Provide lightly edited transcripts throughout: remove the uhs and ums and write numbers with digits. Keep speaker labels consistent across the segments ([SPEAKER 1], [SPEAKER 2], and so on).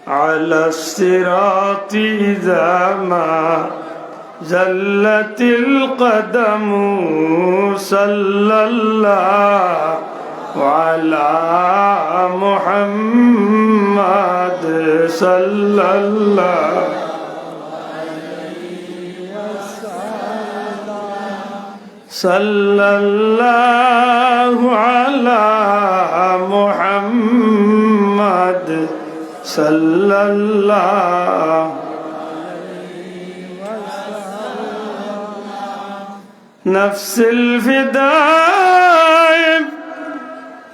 [SPEAKER 1] على الصراط إذا ما زلت القدم صلى الله على محمد صلى الله صلى الله على محمد صلى الله نفس الفداء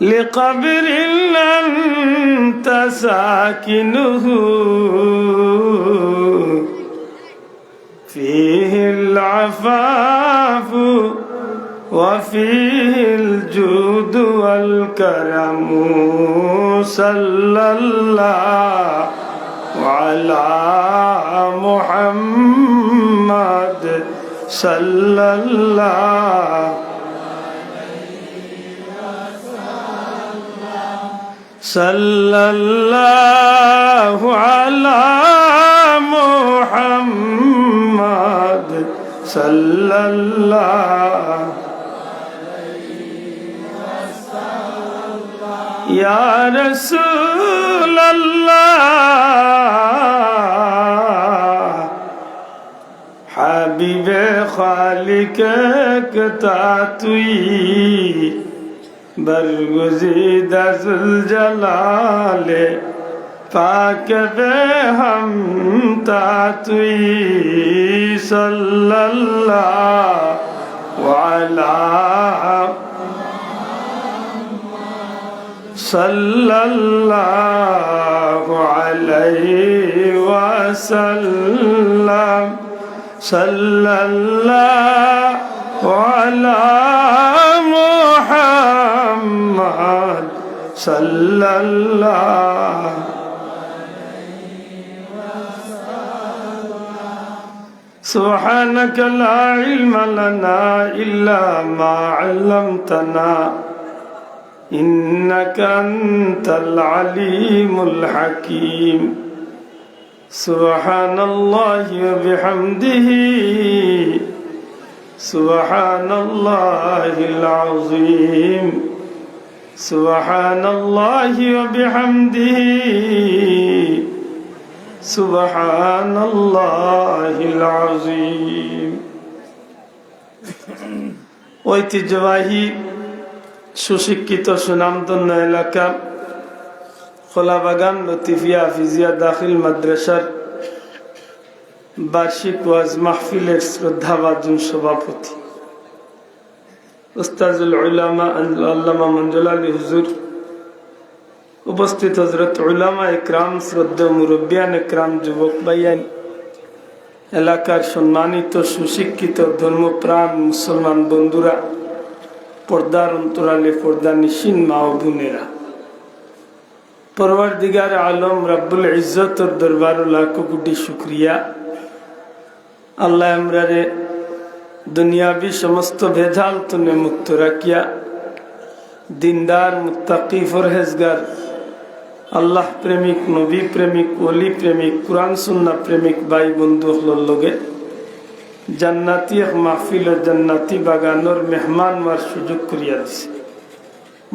[SPEAKER 1] لقبر أنت ساكنه فيه العفاف وفيه الجود والكرم صلى الله على محمد صلى الله صلى الله على محمد صلى الله يا رسول الله حبيب خالق كتاتوي برگزیدہ ذوالجلال پاک بے ہم تاتوی صلی اللہ علیہ صلی اللہ علیہ وسلم صلی اللہ علیہ محمد صلی اللہ سبحانك لا علم لنا إلا ما علمتنا إنك أنت العليم الحكيم سبحان الله وبحمده سبحان الله العظيم سبحان الله وبحمده سبحان الله العظيم ঐতিহ্যবাহী সুশিক্ষিত সুনামধন্য এলাকা খোলাবাগান লতিফিয়া হাফিজিয়া দাখিল মাদ্রাসার বার্ষিক ওয়াজ মাহফিলের শ্রদ্ধাভাজন সভাপতি উস্তাজুল উলামা আল্লামা মঞ্জুর আলী হুজুর, উপস্থিত হযরত উলামা ইকরাম, শ্রদ্ধেয় মুরব্বিয়ান ইকরাম, যুবক ভাইয়ান, এলাকার সম্মানিত সুশিক্ষিত ধর্মপ্রাণ মুসলমান বন্ধুরা, পর্দার অন্তরালে পর্দা নিশিন মা ও বোনেরা, পরওয়ারদিগার আলম রব্বুল ইজ্জতের দরবারে লাখো কোটি শুকরিয়া। আল্লাহ আমরারে দুনিয়াবি সমস্ত ভেজাল তুনে মুক্ত রাখিয়া দিনদার মুত্তাকি ফরহেজগার আল্লাহ প্রেমিক, নবী প্রেমিক, ওলি প্রেমিক, কুরআন সুন্নাহ প্রেমিক ভাই বন্ধু হলর লগে জান্নাতি এক মাহফিল ও জান্নাতি বাগানোর মেহমান হওয়ার সুযোগ করিয়া দিছে।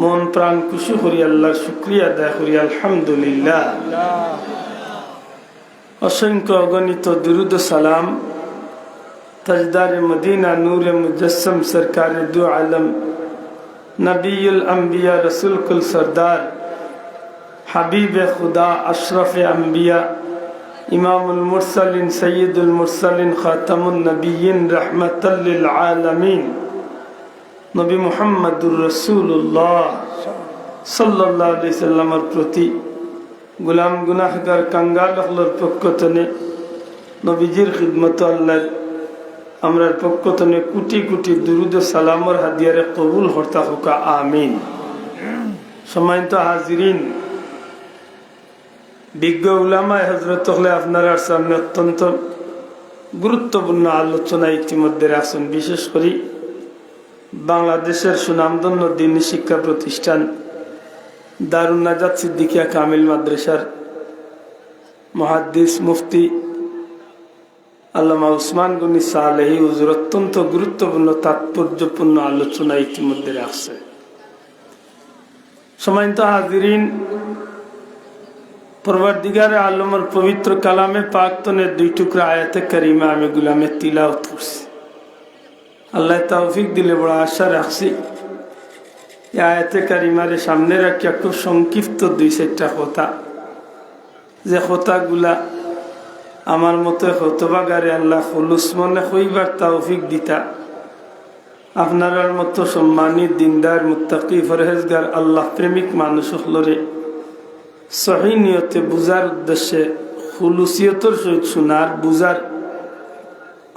[SPEAKER 1] মন প্রাণ খুশি করি আল্লাহর শুকরিয়া আদায় করি আলহামদুলিল্লাহ। অসংখ্য অগণিত দুরুদ সালাম তাজদারে মদিনা নূরে মুজস্সম সরকারে দু আলম নবীউল আম্বিয়া রসুল কুল সরদার হাবিবে খুদা আশরফে আম্বিয়া ইমামুল মুরসালিন সৈয়দুল মুরসালিন খাতামুন নবিয়্যিন রাহমাতাল লিল আলামিন নবী মুহাম্মদুর রাসূলুল্লাহ সাল্লাল্লাহু আলাইহি সাল্লামের প্রতি গোলাম গুনাহগার কাঙ্গাল হলর পক্ষ থেকে নবীজির খিদমত আল্লাহ আমরার পক্ষ থেকে কোটি কোটি দুরুদ সালামর হাদিয়ারে কবুল হর্তা হোকা আমিন। সম্মানিত হাজিরিন, বিজ্ঞ উলামায়ে হযরত হলে আপনার সামনে অত্যন্ত গুরুত্বপূর্ণ আলোচনা ইতিমধ্যে রাখছেন। বিশেষ করে বাংলাদেশের সুনামধন্য দ্বীনি শিক্ষা প্রতিষ্ঠান দারুন নাজাত সিদ্দিকিয়া কামিল মাদ্রাসার মুহাদ্দিস মুফতি আল্লামা উসমান গনি সালেহী হুজুর অত্যন্ত গুরুত্বপূর্ণ তাৎপর্যপূর্ণ আলোচনা ইতিমধ্যে রাখছে। সম্মানিত হাজিরিন, পরওয়ারদিগারে আলমের পবিত্র কালামে পাকতনের 2 টুকরা আয়াতে কারিমা আমি গুলামে তিলাওয়াত করছি। আল্লাহ তৌফিক দিলে বড় আশা রাখছি এই আয়াতে কারিমারে সামনে রাখিয়া খুব সংক্ষিপ্ত 2-4টা কথা, যে কথাগুলা আমার মতো হতবাগারে আল্লাহ খুলুস মনে হইবার তৌফিক দিতা, আপনার মতো সম্মানিত দিনদার মুত্তাকি ফরহেজগার আল্লাহ প্রেমিক মানুষ হলরে সহি নিয়তে বুঝার উদ্দেশ্যে খুলুসিয়তর সহিত শোনার বুঝার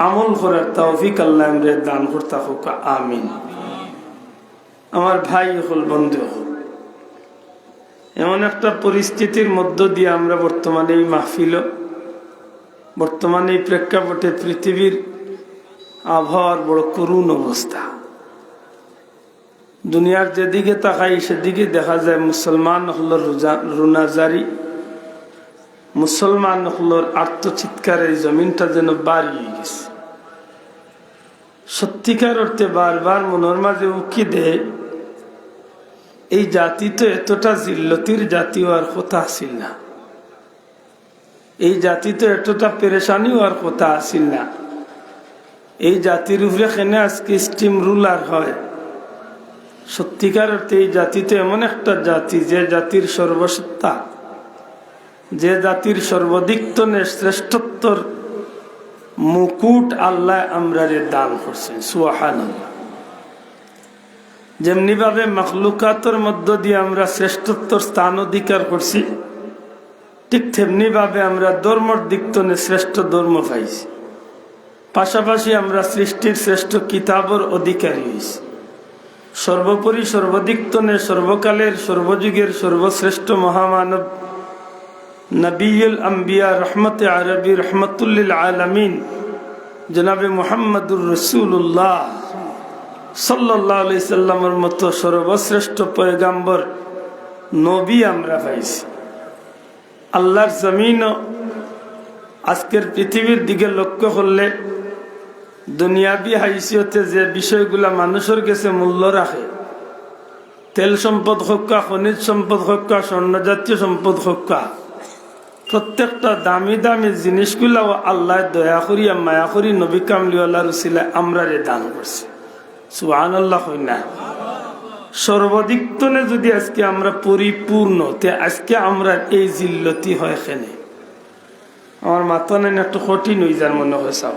[SPEAKER 1] আমল করার তৌফিক আল্লাহ আমরে দান করতা হোক, আমিন। আমার ভাই হল, বন্ধু হল, এমন একটা পরিস্থিতির মধ্য দিয়ে আমরা বর্তমানে এই মাহফিল, বর্তমানে এই প্রেক্ষাপটে পৃথিবীর আবহাওয়ার বড় করুণ অবস্থা। দুনিয়ার যেদিকে তাকাই সেদিকে দেখা যায় মুসলমান হলোর রুনাজারি, মুসলমান হলোর আত্মচিৎকারের জমিনটা যেন বাড়িয়ে গেছে। সত্যিকার অর্থে বারবার মনের মাঝে উকি দেয়, এই জাতি তো এতটা জিল্লতির জাতি আর কথা আসিল না, এই জাতি তো এতটা পেরেশানি আর কথা আসিল না। এই জাতির উপরে কেনে আজকে স্টিম রুলার হয়। সত্যিকার অর্থে এই জাতি তো এমন একটা জাতি, যে জাতির সর্বসত্তা, যে জাতির সর্বদিক্তনে শ্রেষ্ঠত্বর মুকুট আল্লাহ আমরারে দান করছেন, সুবহানাল্লাহ। যেমনি ভাবে মখলুকাতের মধ্য দিয়ে আমরা শ্রেষ্ঠত্বর স্থান অধিকার করছি, ঠিক তেমনি ভাবে আমরা ধর্মর দিক্তনে শ্রেষ্ঠ ধর্ম পাইছি। পাশাপাশি আমরা সৃষ্টির শ্রেষ্ঠ কিতাবর অধিকারী হয়েছি। সর্বোপরি সর্বদিক্তনে সর্বকালের সর্বযুগের সর্বশ্রেষ্ঠ মহামানব নবিউল আম্বিয়া রহমতে আরবি রহমতুল্লিল আলামিন জনাবে মুহাম্মদুর রাসূলুল্লাহ সাল্লাল্লাহু আলাইহি সাল্লামের মতো সর্বশ্রেষ্ঠ পয়গাম্বর নবী আমরা পাইছি। আল্লাহর জমিন আজকের পৃথিবীর দিকে লক্ষ্য করলে দুনিয়াবি হাইসিয়তে যে বিষয়গুলা মানুষের কাছে মূল্য রাখে, তেল সম্পদ হোক, খনিজ সম্পদ হোক, স্বর্ণ জাতীয় সম্পদ হোক, প্রত্যেকটা দামি দামি জিনিসগুলা আল্লাহ দয়া করিয়া মায়া করি নবী কামলিওয়ালার উসিলায় আমরা রে দান করছি, সুবহানাল্লাহ। হই না? সর্বদিক্তনে যদি আজকে আমরা পরিপূর্ণ, তে আজকে আমরা এই জিল্লতি হয় এখানে আমার মাথা নেন একটু কঠিন হয়ে যার মনে হয়। সাব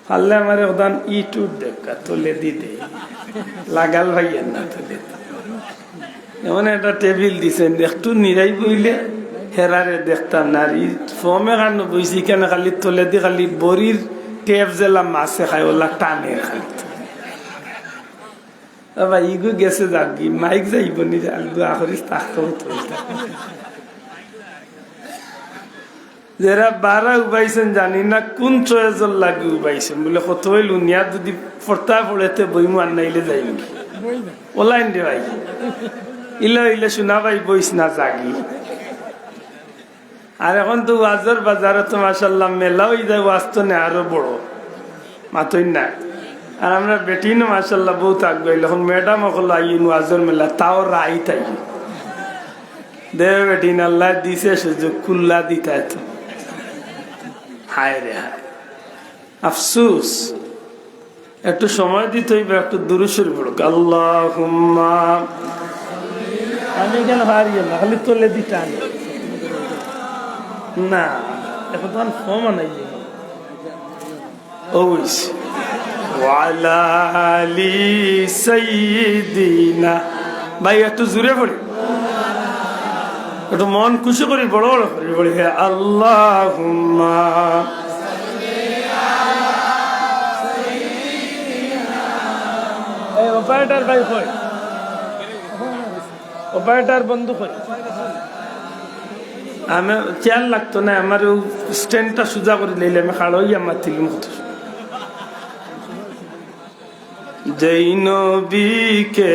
[SPEAKER 1] পারলে আমার ওদান ইউটিউব দেখা তোলে দিতে লাগাল ভাইয়ের না তোলে, এমন একটা টেবিল দিছেন একটু নিরাই বইলে হেরারে দেখতাম না। আর ফমে খান বইছি কেন খালি তোলে দি খালি বড়ির টেপ জেলা মাছে খাই ওলা টানে খালি। ভাই ইগু গেছে যাবি মাইক যাইব নি আখরিস তাকতেও যারা 12 উবাইছেন জানি না কোন চয়েজর লাগে উবাইছেন বলে কত হইল নিয়া যদি ফর্তা পড়েতে বইমু আর নাইলে যাইব ওলাইন দে ভাই ইলে ইলে শোনা ভাই বইস না জাগি। আর এখন তো ওয়াজের বাজারে তো মাশাআল্লাহ মেলা হয়ে যায়, ওয়াজ তো নে আরো বড় মাতই না। আর আমরা বেটিনও মাশাআল্লাহ বহুত আগ্রহী, এখন ম্যাডাম হলো আইন ওয়াজের মেলা তাও রাই তাই দেব বেটিন আল্লাহ দিছে সুযোগ কুল্লা দিতে তো হায় রে হায় আফসুস। একটু সময় দিতে হইবে, একটু দুরূদ পড়ুক। আল্লাহুম্মা আমি কেন হারিয়ে না খালি তোলে দিতে না, এখন তো ফর্ম নাই ওইস ওয়ালা আলি সাইয়্যিদিনা। ভাই একটু জোরে পড়ি, একটু মন খুশি করি, বড় বড় করি বলি হে আল্লাহুম্মা অপারেটর ভাই কই, অপারেটর বন্ধু কই। আমি চেয়ার লাগতো না, আমার স্ট্যান্ডটা সোজা করে নিলে আমি খাড় হইয়া মাতিলাম। যেই নবীকে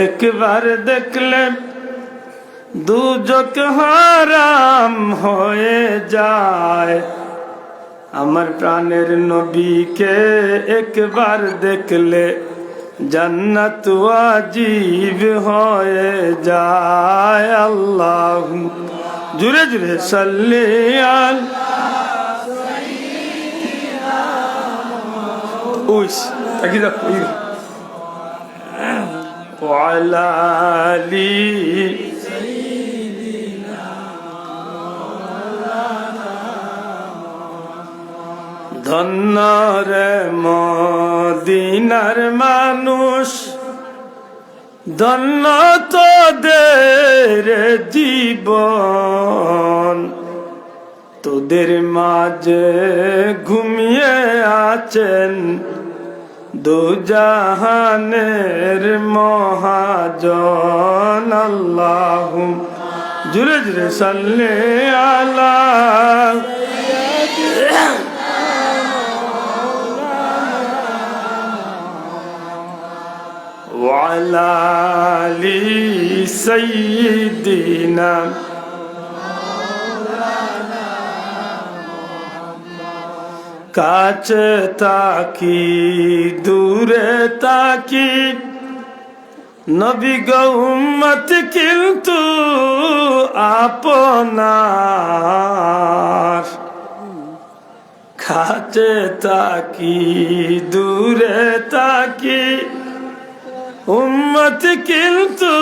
[SPEAKER 1] একবার দেখলে দুজক হারাম হয়ে যায়। আমার প্রাণের নবীকে একবার দেখলে জান্নাত ওয়াজিব হয়ে যায়। আল্লাহ জুড়ে জুড়ে সাল্লি আলা উস তাকি দা ওয়ালা আলি ধন্য রে মদিনার মানুষ, ধন্য তোদের জীবন, তোদের মাঝে ঘুমিয়ে আছেন দুজাহানের মহাজন। আল্লাহ জুড়ে জুড়ে সাল্লি আলা ওয়ালা আলি সাইয়্যিদিনা। কাছে তাকি দূরে তাকি নবী গো উম্মত কিন্তু আপনার। কাছে তাকি দূরে তাকি উম্মত কিন্তু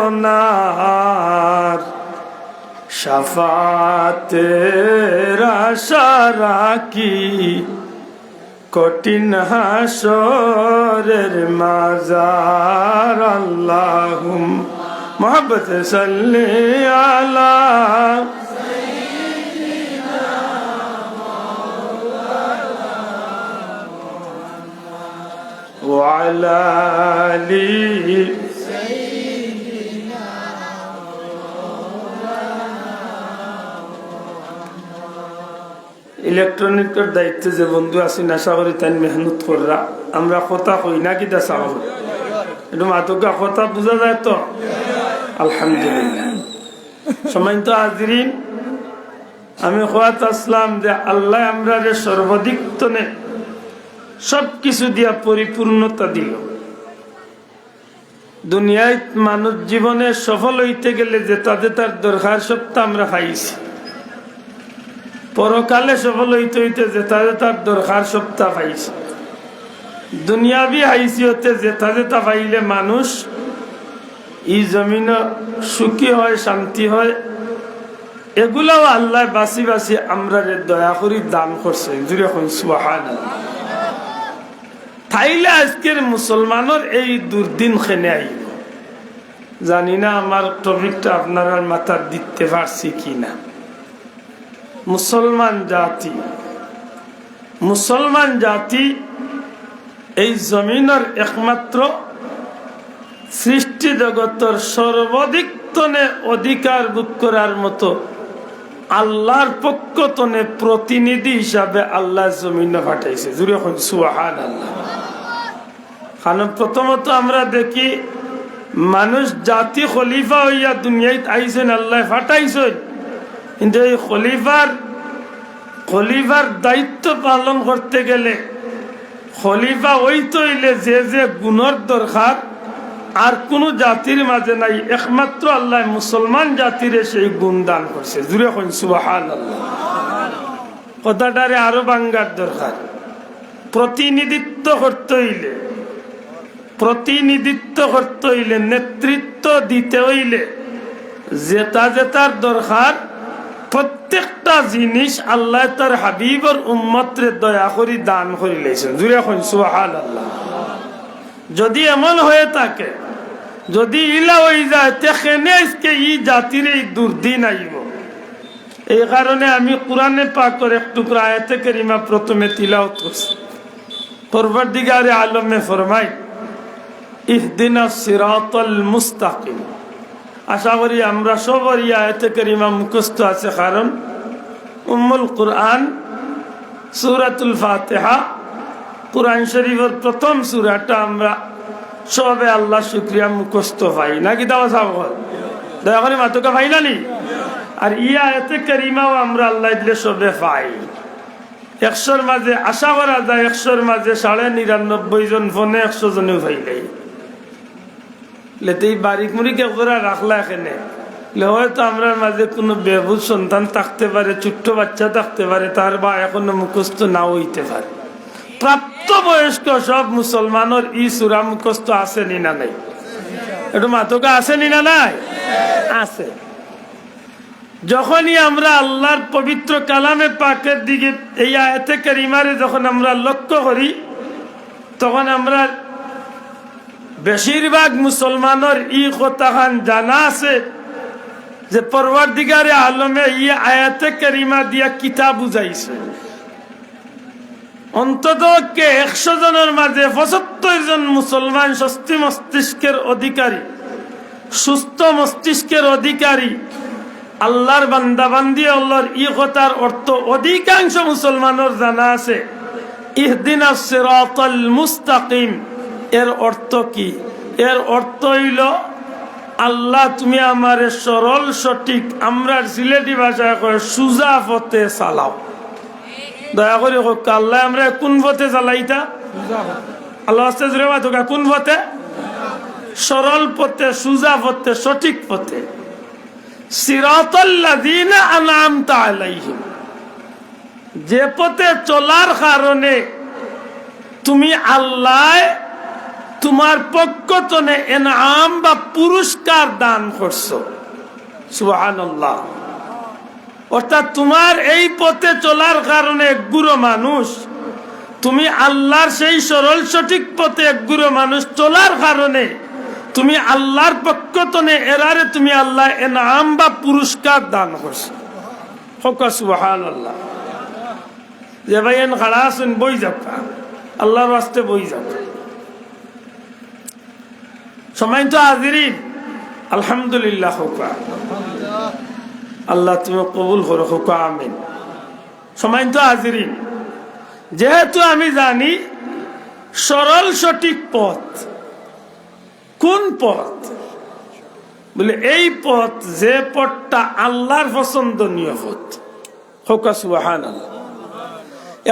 [SPEAKER 1] আপনার। শাফাতের আশা রাখি কঠিন হাসরের মাজার। আল্লাহুম মোহাব্বত সাল্লি আলা ওয়ালা আলি ইলেকট্রনিকের দায়িত্বে যে বন্ধু আছি নেশা করি তাই মেহনত কররা। আমরা কথা কই না কিটা চাও একটু মাতকা কথা বোঝা যায় তো আলহামদুলিল্লাহ। সময় তো হাজিরিন, আমি খোয়াত আসলাম যে আল্লাহ আমরা সর্বাধিক তনে সবকিছু দিয়া পরিপূর্ণতা দিল। দুনিয়ায় মানুষ জীবনে সফল হইতে গেলে যে তাদের তার দরকার সবটা আমরা পাইছি, পরকালে সফল হইতে হইতে যে তাদের তার দরকার সবটা পাইছে। দুনিয়াবি হাইসিয়তে যে তাদের তা পাইলে মানুষ এই জমিন সুখী হয়, শান্তি হয়। এগুলাও আল্লাহ বাসি বাসি আমরা দয়া করি দান করছে। জুড়ে এখন সুবহানাল্লাহ। তাইলে আজকের মুসলমানের এই দুর্দিন খেনে আইব। জানি না আমার টপিকটা আপনারা মাথার দিতে পারছি কিনা। মুসলমান জাতি এই জমিনের একমাত্র সৃষ্টি জগতের সর্বাধিক তনে অধিকার ভোগ করার মতো আল্লাহর পক্ষ তনে প্রতিনিধি হিসাবে আল্লাহ জমিনে পাঠাইছে। জুড়ে এখন সুবহানাল্লাহ। কারণ প্রথমত আমরা দেখি মানুষ জাতি খলিফা হইয়া দুনিয়ায় আইছেন, আল্লাহ পাঠাইছেন, কিন্তু এই খলিফার দায়িত্ব পালন করতে গেলে খলিফা হইতে হইলে যে যে গুণের দরকার আর কোন জাতির মাঝে নাই, একমাত্র আল্লাহ মুসলমান জাতিরে সেই গুণ দান করছে। জুড়ে এখন সুবহানাল্লাহ। কথাটারে আরো বাঙ্গার দরকার। প্রতিনিধিত্ব করতে হইলে নেতৃত্ব দিতে হইলে যেটার দরকার প্রত্যেকটা জিনিস আল্লাহ তার হাবিবর উম্মতরে দয়া করি দান করি লেছেন। জুড়ে এখন সুবহানাল্লাহ। যদি এমন হয়ে থাকে, যদি ইলা হয়ে যায়, তেখেনে আজকে এই জাতির এই দুর্দিন আইব। এই কারণে আমি কোরআনে পাকের একটু আয়াতে কারিমা প্রথমে তিলাওয়াত করছি। পরবর্তীকারে আলমে ফরমায় ইহদিনাস সিরাতাল মুস্তাকিম। আশা করি আমরা সবার আয়াতে কারিমা মুখস্থ আছে, কারণ উম্মুল কুরআন সূরাতুল ফাতিহা কোরআন শরীফের প্রথম সূরাটা আমরা সবে আল্লাহ শুক্রিয়া মুখস্থ পাই নাকি দাওয়া সাহেব দয়া করে মাতুকা পাই না নি আর ইয়া এতে কারিমাও আমরা আল্লাহ দিলে সবে পাই 100-র মাঝে আশা করা যায় 100-র মাঝে 99.5 জন ফোনে 100 জনেও পাই নাই লেতেই বারিক মুড়িকে ওরা রাখলা এখানে হয়তো আমরা মাঝে কোনো বেবুদ সন্তান থাকতে পারে ছোট্ট বাচ্চা থাকতে পারে তার বা এখনো মুখস্থ নাও হইতে পারে প্রাপ্তবয়স্ক সব মুসলমানের ই সূরা মুখস্থ আছে নি না নাই একটু মাতকা আছে নি না নাই আছে যখনই আমরা আল্লাহর পবিত্র কালামে পাকের দিকে এই আয়াতে কারিমারে যখন আমরা লক্ষ্য করি তখন আমরা বেশিরভাগ মুসলমানের ই কথাখান জানা আছে যে পরওয়ারদিগারে আলমে ই আয়াতে কারিমা দিয়া কিতাব বুঝাইছে অন্তত 100 জনের মাঝে 75 জন মুসলমান সুস্থ মস্তিষ্কের অধিকারী সুস্থ মস্তিষ্কের অধিকারী আল্লাহর বান্দা বান্দি আল্লাহর ই কথার অর্থ অধিকাংশ মুসলমানের জানা আছে ইহদিনাস সিরাতাল মুস্তাকিম এর অর্থ কি এর অর্থ হইল আল্লাহ তুমি আমারে সরল সঠিক আমরা সিলেটি ভাষায় কয় সুজা পথে চালাও দয়া করে হোক আল্লাহ আমরা কোন পথে চালাইতা আল্লাহ আস্তে জোরে মাতুকা কোন পথে সরল পথে সুজা পথে সঠিক পথে সিরাতাল্লাযীনা আনআমতা আলাইহিম যে পথে চলার কারণে তুমি আল্লাহ তোমার পক্ষ থেকে ইনাম বা পুরস্কার দান করছো সুবহানাল্লাহ অর্থাৎ তোমার এই পথে চলার কারণে একগুলো মানুষ তুমি আল্লাহর সেই সরল সঠিক পথে একগুলো মানুষ চলার কারণে তুমি আল্লাহর পক্ষ থেকে এরারে তুমি আল্লাহ ইনাম বা পুরস্কার দান করছো সুবহানাল্লাহ যে ভাই এন খাড়া আছেন বই যাবা আল্লাহর রাস্তে বই যাবা সম্মানিত হাজিরিন আলহামদুলিল্লাহ আল্লাহ তুমি কবুল করো আমিন সম্মানিত হাজিরিন যেহেতু আমি জানি সরল সঠিক পথ কোন পথ বলে এই পথ যে পথটা আল্লাহর পছন্দনীয় পথ হোকা সুবহানাল্লাহ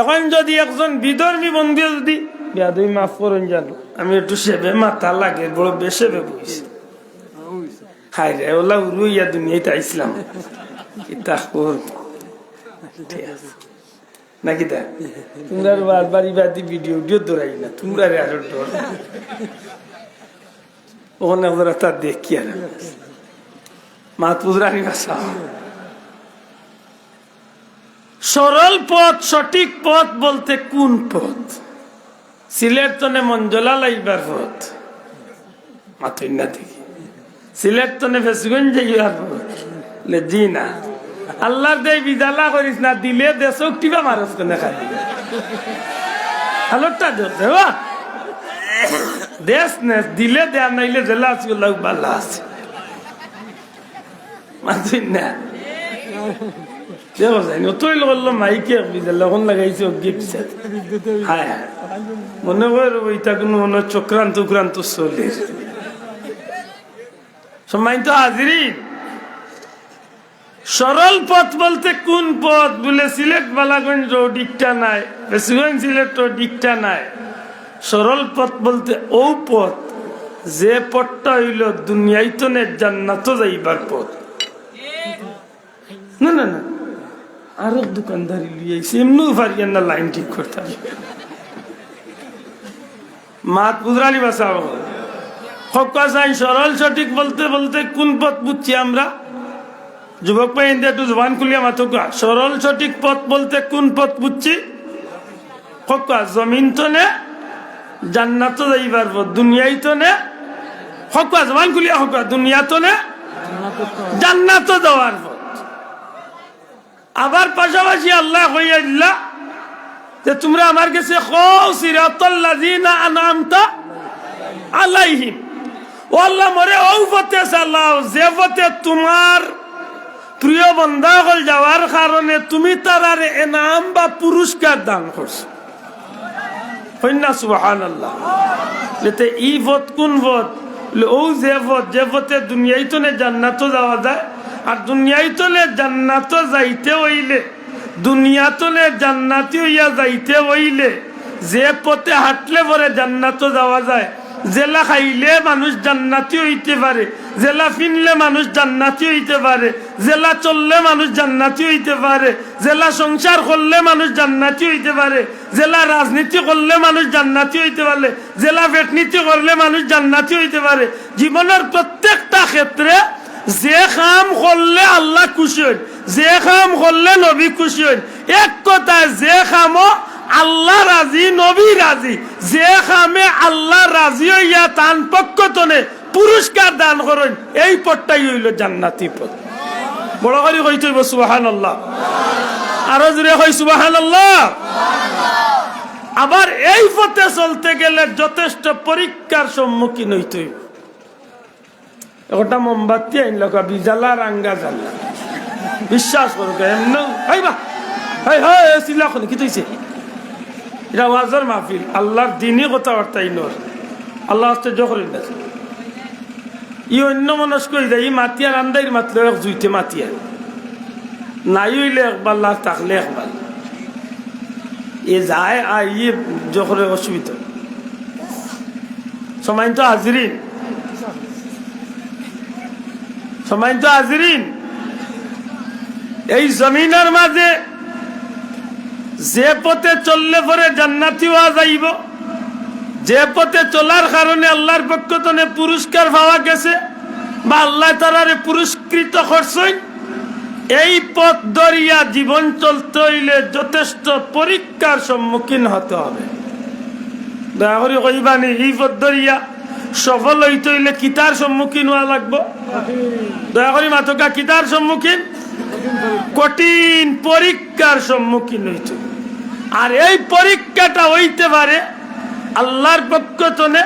[SPEAKER 1] এখন যদি একজন বিধর্মী বন্ধু যদি বিয়াদুই মাফ করুন জানো আমি একটু সেবে মাথা লাগে বড় বেসেবে বইছি হাই রে ওলা উড়ুইয়া দুনিয়াতে আইসলাম ইতা করব নাকি তা তোমরা বারবার ইবাদি ভিডিও দৌড়াই না তোমরা রে আরো ডর ওখানে ওরা তা দেখি আর মাত পুজরানি ভাষা সরল পথ সঠিক পথ বলতে কোন পথ সিলেট তনে মঞ্জলা লাইবার পথ মাথুই না দেখি সিলেট তনে ফেসগঞ্জ যাইবার পথ লে জি না আল্লাহর দেই বিদালা করিস না দিলে দেশক টিবা মারস কেনে খালি আলোটা দেওয়া দেশ নে দিলে দেয়া নাইলে জেলা আছে বাল্লা আছে মাথুই না দেখো যাই নতুন বললো মাইকে লখন লাগাইছে অজ্ঞে পিছা হ্যাঁ মনে করো ওইটা কোনো মনে চক্রান্ত উক্রান্ত চলে সম্মানিত হাজিরিন সরল পথ বলতে কোন পথ বলে সিলেট বালাগঞ্জ রোড ইকটা নাই বেসিগঞ্জ সিলেট রোড ইকটা নাই সরল পথ বলতে ও পথ যে পথটা হইল দুনিয়াইতনে জান্নাত যাইবার পথ না না না আরো দোকানদারি লিয়েছে এমনি পারিয়েন না লাইন ঠিক করতে মাত বুঝরানি বাসা সরল সঠিক বলতে বলতে কোন পথ বুঝছি আমরা যুবক ভাই একটু জবান খুলিয়া মাথা সরল সঠিক পথ বলতে কোন পথ বুঝছি জমিন তো নে জান্নাত যাইবার পথ দুনিয়াই তো নে জবান খুলিয়া দুনিয়া তো নে জান্নাত যাওয়ার পথ আবার পাশাপাশি আল্লাহ কইয়া দিলা যে তোমরা আমার কাছে সিরাতাল্লাযীনা আনআমতা আলাইহিম ও আল্লাহ মরে ও পথে চালাও যে পথে তোমার প্রিয় বান্দা হল যাওয়ার কারণে তুমি তারারে ইনাম বা পুরস্কার দান করছো হইনা সুবহানাল্লাহ। লেতে ই পথ কোন পথ? ও যে পথে দুনিয়ায় তো জান্নাত যাওয়া যায়, আর দুনিয়ায় তো জান্নাত যাইতে হইলে, দুনিয়া তো জান্নাতি হইয়া যাইতে হইলে যে পথে হাঁটলে পরে জান্নাত যাওয়া যায়, জেলা খাইলে মানুষ জান্নাতি হইতে পারে, জেলা ফিনলে মানুষ জান্নাতি হইতে পারে, জেলা চললে মানুষ জান্নাতি হইতে পারে, জেলা সংসার করলে মানুষ জান্নাতি হইতে পারে, জেলা রাজনীতি করলে মানুষ জান্নাতি হইতে পারে, জেলা পেটনীতি করলে মানুষ জান্নাতি হইতে পারে। জীবনের প্রত্যেকটা ক্ষেত্রে যে কাম করলে আল্লাহ খুশি হন, যে কাম করলে নবী খুশি হন, এক কথায় যে কামও আল্লাহ রাজি নবী রাজি, যে কামে আল্লাহ রাজি হইয়া তান পক্ষ তনে পুরস্কার দান করেন, এই পথটাই হইল জান্নাতি পথ। বড় করে কইতে হইব সুবহানাল্লাহ, আরো জোরে কই সুবহানাল্লাহ। আবার এই পথে চলতে গেলে যথেষ্ট পরীক্ষার সম্মুখীন হইতে হইব। একটা মোমবাতি আইন লোক বিজালা রাঙ্গা জ্বালা, বিশ্বাস করো এমন হাইবা হাই হাই সিলা কোন কি তৈছে, এটা ওয়াজের মাহফিল, আল্লাহর দিনই কথাবার্তা ইনোর আল্লাহ আশ্চর্য করেন না। ই অন্য মনস্ক হয়ে যায়, ই মাতিয়ার আন্দাইর মাতলে এক জুইতে মাতিয়ার নাই হইলে একবার লাখ থাকলে একবার এ যায় আর ইয়ে জখরে অসুবিধা। সময় তো হাজিরিন, সময় তো হাজিরিন, এই জমিনের মাঝে যে পথে চললে পরে জান্নাতি হওয়া যাইব, যে পথে চলার কারণে আল্লাহর পক্ষ থেকে পুরস্কার পাওয়া গেছে বা আল্লাহ তাআলারে পুরস্কৃত করছেন, এই পথ ধরিয়া জীবন চলতে হইলে যথেষ্ট পরীক্ষার সম্মুখীন হতে হবে। দয়া করে কইবানি এই পথ ধরিয়া সফল হইতে হইলে কিতার সম্মুখীন হওয়া লাগবো? দয়া করে মাতকা কিতার সম্মুখীন? কঠিন পরীক্ষার সম্মুখীন হইতে। আর এই পরীক্ষাটা হইতে পারে আল্লাহর পক্ষ থেকে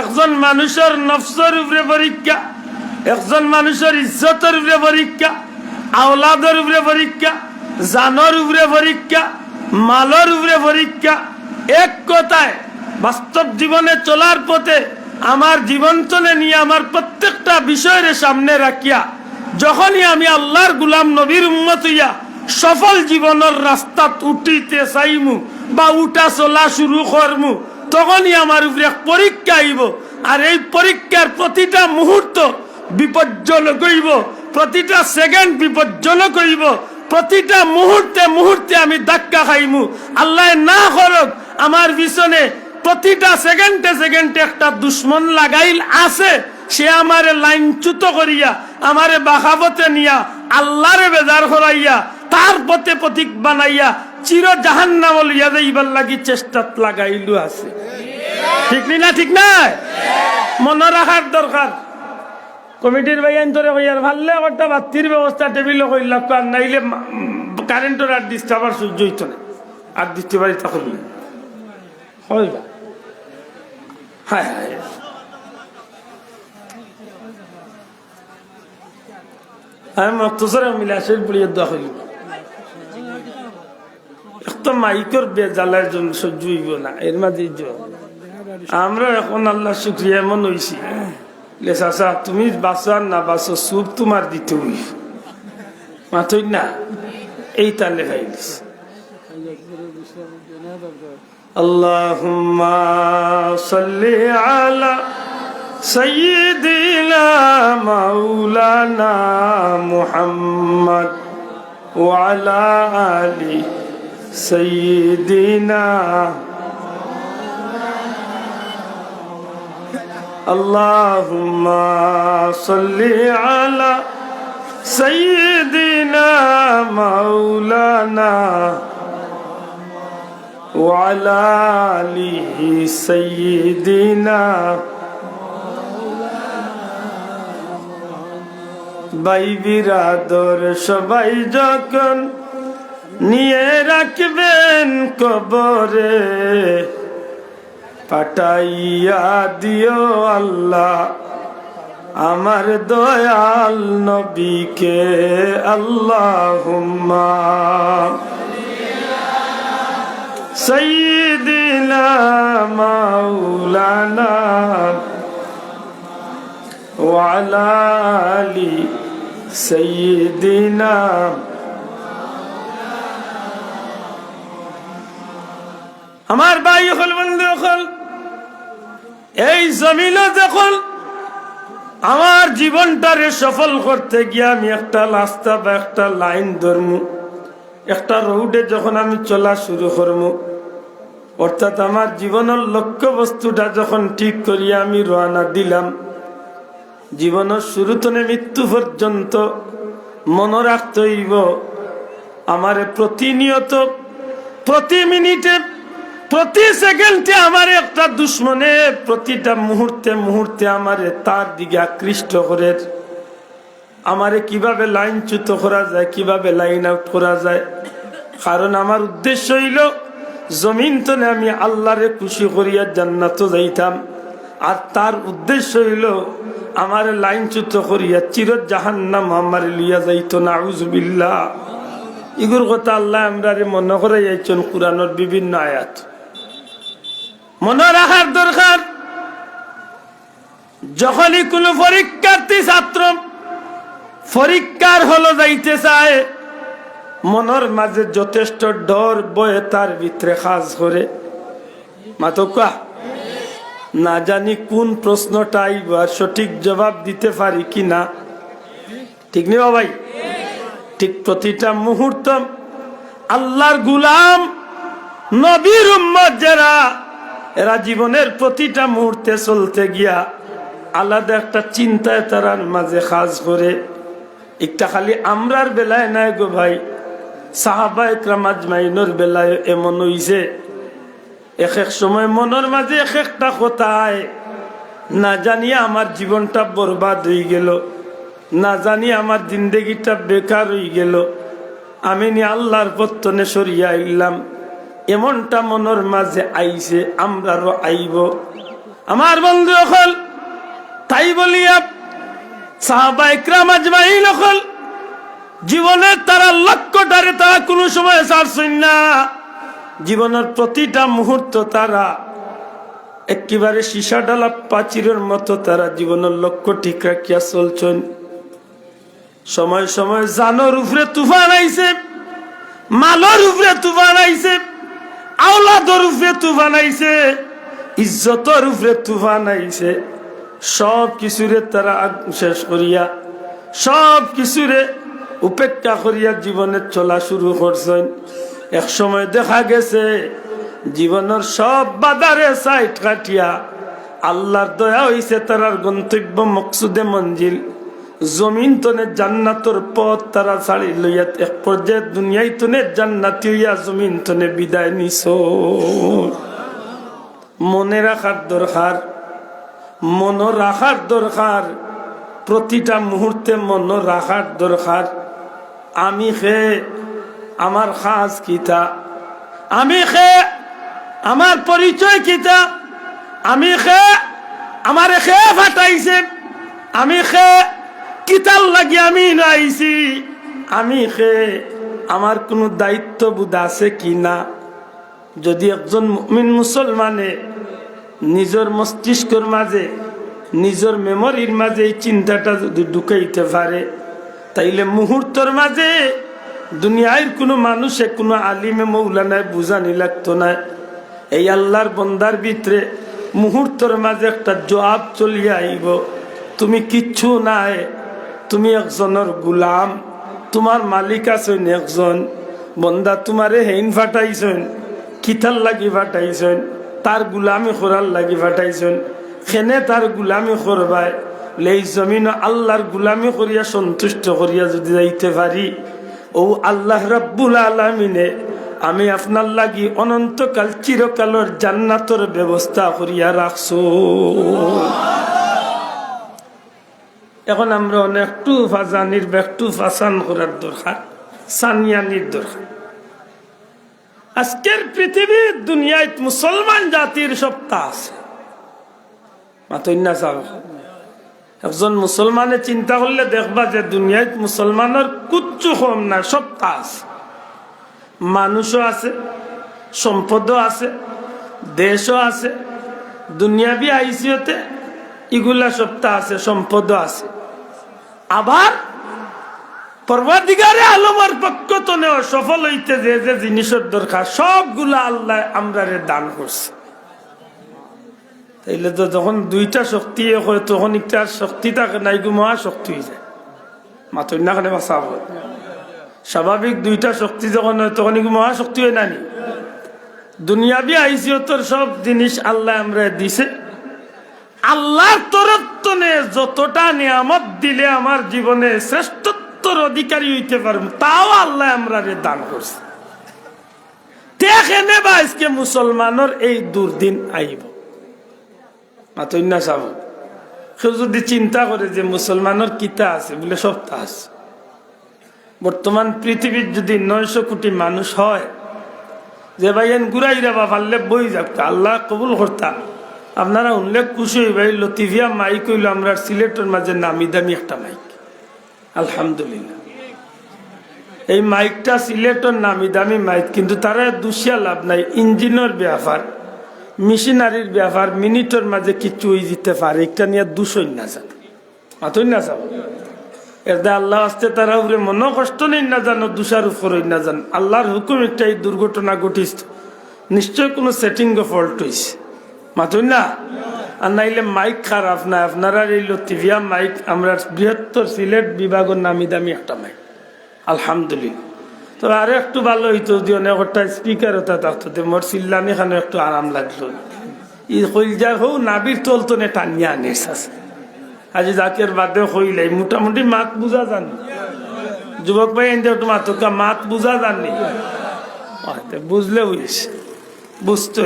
[SPEAKER 1] একজন মানুষের নফসের উপরে পরীক্ষা, একজন মানুষের ইজ্জতের উপরে পরীক্ষা, আওলাদের উপরে পরীক্ষা, জানের উপরে পরীক্ষা, মালের উপরে পরীক্ষা। এক কথায় বাস্তব জীবনে চলার পথে আমার জীবন চলে নিয়ে আমার প্রত্যেকটা বিষয়ের সামনে রাখিয়া যখনই আমি আল্লাহর গুলাম নবীর উম্মত হইয়া সফল জীবনের রাস্তা উঠিতে চাইমু বা উঠা চলা শুরু করমু, তখনই আমার উপরে এক পরীক্ষা আইব। আর এই পরীক্ষার প্রতিটা মুহূর্ত বিপজ্জনক হইব, প্রতিটা সেকেন্ড বিপজ্জনক হইব, প্রতিটা মুহূর্তে মুহূর্তে আমি ধাক্কা খাইমু। আল্লাহ না করুক আমার পিছনে প্রতিটা সেকেন্ডে সেকেন্ডে একটা দুশ্মন লাগাইল আছে, সে আমারে লাইনচ্যুত করিয়া আমারে বাখাবতে নিয়া আল্লাহরে বেজার করাইয়া তার পথে প্রতীক বানাইয়া চির জাহান্নাম লইয়া যাইবার লাগি চেষ্টাত লাগাইলু আছে। ঠিক না? ঠিক না? মনে রাখার দরকার। কমিটির ভাই আন্তরে কইয়ার ভাললে একটা বাতির ব্যবস্থা টেবিল কইলা, আর নাইলে কারেন্টের আর দিতে আবার সহ্য হইতো না, আর দিতে পারি তখন হইবা। হায় হায়, আমি মক্তসরে মিলে আসের পড়িয়ে দোয়া করিব। একটা মাইকের বেজালার জন্য সহ্য হইব না, এর মাঝে আমরা এখন আল্লাহ শুক্রিয়া এমন হইছি, চাচা তুমি বাঁচো আর না বাঁচো সুপ তোমার দিতে হইব মাথই না, এই তালে খাইলিস। আল্লাহুম্মা সাল্লি আলা সাইয়্যিদিনা মাওলানা মুহাম্মদ ওয়া আলা আলি সাইয়্যিদিনা। আল্লাহুম্মা সাল্লি আলা সাইয়্যিদিনা মাওলানা ওয়া আলা আলি সাইয়্যিদিনা। ভাই বিরাদর সবাই যখন নিয়ে রাখবেন কবরে, পাঠাইয়া দিও আল্লাহ আমার দয়াল নবীকে। আল্লাহুম্মা সাইয়্যিদি سيدنا مولانا وعلى آل سيدنا আমার ভাই হল বন্ধু হল এই জমিনে যখন আমার জীবনটারে সফল করতে গিয়ে আমি একটা রাস্তা বা একটা লাইন ধরমু, একটা রোডে যখন আমি চলা শুরু করবো, অর্থাৎ আমার জীবনের লক্ষ্য বস্তুটা যখন ঠিক করিয়া আমি রওনা দিলাম, জীবনের শুরু থেকে মৃত্যু পর্যন্ত মনে রাখতে হইব আমারে প্রতিনিয়ত, প্রতি মিনিটে, প্রতি সেকেন্ডে আমার একটা দুশ্মনে প্রতিটা মুহূর্তে মুহূর্তে আমারে তার দিকে আকৃষ্ট করে আমারে কিভাবে লাইনচ্যুত করা যায়, কিভাবে লাইন আউট করা যায়। কারণ আমার উদ্দেশ্য হইল জমিন তলে আমি আল্লাহরে খুশি করিয়া জান্নাত যাইতাম, আর তার উদ্দেশ্য হইল আমার লাইনচ্যুত করিয়া চির জাহান্নাম আমার লিয়া যাইত। নাউজুবিল্লাহ। ইগুর কথা আল্লাহ আমরারে মনে করে যাইছেন কুরআনের বিভিন্ন আয়াত। মনে রাখার দরকার, যখনই কোন পরীক্ষার্থী ছাত্র পরীক্ষার হলো যাইতে চায়, মনের মাঝে যথেষ্ট ডর বয়ে তার ভিতরে কাজ করে। মাতকা না জানি কোন প্রশ্নটা আইব আর সঠিক জবাব দিতে পারি কিনা, ঠিক নেই ভাই? ঠিক প্রতিটা মুহূর্ত আল্লাহর গুলাম নবীর উম্মত যারা, এরা জীবনের প্রতিটা মুহূর্তে চলতে গিয়া আলাদা একটা চিন্তায় তারার মাঝে কাজ করে। একটা খালি আমরার বেলায় নাই গো ভাই, সাহাবা ইকরাম আজমাইনের বেলায় এমন হইছে, এক এক সময় মনের মাঝে এক একটা কথায় না জানিয়ে আমার জীবনটা বরবাদ হয়ে গেল, না জানিয়ে আমার জিন্দেগিটা বেকার হয়ে গেল, আমি নি আল্লাহর পত্তনে সরিয়া আইলাম, এমনটা মনের মাঝে আইছে, আমরারও আইব। আমার বন্ধু হল তাই বলিয়া সাহাবা ইকরাম আজমাইন হল জীবনের তারা লক্ষ্যটারে তারা কোনো সময় ছাড়ছেন না। জীবনের প্রতিটা মুহূর্ত তারা একেবারে সীসা ডালা প্রাচীরের মতো তারা জীবনের লক্ষ্য ঠিক রাখিয়া চলছেন। সময় সময় জানোর উপরে তুফান আইছে, মালর উপরে তুফান আইছে, আওলাদর উপরে তুফান আইছে, ইজ্জতর উপরে তুফান আইছে। সব কিছুরে তারা শেষ করিয়া, সব কিছুরে উপেক্ষা করিয়া জীবনে চলা শুরু করছেন। এক সময় দেখা গেছে জীবনের সব বাধারে সাইড কাটিয়া আল্লাহর দয়া হইছে তারার গন্তব্য মকসুদে মঞ্জিল জমিন তনে জান্নাতর পথ তারা ছাড়ি লইয়া এক পর্যায়ে দুনিয়ায় তনে জান্নাতি হইয়া জমিন তনে বিদায় নিছ। মনে রাখার দরকার, মন রাখার দরকার, প্রতিটা মুহূর্তে মন রাখার দরকার। আমি খে আমার খাস কিতা, আমি খে আমার পরিচয় কিতা, আমি খে আমার খে ফাটাইছে, আমি খে কিতাল লাগি আমি নাইছি, আমি খে আমার কোনো দায়িত্ববোধ আছে কি না। যদি একজন মুমিন মুসলমানে নিজের মস্তিষ্কের মাঝে, নিজের মেমোরির মাঝে এই চিন্তাটা যদি ঢুকাইতে পারে, তাইলে মুহূর্তের মাঝে দুনিয়ার কোনো মানুষে, কোনো আলিমে মৌলানায় বুঝানি লাগতো না। এই আল্লাহর বন্দার ভিতরে মুহূর্তের মাঝে একটা জবাব চলিয়া আইব, তুমি কিচ্ছু নাই, তুমি একজনের গুলাম, তোমার মালিক আছেন একজন, বন্দা তোমারে হেইন ফাটাইছেন, কিতাল লাগি ফাটাইছেন, তার গুলামি করার লাগি ফাটাইছেন, খেনে তার গুলামি করবায়। এই জমিন আল্লাহর গুলামি করিয়া সন্তুষ্ট করিয়া যদি যাইতে পারি, ও আল্লাহ রাব্বুল আলামিনে আমি আপনার লাগি অনন্তকাল চিরকালের জান্নাতের ব্যবস্থা করিয়া রাখছো। এখন আমরা অনেকটু ফাজানির একটু ফাসান করার দরকার, সানিয়ানির দরকার। আজকের পৃথিবীর দুনিয়ায় মুসলমান জাতির সত্তা আছে, মাতই না চাও। একজন মুসলমানে চিন্তা করলে দেখবা যে দুনিয়ায় মুসলমানের কুচ্ছু কম না, সত্তা আছে, মানুষও আছে, সম্পদও আছে, দেশও আছে, দুনিয়াবি আইসিওতে এগুলা সবটা আছে, সম্পদও আছে। আবার পরওয়ারদিগারে আলমের পক্ষ তো সফল হইতে যে যে জিনিসের দরকার সবগুলা আল্লাহ আমরারে দান করছে। তাইলে তো যখন দুইটা শক্তি হয় তখন একটা শক্তি থাকে না, এগুলো মহাশক্তি হয়ে যায়। মাতই না কেন বাঁচা হয় স্বাভাবিক দুইটা শক্তি যখন হয় তখন এগুলো মহাশক্তি হয় না নি। দুনিয়াবি আইসিয়তর সব জিনিস আল্লাহ আমরা দিছে। আল্লাহর তরফ তনে যতটা নিয়ামত দিলে আমার জীবনে শ্রেষ্ঠত্বর অধিকারী হইতে পারবো তাও আল্লাহ আমরা দান করছে। দেখেনে বা আজকে মুসলমানের এই দুর্দিন আইব মাতই না চাব। কেউ যদি চিন্তা করে যে মুসলমানের কিতা আছে বলে সবটা আছে। বর্তমান পৃথিবীর যদি 900 কোটি মানুষ হয় যে ভাই এন ঘুরাইরা বা পারলে বই যাক আল্লাহ কবুল করতাম। আপনারা উল্লেখ খুশি হই ভাই লতিফিয়া মাইক হইল আমরা সিলেটের মাঝে নামি দামি একটা মাইক, আলহামদুলিল্লাহ। এই মাইকটা সিলেটের নামি দামি মাইক, কিন্তু তারা দুষিয়া লাভ নাই। ইঞ্জিনের ব্যাপার, মেশিনারির ব্যাপার, মিনিটের মাঝে কিছু হয়ে যেতে পারে, একটা নিয়ে দুশোই না যান মাতই না যাব। এরদা আল্লাহ আসতে তারা উপরে মনো কষ্ট নেই না জানো, দুষার উপর না যান। আল্লাহর হুকুম একটা এই দুর্ঘটনা ঘটিস নিশ্চয় কোনো সেটিং ফল্ট হয়েছে মাতই না। আর নাইলে মাইক খারাপ না, আপনারা এই লতিফিয়া মাইক আমরা বৃহত্তর সিলেট বিভাগের নামি দামি একটা মাইক, আলহামদুলিল্লাহ। তো আরো একটু ভালো হইতো যদি অনেকটা স্পিকার হতা থাকতো, মোর চিল্লানি খানো একটু আরাম লাগলো। ই কইল হো নাবির তলতো নে টানিয়া আনিস আছে। আজি জাকের বাদে কইলাই মোটামুটি মাত বুঝা জানি যুবক ভাই এনে একটু মাতকা মাত বুঝা জানি বুঝলে হইছে বুঝতে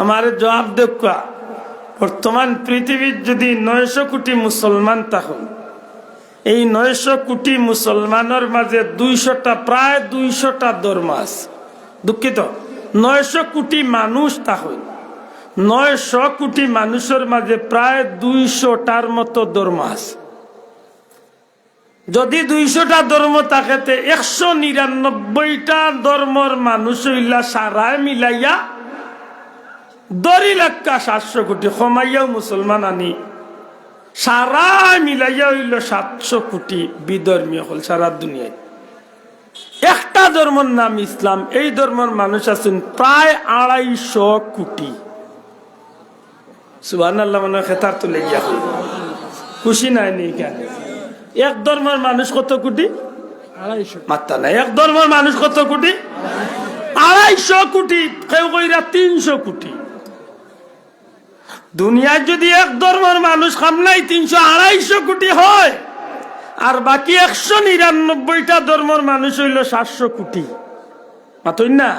[SPEAKER 1] আমার জবাব দেখা। বর্তমান পৃথিবীর যদি 900 কোটি মুসলমান থাকুন, এই 900 কোটি মুসলমানের মাঝে 200টা প্রায় 200টা ধর্ম আছে। দুঃখিত, 900 কোটি মানুষ থাকুন, 900 কোটি মানুষের মাঝে প্রায় 200টার মতো ধর্ম আছে। যদি 200টা ধর্ম থাকে 199টা ধর্মর মানুষ হইলা সারায় মিলাইয়া 2,700,000 কোটি কমাইয়াও মুসলমান আনি সারা মিলাইয়া হইল 700 কোটি বিধর্মীয় হল সারা দুনিয়ায়। একটা ধর্মের নাম ইসলাম, এই ধর্মের মানুষ আছেন প্রায় 250 কোটি। সুবহানাল্লাহ, মনে খেতার তুলে গিয়া খুশি নাই নেই কেন? এক ধর্মের মানুষ কত কোটি? 250 মাত্রা নাই। এক ধর্মের মানুষ কত কোটি? 250 কোটি। কেউ কইরা 300 কোটি। দুনিয়ায় যদি এক ধর্মের মানুষ খামলাই 300-250 কোটি হয়, আর বাকি 199টা ধর্মের মানুষ হইল 700 কোটি। মাতই না?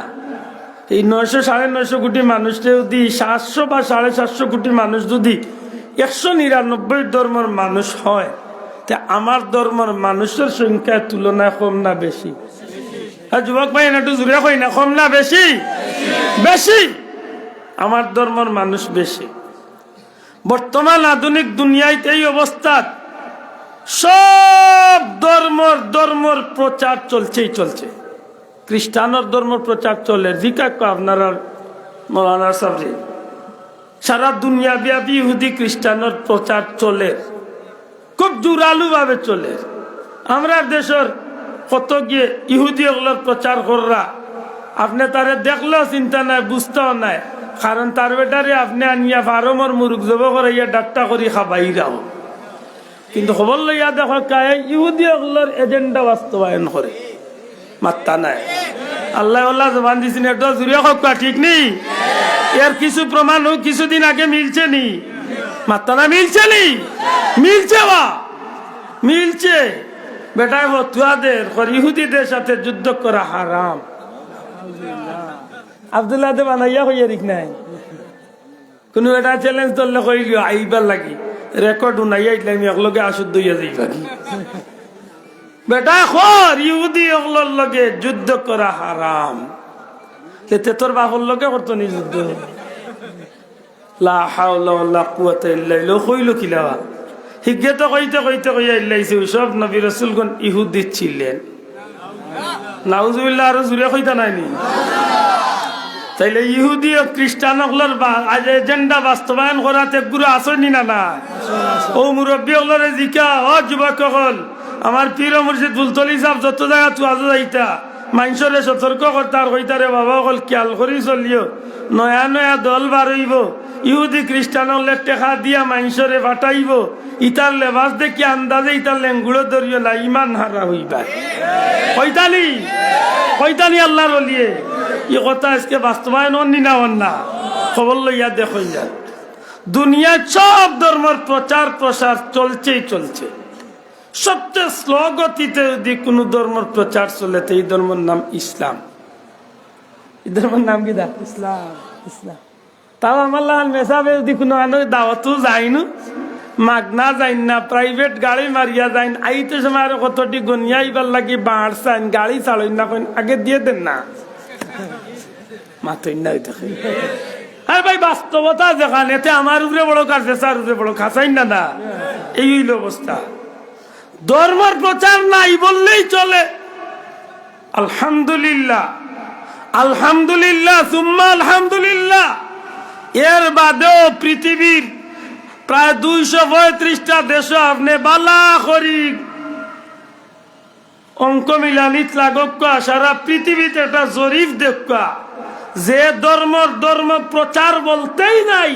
[SPEAKER 1] এই 900-950 কোটি মানুষ যদি 700 বা 750 কোটি মানুষ যদি 199 ধর্মের মানুষ হয়, তা আমার ধর্মের মানুষের সংখ্যার তুলনায় কম না বেশি? আর যুবক ভাই একটু জুড়ে কই না, কম না বেশি? বেশি। আমার ধর্মের মানুষ বেশি। বর্তমান আধুনিক দুনিয়ায় এই অবস্থা, সব ধর্মর প্রচার চলছেই চলছে। খ্রিস্টানের ধর্মের প্রচার চলে, জিজ্ঞাসা আপনারা মৌলানা সাহেব, সারা দুনিয়া ব্যাপী ইহুদি খ্রিস্টানের প্রচার চলে, খুব জোরালো ভাবে চলে। আমরা দেশের কত গিয়ে ইহুদি ওগুলোর প্রচার কররা, আপনি তারে দেখলেও চিন্তা নাই, বুঝতেও নাই, কারণ তার বেটারে আপনি আনিয়া ফার্মর মুরগ জব করাইয়া ডাক্তার করি খাবাইরাও, কিন্তু খবর লইয়া দেখো কায় ইহুদি ওগুলোর এজেন্ডা বাস্তবায়ন করে। মাত্তা নাই। আল্লাহ আল্লাহ জবান দিছেন, এটা জুড়ে হকা ঠিক নেই। এর কিছু প্রমাণ হোক, কিছুদিন আগে মিলছে নি? মাত্তা না মিলছে নি? মিলছে বা মিলছে। বেটায় হতুয়াদের ইহুদিদের সাথে যুদ্ধ করা হারাম। আব্দুল্লাহ দে বানাইয়া হইয়া ঠিক নাই, কোনো এটা চ্যালেঞ্জ ধরলে কইল আইবার লাগি রেকর্ড উনাইয়া ইটলাম একলগে আসুদ দইয়া যাইবা কি বেটা খর ইহুদি ওগুলোর লগে যুদ্ধ করা হারাম। এতে তোর বাপর লগে করতো নি যুদ্ধ? লা হাওলা ওয়ালা কুওয়াতা ইল্লা বিল্লাহ। কইল কিলা হিগে তো কইতে কইতে কইয়া ইল্লাইছে সব নবী রাসূলগণ ইহুদি ছিলেন। নাউজুবিল্লাহ। আর জুরে কইতা নাই নি? তাইলে ইহুদি ও খ্রিস্টান হকলের এজেন্ডা বাস্তবায়ন করাতে গুরু আসনি না না ও মুরব্বী হকলরে জিকা ও যুবক হল আমার পীর মুর্শিদ বুলতলি সাহেব যত জায়গা তু আজ যাইতা মানুষরে সতর্ক করতার হইতারে বাবা হল খেয়াল করি চলিও নয়া নয়া দল বার হইব ইহুদি খ্রিস্টান হলে টেকা দিয়া মানুষরে ফাটাইব ইতার লেবাস দেখি আন্দাজে ইতার লেঙ্গুড়ো ধরিও না ইমান হারা হইবা কইতানি আল্লাহর ওলিয়ে ই কথা আজকে বাস্তবায়ন অন্যি না খবর লইয়া দেখো যান দুনিয়ার সব ধর্মের প্রচার প্রসার চলছে সবচেয়ে স্লো গতিতে যদি কোনো ধর্মের প্রচার চলে তো এই ধর্মের নাম ইসলাম। এই ধর্মের নাম কি দা ইসলাম। তাও আমার লাল মেসাবে যদি কোনো দাওয়াতও যাইনু মাগনা যাইন না প্রাইভেট গাড়ি মারিয়া যাইন আইতে সময় আর কতটি গনিয়া ইবার লাগি বাঁড় চাইন গাড়ি চালই না আগে দিয়ে দেন না মাতই না হ্যাঁ ভাই বাস্তবতা যেখানে এতে আমার উপরে বড় কাছে তার উপরে বড় খাসাই না এই হইল অবস্থা। ধর্মের প্রচার নাই বললেই চলে। আলহামদুলিল্লাহ আলহামদুলিল্লাহ সুম্মা আলহামদুলিল্লাহ। এর বাদেও পৃথিবীর প্রায় 235টা দেশ আপনি বালা করি অঙ্ক মিলানিত লাগক সারা পৃথিবীতে একটা জরিফ দেখা যে ধর্ম প্রচার বলতেই নাই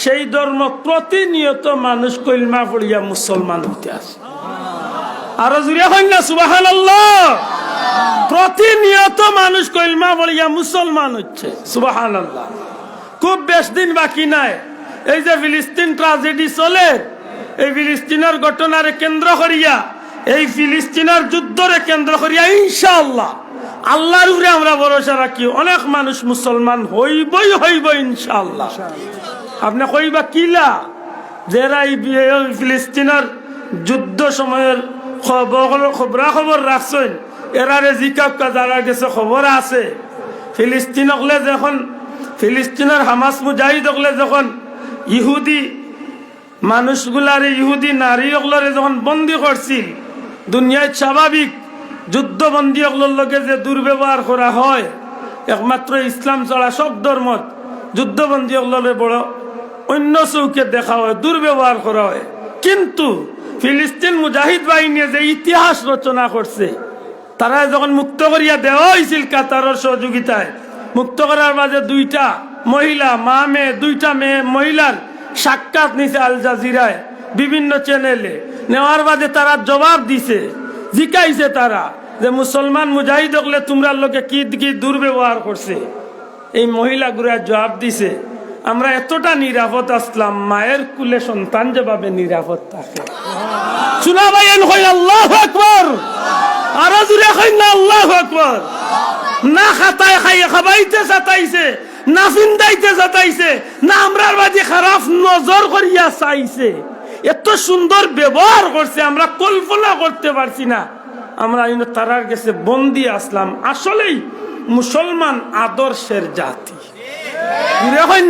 [SPEAKER 1] সেই ধর্ম প্রতিনিয়ত মানুষ কলমা পড়িয়া মুসলমান হইতে আসে। আরো জুড়ে হই না সুবহানাল্লাহ। প্রতিনিয়ত মানুষ কলমা পড়িয়া মুসলমান হচ্ছে সুবহানাল্লাহ। খুব বেশ দিন বাকি নাই এই যে ফিলিস্তিন ট্রাজেডি চলে এই ফিলিস্তিনের ঘটনারে কেন্দ্র করিয়া এই ফিলিস্তিনের যুদ্ধরে কেন্দ্র করিয়া ইনশাআল্লাহ আল্লাহর উপরে আমরা ভরসা রাখি অনেক মানুষ মুসলমান হইব ইনশাআল্লাহ। আপনি কইবা কিলা যারা এই ফিলিস্তিনের যুদ্ধ সময়ের খবর রাখছেন এরারে জিকাপকা যারা গেছে খবর আছে ফিলিস্তিন হলে যখন ফিলিস্তিনের হামাস মুজাহিদ হলে যখন ইহুদি মানুষগুলারে ইহুদি নারী হকলরে যখন বন্দী করছিল দুনিয়ায় স্বাভাবিক যুদ্ধবন্দী হকলের লগে যে দুর্ব্যবহার করা হয় একমাত্র ইসলাম ছাড়া সব ধর্ম যুদ্ধবন্দী হকলরে বড় অন্য চৌকে দেখা হয় দুর্ব্যবহার করা হয়। কিন্তু ফিলিস্তিন মুজাহিদ বাহিনী যে ইতিহাস রচনা করছে তারা যখন মুক্ত করিয়া দেওয়া হয়েছিল কাতারের সহযোগিতায় মুক্ত করার মাঝে দুইটা মহিলা দুইটা মেয়ে মহিলার সাক্ষাৎ নিছে আল জাজিরায় বিভিন্ন চ্যানেলে নেওয়ার বাদে তারা জবাব দিছে জিকাইছে তারা যে মুসলমান মুজাহিদ হলে তোমরা লোকে কি কি দুর্ব্যবহার করছে। এই মহিলা গুলা জবাব দিছে আমরা এতটা নিরাপদ আসলাম মায়ের কুলে সন্তান যেভাবে নিরাপদ থাকে। শোনা ভাই আল্লাহু আকবার। আরো জোরে কই না আল্লাহু আকবার। না খাতায় খাইয়ে খাবাইতে সাতাইছে না ফিন্দাইতে যাতাইছে না আমরার বাদে খারাপ নজর করিয়া চাইছে এত সুন্দর ব্যবহার করছে আমরা কল্পনা করতে পারছি না। আমরা তারার কাছে বন্দি আসলাম। আসলেই মুসলমান আদর্শের জাতি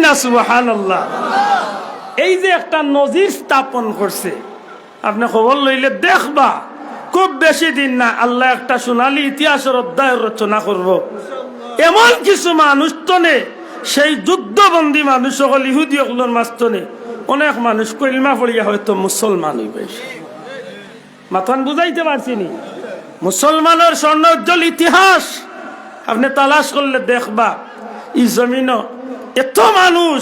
[SPEAKER 1] না সুবহানাল্লাহ। এই যে একটা নজির স্থাপন করছে আপনি খবর লইলে দেখবা খুব বেশি দিন না আল্লাহ একটা সোনালী ইতিহাসের অধ্যায় রচনা করব। এমন কিছু মানুষ তনে সেই যুদ্ধবন্দী মানুষ সকল ইহুদি সকলের মাঝতনে অনেক মানুষ কলমা পড়িয়া হয়তো মুসলমান হইবে। মাথান বুঝাইতে পারছিনি মুসলমানের স্বর্ণোজ্জ্বল ইতিহাস আপনি তালাশ করলে দেখবা এই জমিন এত মানুষ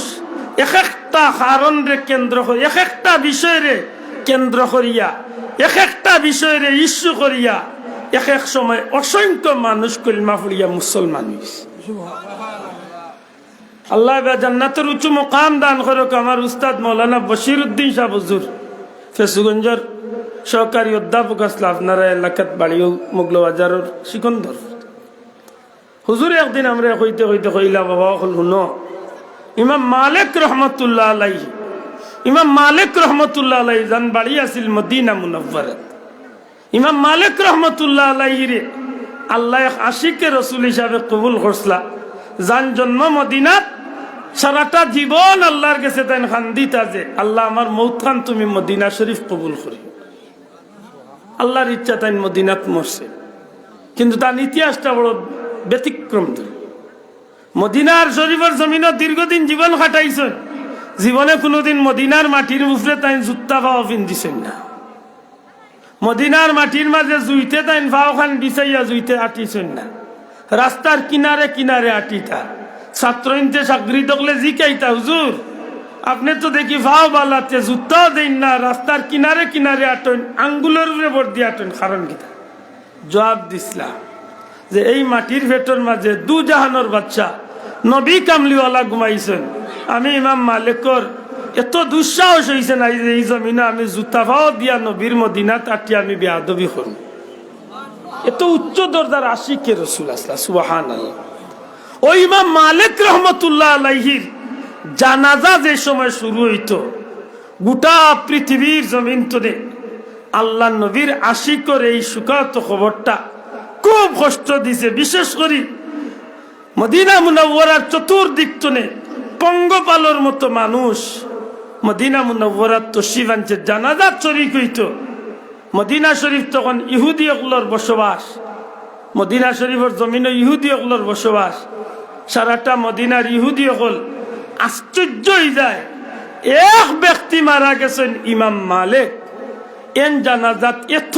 [SPEAKER 1] এক একটা কারণরে কেন্দ্র করে এক একটা বিষয়রে কেন্দ্র করিয়া এক একটা বিষয়রে ইস্যু করিয়া এক এক সময় অসংখ্য মানুষ কলমা পড়িয়া মুসলমান হইছে। আল্লাহ জান্নাতের উচ্চ মুকাম দান করুক। আমার উস্তাদ মৌলানা বশির উদ্দিন শাহ হুজুর ফেসুগঞ্জের সহকারী অধ্যাপক আসলে আপনারা এলাকাত বাড়িও মোগলবাজারের সিকন্দর হুজুর একদিন আমরা কইতে কইলা বাবা শুনো ইমাম মালিক রহমতুল্লাহ আলাইহি জান বাড়ি আছিল মদিনা মুনাওয়ারাত। ইমাম মালিক রহমতুল্লাহ আলাইহি রে আল্লাহ আশিকে রসুল হিসাবে কবুল করছলা যান জন্ম মদিনাত সারাটা জীবন আল্লাহর কাছে তাই খান্দিতা যে আল্লাহ আমার মৌত খান তুমি মদিনা শরীফ কবুল করি। আল্লাহর ইচ্ছা তাই মদিনাত মরছে কিন্তু তার ইতিহাসটা বড় ব্যতিক্রম। মদিনার শরীফের জমিনে দীর্ঘদিন জীবন কাটাইছেন, জীবনে কোনোদিন মদিনার মাটির উপরে তাই জুত্তা পাওয়া পিন্ধিছেন না। মদিনার মাটির মাঝে জুইতে তাই ভাও খান বিছাইয়া জুইতে আটিছেন না। রাস্তার কিনারে কিনারে আটিতা। ছাত্র ইনতে চাকরি তকলে জিকাইতা, হুজুর আপনি তো দেখি ভাও বালাতে জুতাও দেন না, রাস্তার কিনারে কিনারে আটেন, আঙ্গুলের উপরে ভর দিয়ে আটেন, কারণ কিতা? জবাব দিছিলাম যে এই মাটির ভেতর মাঝে দু জাহানোর বাচ্চা নবী কামলিওয়ালা ঘুমাইছেন। আমি ইমাম মালিকর এত দুঃসাহস হয়েছে না যে এই জমিনে আমি জুতা ভাও দিয়া নবীর মদিনা তাটি আমি বেয়াদবি করব। এত উচ্চ দরজার আশিকে রসুল আসলা, সুবহানাল্লাহ। ওই ইমাম মালিক রহমতুল্লাহ আলাইহির জানাজা যে সময় শুরু হইতো, গোটা পৃথিবীর জমিন তোরে আল্লাহ নবীর আশিকর এই সুখাত খবরটা খুব কষ্ট দিছে। বিশেষ করে মদিনা মুনাওয়ারার চতুর্দিক তনে পঙ্গপালর মতো মানুষ মদিনা মুনাওয়ারার তশরিফ আনছে, জানাজাত শরীক হইত। মদিনা শরীফ তখন ইহুদি অকলর বসবাস, মদিনা শরীফের জমিনে ইহুদি অকলর বসবাস। সারাটা মদিনার ইহুদি অকল আশ্চর্য হয়ে যায়, এক ব্যক্তি মারা গেছেন ইমাম মালিক, এন জানাজাত এত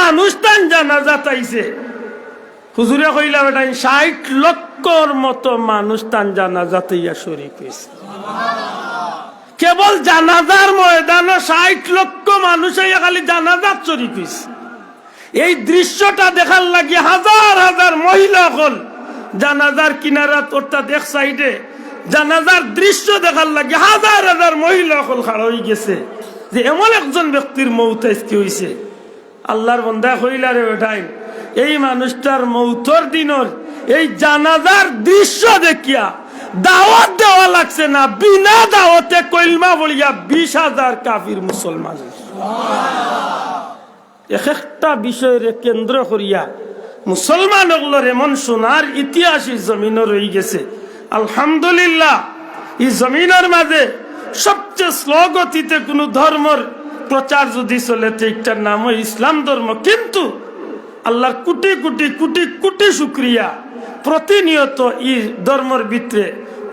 [SPEAKER 1] মানুষ তান জানাজাত আইছে। হুজুরে কইলাম এটা ৬০ লক্ষর মতো মানুষ তান জানাজাত ইয়া শরীক হয়েছে। কেবল জানাজার ময়দানে ৬০ লক্ষ মানুষ খালি জানাজাত শরীক হয়েছে। এই দৃশ্যটা দেখার লাগে হাজার হাজার মহিলা হল জানাজার কিনারাত, অর্থাৎ এক সাইডে জানাজার দৃশ্য দেখার লাগে হাজার হাজার মহিলা হল খাড়া হয়ে গেছে যে এমন একজন ব্যক্তির মৌত আজকে হয়েছে। আল্লাহর বান্দা কইলা রে বেটাই, এই মানুষটার মৌতর দিনর এই জানাজার দৃশ্য দেখিয়া দাওয়াত দেওয়া লাগছে না, বিনা দাওয়াতে কলমা বলিয়া ২০,০০০ কাফির মুসলমান। এক একটা বিষয়ের কেন্দ্র করিয়া মুসলমান ওগুলোর এমন সোনার ইতিহাস এই জমিনে রয়ে গেছে। আলহামদুলিল্লাহ, এই জমিনের মাঝে সবচেয়ে স্লো গতিতে কোন ধর্মের প্রচার যদি চলে এইটার নাম ইসলাম ধর্ম। কিন্তু আল্লাহর কোটি কোটি কোটি কোটি শুক্রিয়া, প্রতিনিয়ত এই ধর্মের ভিতরে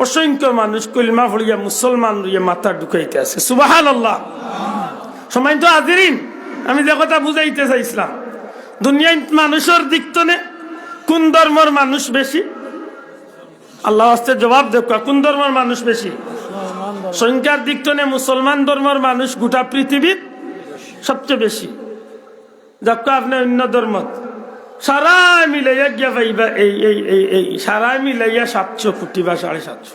[SPEAKER 1] অসংখ্য মানুষ কলিমা পড়িয়া মুসলমান রইয়া মাথা ঢুকাইতে আছে। সুবহানাল্লাহ। সম্মানিত হাজিরিন, আমি যে কথা বুঝাইতে চাইছিলাম, দুনিয়ায় মানুষের দিক তনে কোন ধর্মের মানুষ বেশি? আল্লাহ আস্তে জবাব দেখ, কোন ধর্মের মানুষ বেশি? সংখ্যার দিক তনে মুসলমান ধর্মের মানুষ গোটা পৃথিবীর সবচেয়ে বেশি। যখন আপনি অন্য ধর্ম সারা মিলাইয়া গিয়া পাইবা এই সারা মিলাইয়া ৭০০ কোটি বা ৭৫০।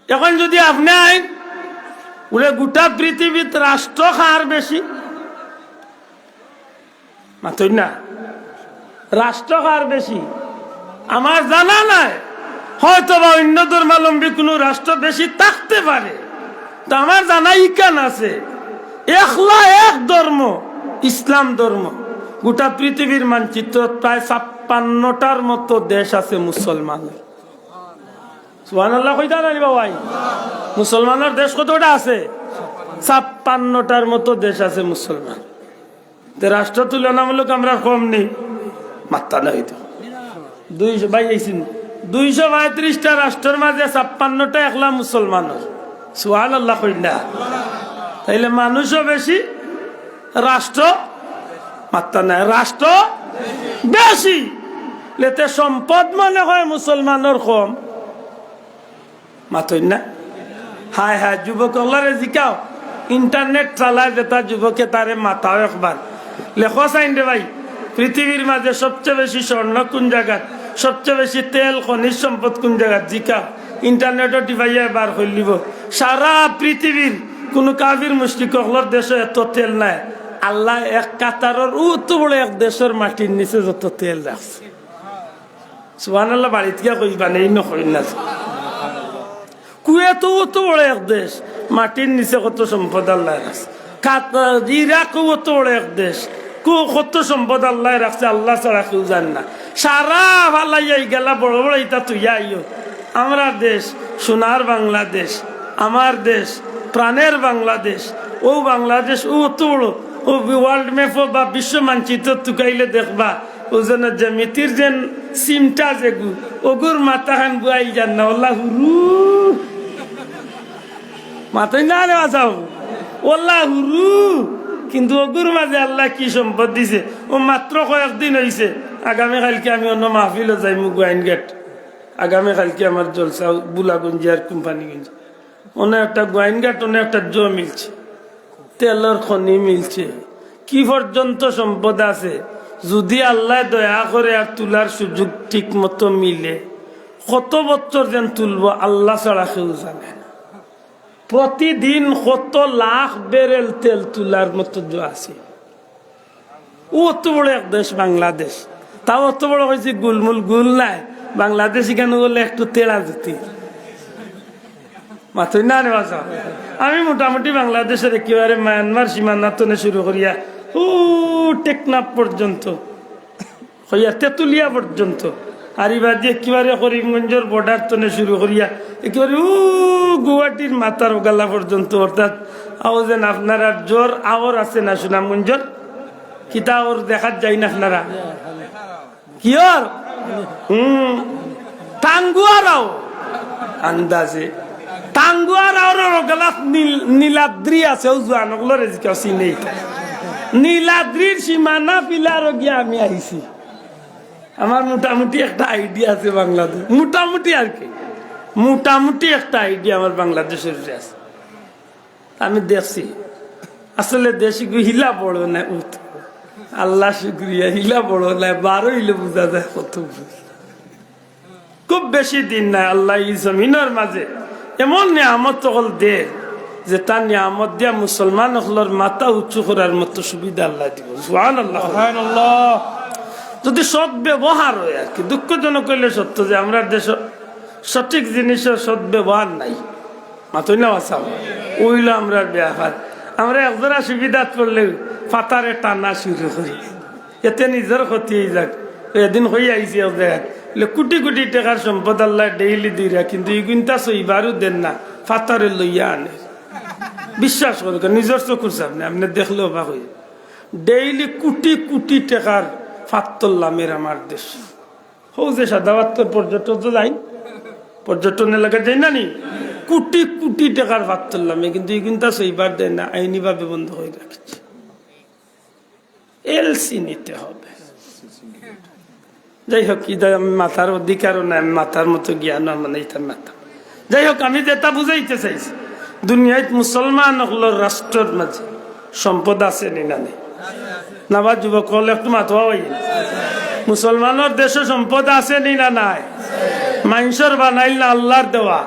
[SPEAKER 1] এখন যদি আপনি আইন বলে গোটা পৃথিবীত রাষ্ট্র কার বেশি? মাতই না, রাষ্ট্র কার বেশি আমার জানা নাই। হয়তো বা অন্য ধর্মাবলম্বী কোন রাষ্ট্র বেশি থাকতে পারে, তো আমার জানা ইকান আছে একলা এক ধর্ম, ইসলাম ধর্ম। গোটা পৃথিবীর মানচিত্র প্রায় ৫৬টার মতো দেশ আছে মুসলমানের। সুবহানাল্লাহ কইতা না বাবাই? মুসলমানের দেশ কতটা আছে? ৫৬টার মতো দেশ আছে মুসলমান। রাষ্ট্র তুলনামূলক আমরা কম নেই, মাত্রা না হইতো ২৩২টা রাষ্ট্রের মাঝে ৫৬টা একলা মুসলমানের। সুবহানাল্লাহ কইলা? তাইলে মানুষও বেশি, রাষ্ট্র মাত্রা নাই, রাষ্ট্র বেশি। লেতে সম্পদ মনে হয় মুসলমানের কম, মাতই না? হায় হায়, যুবক জিকাও ইন্টারনেট চালায় যেটা যুবকে তারে মাথাও একবার লেখো চাইন রে ভাই, পৃথিবীর মাঝে সবচেয়ে বেশি স্বর্ণ কোন জায়গায়, সবচেয়ে বেশি তেল খনিজ সম্পদ কোন জায়গায়, জিকা ইন্টারনেটও ডিভাইয়া বার করে লিব। সারা পৃথিবীর কোন কাফির মুশরিক হলর দেশে এত তেল নাই। আল্লাহ এক কাতারের অত বড় এক দেশের মাটির নিচে যত তেল রাখছে। সুবহানাল্লাহ। বাড়িতে গিয়া কইবা নেই নকই না, কুয়েত অত বড় এক দেশ, মাটির নিচে কত সম্পদ আল্লাহ রাখছে। ইরাকও অত বড় এক দেশ, কত সম্পদ আল্লাহ রাখছে, আল্লাহ ছাড়া কেউ জানে না। সারা ভালাই গেলা বড় বড় ইটা তুই আইও। আমরা দেশ সোনার বাংলাদেশ, আমার দেশ প্রাণের বাংলাদেশ। ও বাংলাদেশ ও অত বড়, ও ওয়ার্ল্ড ম্যাপ বা বিশ্ব মানচিত্র তুকাইলে দেখবা ওজন জ্যামিতির যেন সিমটা যেগু ওগুর মাথা খান বুয়াই যান না ওল্লা হুরু মাথায় না রে বাঁচাও ওল্লা হুরু কিন্তু ওগুর মাঝে আল্লাহ কি সম্পদ দিছে ও মাত্র কয়েকদিন হয়েছে আগামীকালকে আমি অন্য মাহফিলে যাই মুখ গোয়াইন গেট আগামীকালকে আমার জলসা বুলাগঞ্জি আর কোম্পানিগঞ্জ অনেক একটা গোয়াইন গেট অনেক একটা জো মিলছে তেলর খনি মিলছে কি পর্যন্ত সম্পদ আছে যদি আল্লাহ দয়া করে আর তোলার সুযোগ ঠিক মতো মিলে কত বছর যেন তুলবো আল্লাহ ছাড়া কেউ জানে না। প্রতিদিন কত লাখ বেরেল তেল তোলার মতো আছে। ও অত বড় এক দেশ বাংলাদেশ, তাও অত বড় হয়েছে গুলমুল গুল নাই। বাংলাদেশ এখানে বলে একটু তেলা যেতি মাথুই না রে বাসা। আমি মোটামুটি বাংলাদেশের একেবারে মায়ানমার সীমানা তনে শুরু করিয়া ও টেকনাফ পর্যন্ত হইয়া তেতুলিয়া পর্যন্ত আর এবার যে একেবারে করিমগঞ্জের বর্ডার তনে শুরু করিয়া একেবারে ও গুয়াহাটির মাতার গালা পর্যন্ত, অর্থাৎ আওয়াজেন আপনারা জোর আওয়ার আছে না সুনামগঞ্জর কিতা ওর দেখা যায় না আপনারা কি ওর টাঙ্গুয়ারাও আন্দাজে টাঙ্গুয়ারাও গালা নীলাদ্রি আছে ও জোয়ানগুলোর চিনেই নীলাদ্রির সীমানা পিলার গিয়া আমি আইছি। আমার মোটামুটি একটা আইডিয়া আছে বাংলাদেশ, মোটামুটি আর কি মোটামুটি একটা আইডিয়া আমার বাংলাদেশের আছে। আমি দেখছি আসলে দেশি হিলা বড় না উঠ আল্লাহ শুক্রিয়া হিলা বড় না 12 হিলে বোঝা যায় কত খুব বেশি দিন নাই আল্লাহ এই জমিনের মাঝে এমন নিয়ামত হল দে যে তার নিয়ামত দিয়া মুসলমান হলর মাথা উঁচু করার মতো সুবিধা আল্লাহ দিব। সুবহানাল্লাহ সুবহানাল্লাহ। যদি সৎ ব্যবহার হয় আর কি, দুঃখজনক হইলে সত্য যে আমরা দেশ সঠিক জিনিসের সৎ ব্যবহার নাই মাথই না বাসা ওইলো আমরা ব্যবহার। আমরা একজোড়া সুবিধা করলে ফাতারে টানা শুরু করি, এতে নিজের ক্ষতি হয়ে যাক। এদিন হয়ে আইসি কোটি কোটি টাকার সম্পদ আল্লাহ ডেইলি দিরা, কিন্তু ইগুনটা সইবারও দেন না, ফাতারে লইয়া আনে। বিশ্বাস করুক নিজের চকুর সামনে আপনি দেখলে অবাক হয়ে ডেইলি কোটি কোটি টাকার ফাত্তল্লামের আমার দেশ হৌ যে সাদাবাত্তর পর্যটন তো যাই পর্যটন এলাকা যাই না নি কোটি কোটি টাকার ফাত্তল্লামে, কিন্তু এগুনটা সইবার দেয় না, আইনি ভাবে বন্ধ হয়ে রাখছে। এলসি নিতে হবে। যাই হোক মাথার অধিকারও নাই, মাথার মতো জ্ঞান মানে এটা মাথা। যাই হোক আমি যেটা বুঝাইতে চাইছি দুনিয়ায় মুসলমান হলোর রাষ্ট্রের মাঝে সম্পদ আছে নি না নেই না বা যুবক হলে একটু মাথা হই মুসলমানের দেশে সম্পদ আছে নি না নাই? মানুষের বানাইল না আল্লাহর দেওয়া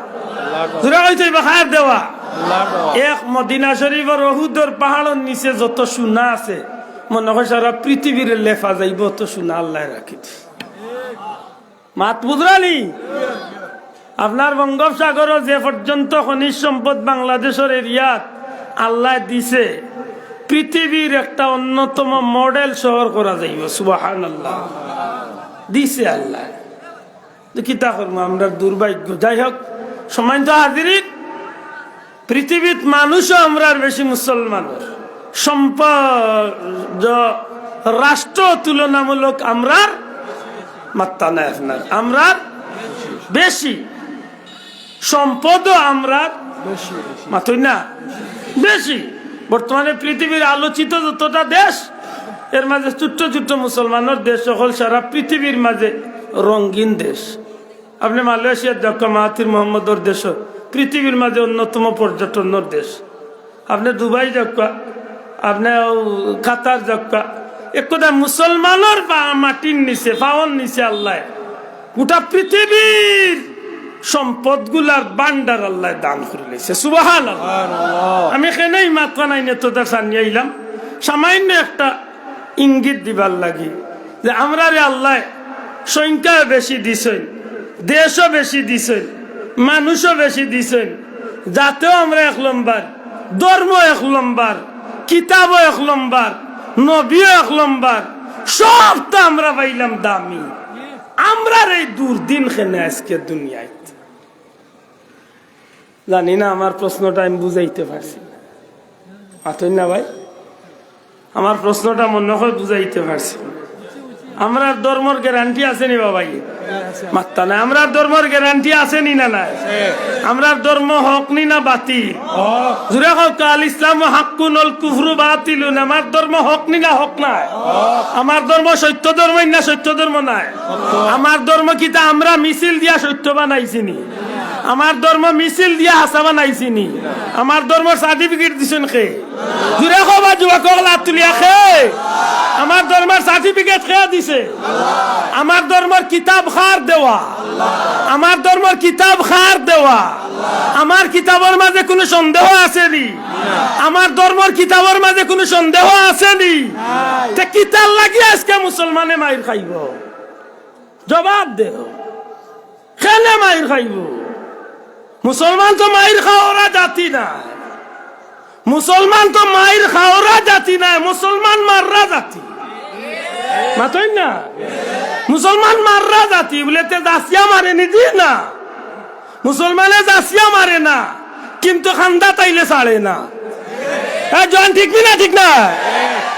[SPEAKER 1] দেওয়া। এক মদিনা শরীফের ওহুদের পাহাড়ের নিচে যত সোনা আছে মনে হয় সারা পৃথিবীর লেফা যাইব অত সোনা আল্লাহ রাখি মাত বুঝরানি। আপনার বঙ্গোপসাগরও যে পর্যন্ত খনিজ সম্পদ বাংলাদেশের এরিয়াত আল্লাহ দিছে পৃথিবীর একটা অন্যতম মডেল শহর করা যাইব। সুবহানাল্লাহ দিছে আল্লাহ। কিতা করবো আমরা দুর্ভাগ্য। যাই হোক সময় তো হাজিরিন পৃথিবীত মানুষও আমরা বেশি মুসলমানের সম্পদ রাষ্ট্র তুলনামূলক আমরা মাত্রা নাই আপনার আমরা বেশি সম্পদও আমরা মাত্রই না বেশি। বর্তমানে পৃথিবীর আলোচিত যতটা দেশ এর মাঝে ছোট্ট ছোট্ট মুসলমানের দেশ সকল সারা পৃথিবীর মাঝে রঙিন দেশ। আপনি মালয়েশিয়ার যজ্ঞা মাহাতির মোহাম্মদর দেশ পৃথিবীর মাঝে অন্যতম পর্যটনের দেশ। আপনি দুবাই যজ্ঞা, আপনি কাতার যজ্ঞা, এক কথা মুসলমানের মাটির নিচে পাওয়ার নিচে আল্লাহ গোটা পৃথিবীর সম্পদ গুলার বান্ডার আল্লাহ দান করে লেছে। সুবহানাল্লাহ। আমি এখানেই মাত্রা নাই নেতা সানিয়ে আইলাম সামান্য একটা ইঙ্গিত দিবার লাগি যে আমরা রে আল্লাহ সংখ্যা বেশি দিছেন, দেশও বেশি দিছেন, মানুষও বেশি দিছেন, জাতেও আমরা 1 নম্বর, ধর্ম 1 নম্বর, কিতাবও 1 নম্বর, নবীও 1 নম্বর, সব তো আমরা পাইলাম দামি। আমরা এই দুর্দিন খেনে আজকে দুনিয়ায় জানি না। আমার প্রশ্নটা আমি বুঝাইতে পারছি না ভাই, আমার প্রশ্নটা মনে হয় বুঝাইতে পারছি। আমরা ধর্মর গ্যারান্টি আছে নি বাবাই? মাত্তা না, আমরা ধর্মর গ্যারান্টি আছে নি না নাই? আমরা ধর্ম হক নি না বাতিল? জুরে হোক আল ইসলাম হাক্কুন আল কুফরু বাতিলুন। আমার ধর্ম হক নি না হক নাই? আমার ধর্ম সত্য ধর্ম না সত্য ধর্ম নাই? আমার ধর্ম কিতা আমরা মিছিল দিয়া সত্য বানাইছি নি? আমার ধর্ম মিছিল দিয়া হাসা বানাইছি নি? আমার ধর্ম সার্টিফিকেট দিছেন খে? জুরে কবা যুবক লাভ তুলিয়া খে? আমার ধর্মের সার্টিফিকেট খেয়ে দিছে? আমার ধর্মের কিতাব খার দেওয়া, আমার ধর্মের কিতাব খার দেওয়া। আমার কিতাবের মাঝে কোনো সন্দেহ আছে নি? আমার ধর্মের কিতাবের মাঝে কোনো সন্দেহ আছে নি? তে কিতাব লাগিয়ে আজকে মুসলমানে মাইর খাইব? জবাব দেও, কেন মাইর খাইব? মুসলমান তো মাইর খাওয়া জাতি না, মুসলমান তো মাইর খাওয়া জাতি না, মুসলমান মাররা জাতি। মাতই না, মুসলমান মাররা জাতি বলে জাসিয়া মারে নিদি না। মুসলমানে জাসিয়া মারে না, কিন্তু খান্দা তাইলে ছাড়ে না। জন ঠিক না? ঠিক না?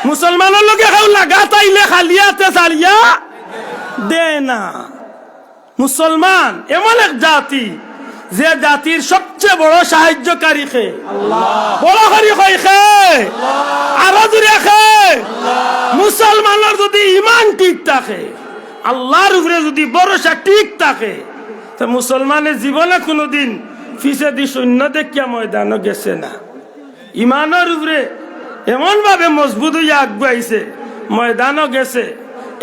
[SPEAKER 1] মুসলমানের লোকে কেউ লাগা তাইলে খালিয়াতে ছাড়িয়া দে না। মুসলমান এমন এক জাতি যে জাতির সবচেয়ে বড় সাহায্যকারী খে বড় করি কই খে আরো দূরে খে। মুসলমানের যদি ইমান ঠিক থাকে, আল্লাহর উপরে যদি ভরসা ঠিক থাকে, তো মুসলমানের জীবনে কোনোদিন ফিসে দি শূন্য দেখিয়া ময়দানও গেছে না। ইমানের উপরে এমন ভাবে মজবুত হইয়া আগুয়াইছে, ময়দানও গেছে।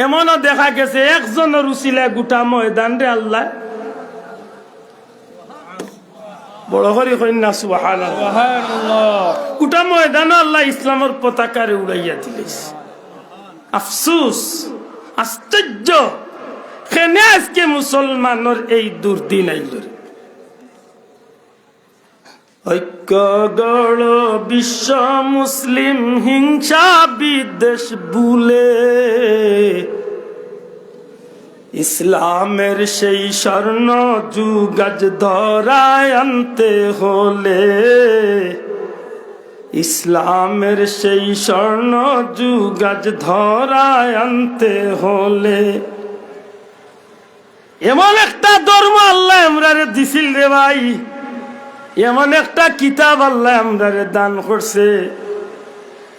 [SPEAKER 1] এমনও দেখা গেছে একজনের উচিলায় গোটা ময়দান রে আল্লাহ বড় করি কন্যা সুবহানাল্লাহ, গোটা ময়দান আল্লাহ ইসলামের পতাকারে উড়াইয়া দিলেস। আফসুস, আশ্চর্য, কেনে আজকে মুসলমানের এই দুর্দিন আইল। ঐক্য গড় বিশ্ব মুসলিম, হিংসা বিদ্বেষ ভুলে ইসলামের সেই স্বর্ণ যুগ আজ ধরায় আনতে হলে, ইসলামের সেই স্বর্ণ যুগ আজ ধরায় আনতে হলে। এমন একটা ধর্ম আল্লাহ আমরারে দিছিল রে ভাই, এমন একটা কিতাব আল্লাহ আমরারে দান করছে,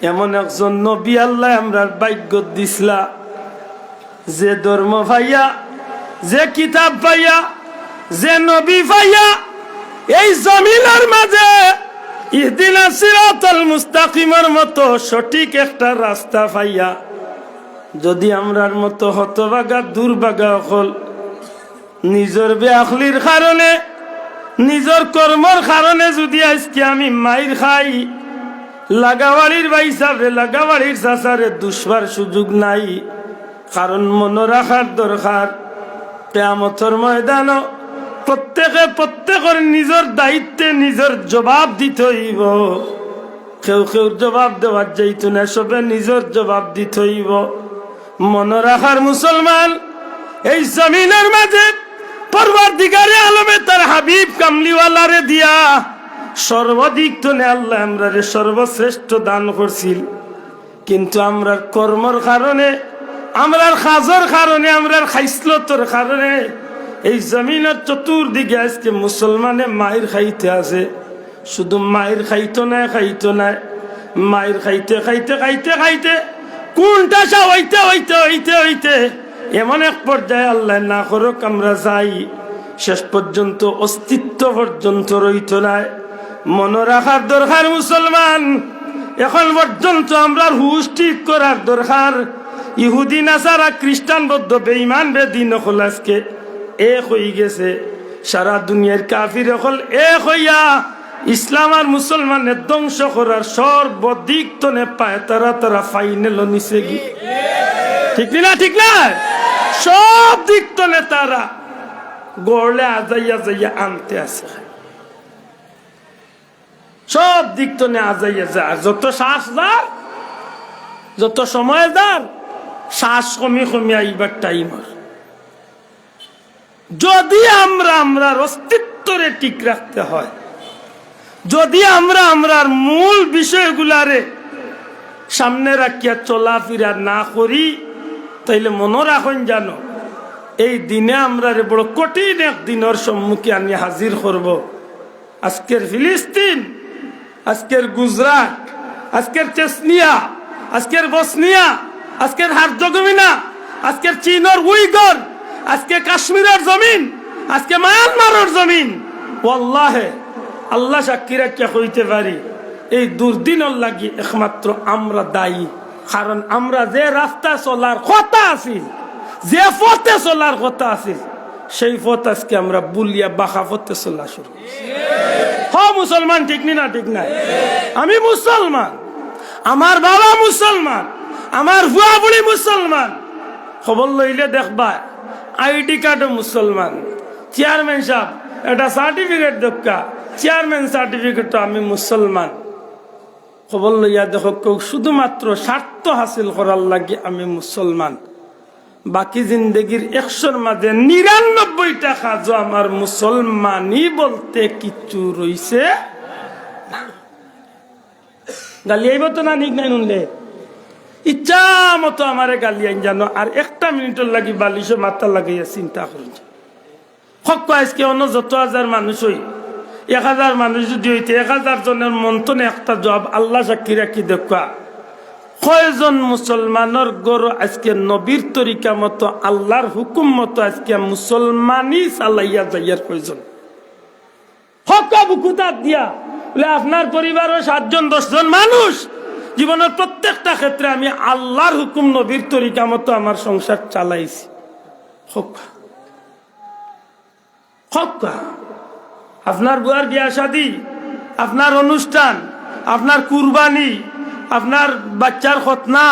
[SPEAKER 1] এমন একজন নবী আল্লাহ আমরার ভাগ্য দিছিলা, যে ধর্ম ভাইয়া, যে কিতাব ভাইয়া, যে নবী ভাইয়া এই জমিনের মাঝে ইহদিনাস সিরাতাল মুস্তাকিমের মতো সঠিক একটা রাস্তা ভাইয়া, যদি আমরার মতো হতভাগা দুর্ভাগা হল নিজের বেআখলির কারণে, নিজের কর্মর কারণে যদি আজকে আমি মাইর খাই, লাগাবাড়ির ভাই সাহেব লাগাবাড়ির চাচারে দুষবার সুযোগ নাই। কারণ মনে রাখার দরকার, কিয়ামতের ময়দানও প্রত্যেকের নিজের দায়িত্বে নিজের জবাব দিতে হইব। কেউ কেউ জবাব দেওয়ার যাইতো না, সবে নিজের জবাব দিতে হইব। মনে রাখার মুসলমান, এই জমিনের মাঝে পরওয়ারদিগারে আলমে তার হাবিব কামলিওয়ালারে দিয়া সর্বাধিক তনে আল্লাহ আমরারে সর্বশ্রেষ্ঠ দান করছিল। কিন্তু আমরার কর্মর কারণে, আমরার কাজের কারণে, আমরার খাইসলতর কারণে এই জমিনের চতুর্দিকে আজকে মুসলমানে মায়ের খাইতে আছে। শুধু মায়ের খাইতো না, মায়ের খাইতে খাইতে খাইতে খাইতে কোনটা সা হইতে হইতে হইতে হইতে এমন এক পর্যায়ে আল্লাহ না করুক আমরা যাই, শেষ পর্যন্ত অস্তিত্ব পর্যন্ত রইত নাই। মনে রাখার দরকার মুসলমান, এখন পর্যন্ত আমরা হুশ ঠিক করার দরকার। ইহুদি নাসারা খ্রিস্টান বৌদ্ধ বেঈমান বেদিন হল আজকে এক হয়ে গেছে। সারা দুনিয়ার কাফির হল এক হইয়া ইসলাম আর মুসলমানের ধ্বংস করার সর্বদিক তনে পায় তারা ফাইনাল নিচে গি। ঠিক না? ঠিক না? সব দিক তনে তারা গড়লে আজাইয়া যাইয়া আনতে আছে, সব দিক তনে আজাইয়া যায়। যত শ্বাস যার, যত সময় যার, শ্বাস কমি কমি আইবার টাইম। যদি আমরার অস্তিত্বরে ঠিক রাখতে হয়, যদি আমরার মূল বিষয়গুলারে সামনে রাখিয়া চলাফেরা না করি, তাইলে মনে রাখুন জানো এই দিনে আমরা বড় কঠিন এক দিনের সম্মুখে আমি হাজির করব। আজকের ফিলিস্তিন, আজকের গুজরাট, আজকের চেচনিয়া, আজকের বসনিয়া, আজকের হার্জগোভিনা, আজকের চীনের উইগর, আজকে কাশ্মীরের জমিন, আজকে মায়ানমারের জমিন, ওয়াল্লাহে আল্লাহ সাক্ষী রাখিয়া কইতে পারি এই দুর্দিনের লাগি একমাত্র আমরা দায়ী। কারণ আমরা যে রাস্তা চলার কথা আছি, যে পথে চলার কথা আছে, সেই পথ আজকে আমরা বুলিয়া বাঁকা পথে চলা শুরু। হ্যাঁ মুসলমান, ঠিক না? ঠিক না? আমি মুসলমান, আমার বাবা মুসলমান, আমার ভুয়া বুড়ি মুসলমান। খবর লইলে দেখবা আইডি কার্ডও মুসলমান। চেয়ারম্যান সাহেব এটা সার্টিফিকেট দরকার, চেয়ারম্যান সার্টিফিকেট, আমি মুসলমান। খবর লইয়া দেখো কেউ শুধুমাত্র স্বার্থ হাসিল করার লাগে আমি মুসলমান। বাকি জিন্দগির 100-র মাঝে 99টা কাজও আমার মুসলমানই বলতে কিচ্ছু রইছে না। গালি আইব তো না, নিক নাই নুনলে ইচ্ছা মতো আমারে গালি আইন জানো। আর 1টা মিনিটের লাগি বালিশে মাথা লাগাইয়া চিন্তা করুন। হক আজকে অন্য যত হাজার মানুষ হই, 1000 মানুষ যদি হইতে 1000 জনের মন্তনে একটা জবাব আল্লাহ সাক্ষী রাখি দেখা কয়জন মুসলমানের গরু আজকে নবীর তরিকা মতো আল্লাহর হুকুম মতো আজকে মুসলমানই চালাইয়া যাইয়ার কয়জন? হক বুকুতা দিয়া বলে আপনার পরিবারও 7জন 10জন মানুষ জীবনের প্রত্যেকটা ক্ষেত্রে আমি আল্লাহর হুকুম নবীর তরিকা মতো আমার সংসার চালাইছি। হক হক আপনার বুয়ার বিয়া শাদী, আপনার অনুষ্ঠান, আপনার কুরবানি, আপনার বাচ্চার খতনা,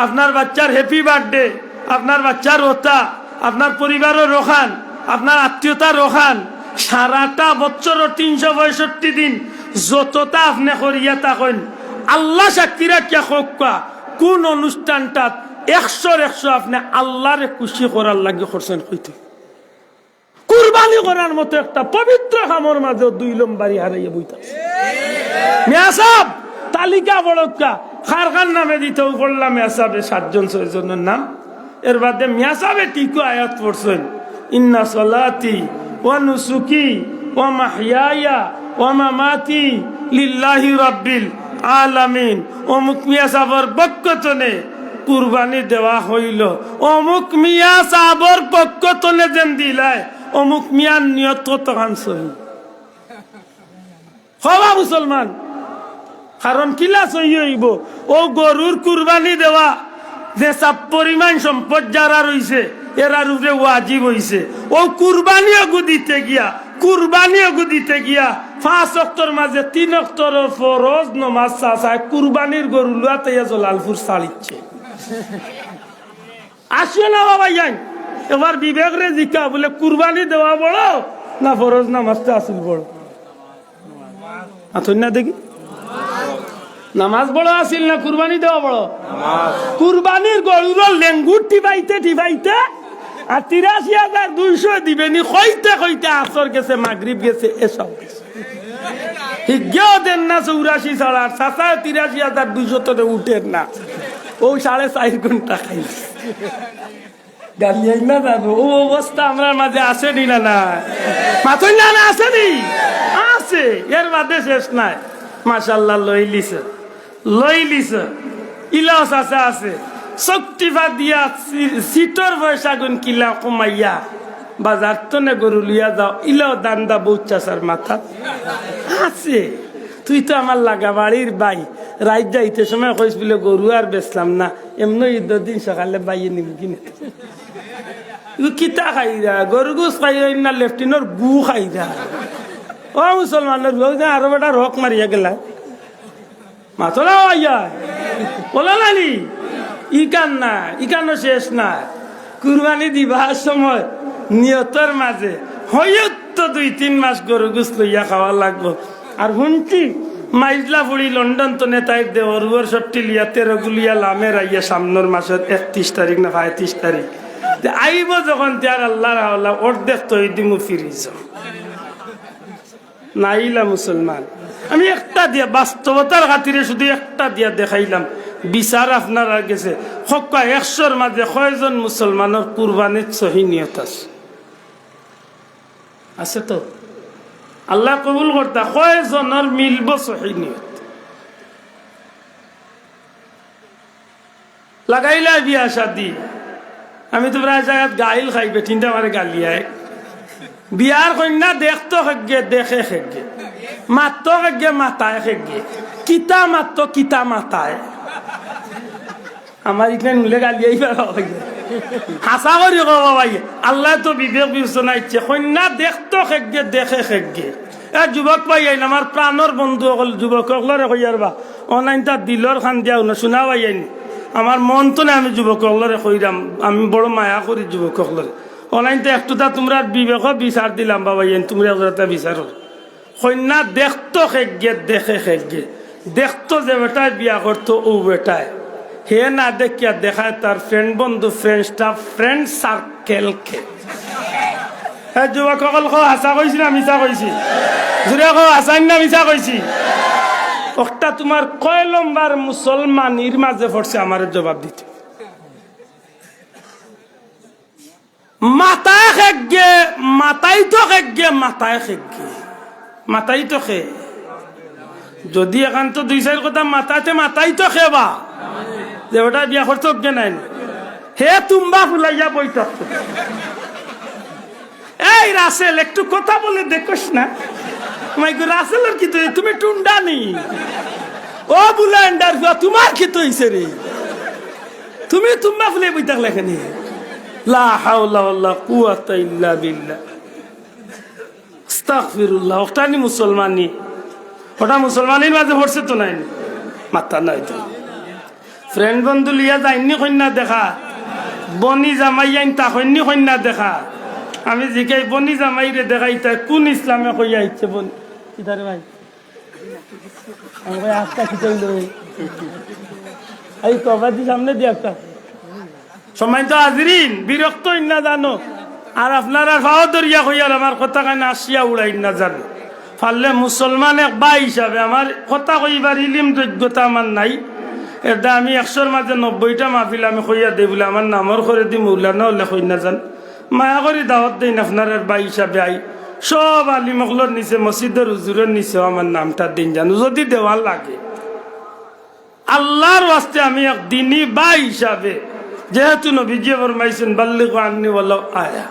[SPEAKER 1] আপনার বাচ্চার হ্যাপি বার্থডে, আপনার বাচ্চার ওতা, আপনার পরিবারও রোখান, আপনার আত্মীয়তা রোখান, সারাটা বছর 365 দিন যতটা আপনি করিয়া থাকেন আল্লাহ সাক্ষী রাখিয়া হোকা কোন অনুষ্ঠানটা 100 আপনি আল্লাহরে খুশি করার লাগে করছেন হইতে? কুরবানি করার মতো একটা পবিত্র কামর মাঝে 2 লম্বারি হারাইয়া বইতাছে। মিয়া সাহেব তালিকা বড়কা খারখান নামে দিতেও পড়লাম মিয়া সাহেবের 7জন 6জনের নাম। এর বাদে মিয়া সাহেবে টিকু আয়াত পড়ছেন, ইন্না সলাতি ওয়া নুসুকি ওয়া মাহইয়ায়া ওয়া মামাতি লিল্লাহি রাব্বিল আলামিন। অমুক মিয়া সাহেবের পক্ষতনে কুরবানি দেওয়া হইল, অমুক মিয়া সাহেবের পক্ষতনে যেন দিলায় অমুক মিয়ার নিয়ত তখন সহি হবা মুসলমান। কারণ কিলা সহি হইব ও গরুর কুরবানি দেওয়া যে সব পরিমাণ সম্পদ যারা রইছে এরার উপরে ওয়াজিব হইছে। ও কুরবানিও দিতে গিয়া 5 ওয়াক্তের মাঝে 3 ওয়াক্তের ফরজ নামাজ চায় কুরবানির গরু লুয়াতে জলালপুর ছাড়িচ্ছে। আসিও না বাবা যাই এবার বিবেক রে জিকা বলে কুরবানি দেওয়া বড় না ফরজ নামাজটা আসিল বড়? আথন না দেখি নামাজ বড় আসিল না কুরবানি দেওয়া বড়? কুরবানির গরুর লেঙ্গুর টিপাইতে আর 83,200 দিবেনি কইতে আসর গেছে, মাগরিব গেছে, এসব হিজ্ঞাও দেন না 84 ছাড়া। আর চাচা 83,200 তো উঠেন না, ও 4.5 ঘন্টা খাইছে। গালিয়াই না যাবো ও অবস্থা আমরা মাঝে আসেনি না না মাথই না না আসেনি আছে। এর বাদে শেষ নাই। মাশাআল্লাহ লইলিস ইলাও চাচা আছে শক্তিফা দিয়া সিটর পয়সা গুন কিলা কমাইয়া বাজার তনে গরু লিয়া যাও, ইলাও দান্দা বহুত চাচার মাথা আছে। তুই তো আমার লাগা বাড়ির বাই রাইত যাইতে সময় কইস বলে গরু আর বেচলাম না, এমনি ঈদের দিন সকালে বাইয়ে নিব কিনে কিতা খাই যা গরু গুছ খাই না লেফটিনোর গু খাই যা। ও মুসলমানের আরো বেটা রক মারিয়া গেলা মাথলা বলো নানি ইকানো শেষ না। কুরবানি দিবার সময় নিয়তর মাঝে হয়তো 2-3 মাস গরু গুছ লইয়া খাওয়া লাগবো। আর শুনছি মাইজলা ফুড়ি লন্ডন তো নেতাই দেওয়ার সবটি লিয়া 13 গুলিয়া লামের আইয়া সামনের মাসের 31 তারিখ না 35 তারিখ আইব যখন তার আল্লাহ অর্ধেক তো দিমু ফিরিজ নাইলা মুসলমান। আমি একটা দিয়া বাস্তবতার খাতিরে শুধু একটা দিয়া দেখাইলাম বিচার আপনারা গেছে হক্কা 100-র মাঝে কয়জন মুসলমানের কুরবানির সহি নিয়ত আছে তো আল্লাহ কবুল করতা কয়জনের মিলব সহি নিয়ত লাগাইলা বিয়া শাদি আমি তো প্রায় জায়গাত গাইল খাইবে তিনটা মারে গালিয়ায় বিয়ার কন্যা দেখতো খেগে দেখে খেগে মাত্র খেগে মাতায় খেগে কিতা মাত্র কিতা মাতায় আমার এখানে নুলে গালিয়াই হাসা করি কব ভাই আল্লাহ তো বিবেক বিবেচনা ইচ্ছে কন্যা দেখতো খেগে দেখে খেগে যুবক পাই আইন আমার প্রাণর বন্ধু অকল যুবক অকলরে কইয়ার বা অনলাইন তার দিলর খান দিয়াও না শোনা পাই আইন আমার মন তো না আমি যুবক অকলরে কইরাম আমি বড় মায়া করি যুবক অকলরে অনলাইন তো একটুটা তোমরা বিবেক বিচার দিলাম বাবা আইন তোমরা একটা বিচার কন্যা দেখতো খেগে দেখে খেগে দেখতো যে বেটায় বিয়া করতো ও বেটায় হে না দেখিয়া দেখায় তার ফ্রেন্ড বন্ধু ফ্রেন্ড সার্কেলকে যুবক সকল হাসা কইছি না মিছা কইছি জুড়ে হাসাইন না মিছা কইছি ওটা তোমার কয় লম্বার মুসলমানির মাঝে পড়ছে আমার জবাব দিতে মাথায় খেগে মাথাই তো খেগে মাথায় খেগে মাথাই তো খে যদি এখন তো 2-4 কথা মাথাতে মাথাই তো খেবা যে ওটা বিয়া করতে কে নাই হে তুম্বা ফুলাইয়া বই থাকতো এই রাসেল একটু কথা বলে দেখোস না রাসেলের কি তুমি টুন্ডা নেই ও বুলান্ডার তোমার কি তো হইছে রে তুমি তুম্বা ফুলে বই থাকলে এখানে লা হাওলা ওয়ালা কুওয়াতা ইল্লা বিল্লাহ আস্তাগফিরুল্লাহ ওটা নি মুসলমানি ওটা মুসলমানের মাঝে পড়ছে তো নাই মাথা নাই তো ফ্রেন্ড বন্ধু লিয়া যাইনি কন্যা দেখা বনি জামাই আইন তা কন্যা কন্যা দেখা আমি জিকাই বনি জামাই রে দেখাই তা কোন ইসলামে কইয়া ইচ্ছে বনি কিদারে ভাই আমি কই আজকা কি কইল এই কবাদি সামনে দি একটা সময় তো হাজিরিন বিরক্ত না জানো আর আপনারা ফাও দরিয়া কইয়ার আমার কথা কানে আসিয়া উড়াই না জানো পারলে মুসলমান এক ভাই হিসাবে আমার কথা কইবার ইলিম যোগ্যতা আমার নাই এটা আমি 100-র মাঝে 90টা মাহফিল আমি কইয়া দেই বলে আমার নামর করে দি মৌলানা হলে কই না যান মায়া করে দাওয়াত দিন আপনার ভাই হিসাবে আই সব আলিমকলর নিচে মসজিদের হুজুরের নিচেও আমার নামটা দিন জানো যদি দেওয়ার লাগে আল্লাহর ওয়াস্তে আমি এক দিনী ভাই হিসাবে যেহেতু নবীজি ফরমাইছেন বাল্লিগু আন্নী ওয়ালাউ আয়া